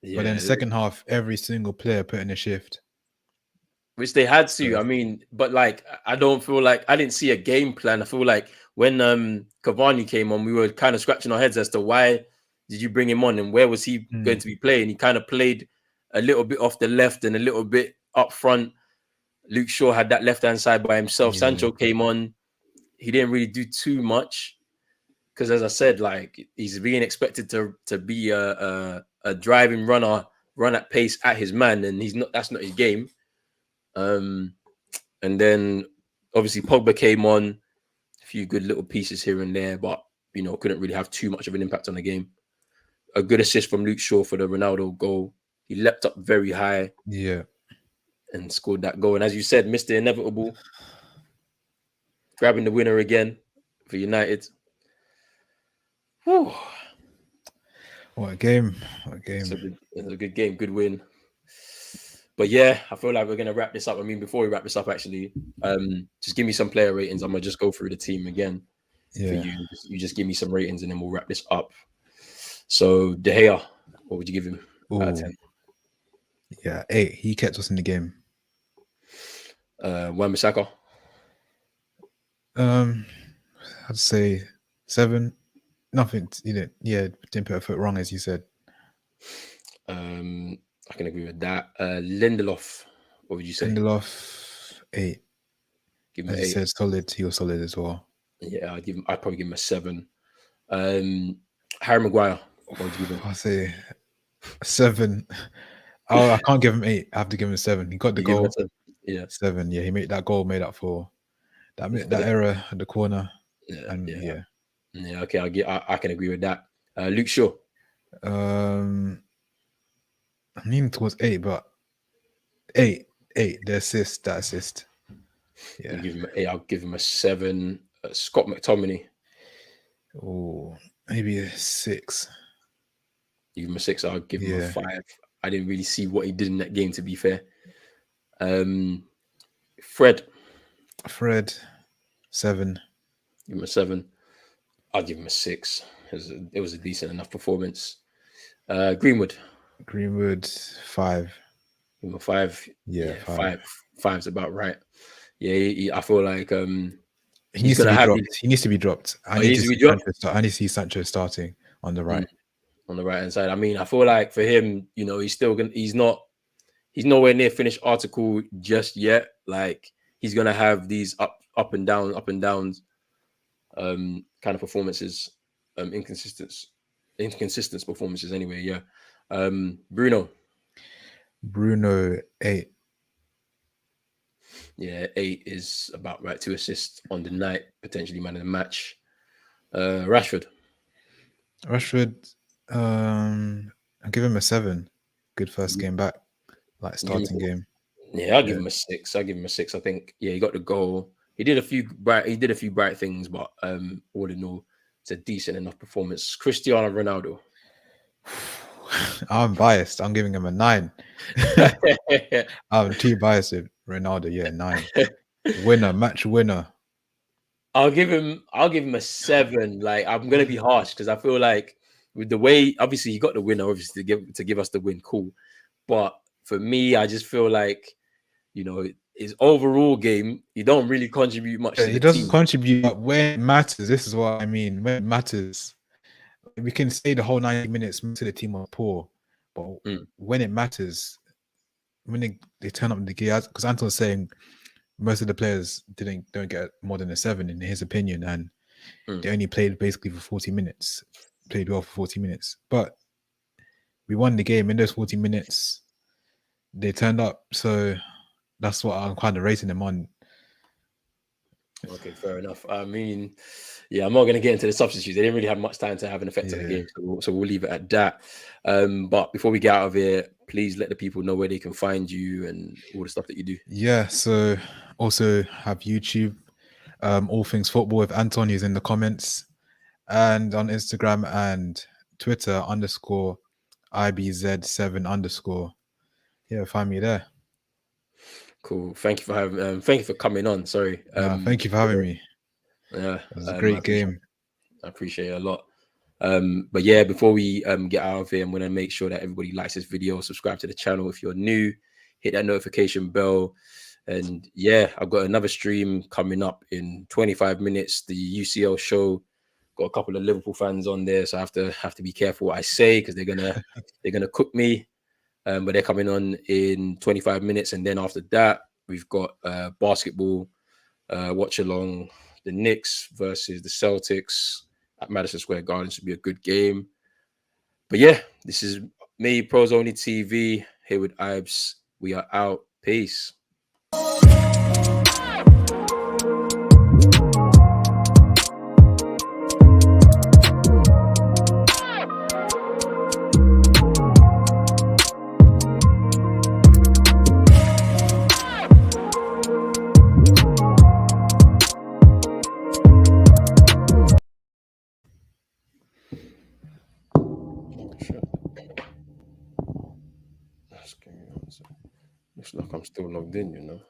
Yeah, but then the second half, every single player put in a shift. Which they had to. I mean, but like, I don't feel like I didn't see a game plan. I feel like when Cavani came on, we were kind of scratching our heads as to why did you bring him on and where was he going to be playing. He kind of played a little bit off the left and a little bit up front. Luke Shaw had that left-hand side by himself. Yeah. Sancho came on. He didn't really do too much because, as I said, like, he's being expected to be a driving runner, run at pace at his man, and he's not. That's not his game. And then obviously Pogba came on, a few good little pieces here and there, but couldn't really have too much of an impact on the game. A good assist from Luke Shaw for the Ronaldo goal. He leapt up very high, and scored that goal. And as you said, missed the inevitable, grabbing the winner again for United. Whew. What a game! It's a good game, good win. But yeah, I feel like we're going to wrap this up. I mean, before we wrap this up, actually, just give me some player ratings. I'm going to just go through the team again for you. You just give me some ratings and then we'll wrap this up. So, De Gea, what would you give him out of 10? Yeah, 8. He kept us in the game. Wan-Bissaka? I'd say 7. Nothing, didn't put a foot wrong, as you said. I can agree with that. Lindelof, what would you say? Lindelof, 8. Give him as 8. You said, solid. He was solid as well. Yeah, I'd probably give him a 7. Harry Maguire, what would you give him? I'll say 7. I can't give him 8. I have to give him 7. He got the goal. 7. Yeah, he made that goal. Made up for that error at the corner. Yeah. Okay, I can agree with that. Luke Shaw. I'm leaning towards 8, but 8. That assist. Yeah. You give him an 8. I'll give him a 7. Scott McTominay. Oh, maybe a 6. You give him a 6. I'll give him a 5. I didn't really see what he did in that game, to be fair. Fred, 7. Give him a 7. I'll give him a 6. It was a decent enough performance. Greenwood, 5. Give him a 5. Yeah, 5. 5's about right. Yeah, I feel like he needs to be dropped. He needs to be dropped. I need to see Sancho starting on the right. On the right hand side. I mean, I feel like for him, he's nowhere near finished article just yet. Like, he's gonna have these up and downs kind of performances, inconsistent performances anyway. Yeah. Bruno, 8. Yeah, 8 is about right. 2 assists on the night, potentially man of the match. Rashford, I'll give him a 7. Good first game back. like starting game. Yeah, I'll give him a 6. I'll give him a 6. I think he got the goal. He did a few bright things, but all in all, it's a decent enough performance. Cristiano Ronaldo. I'm biased. I'm giving him a 9. I'm too biased with Ronaldo. Yeah, 9. Match winner. I'll give him a 7. Like, I'm gonna be harsh because I feel like with the way, obviously he got the winner, obviously to give us the win, cool. But for me, I just feel like, his overall game, he don't really contribute much to the He doesn't team. contribute, but when it matters, this is what I mean. When it matters, we can say the whole 90 minutes to the team are poor, but when it matters, when they turn up in the gear, because Anton's saying most of the players don't get more than a 7 in his opinion, and they only played basically for 40 minutes, played well for 40 minutes. But we won the game in those 40 minutes. They turned up, so that's what I'm kind of rating them on. Okay, fair enough. I mean, I'm not going to get into the substitutes. They didn't really have much time to have an effect on the game, so we'll leave it at that. But before we get out of here, please let the people know where they can find you and all the stuff that you do. Yeah, so also have YouTube, All Things Football with Anton, who's in the comments, and on Instagram and Twitter _IBZ7_. Yeah, find me there. Cool. Thank you for coming on. Sorry. Thank you for having me. Yeah, it was a great game. I appreciate it a lot. But yeah, before we get out of here, I'm gonna make sure that everybody likes this video, subscribe to the channel if you're new, hit that notification bell, and yeah, I've got another stream coming up in 25 minutes. The UCL show. Got a couple of Liverpool fans on there, so I have to be careful what I say because they're gonna cook me. But they're coming on in 25 minutes, and then after that, we've got basketball, Watchalong, the Knicks versus the Celtics at Madison Square Garden. Should be a good game. But yeah, this is me, Pros Only TV, here with Ibs. We are out. Peace. Looks like I'm still logged in,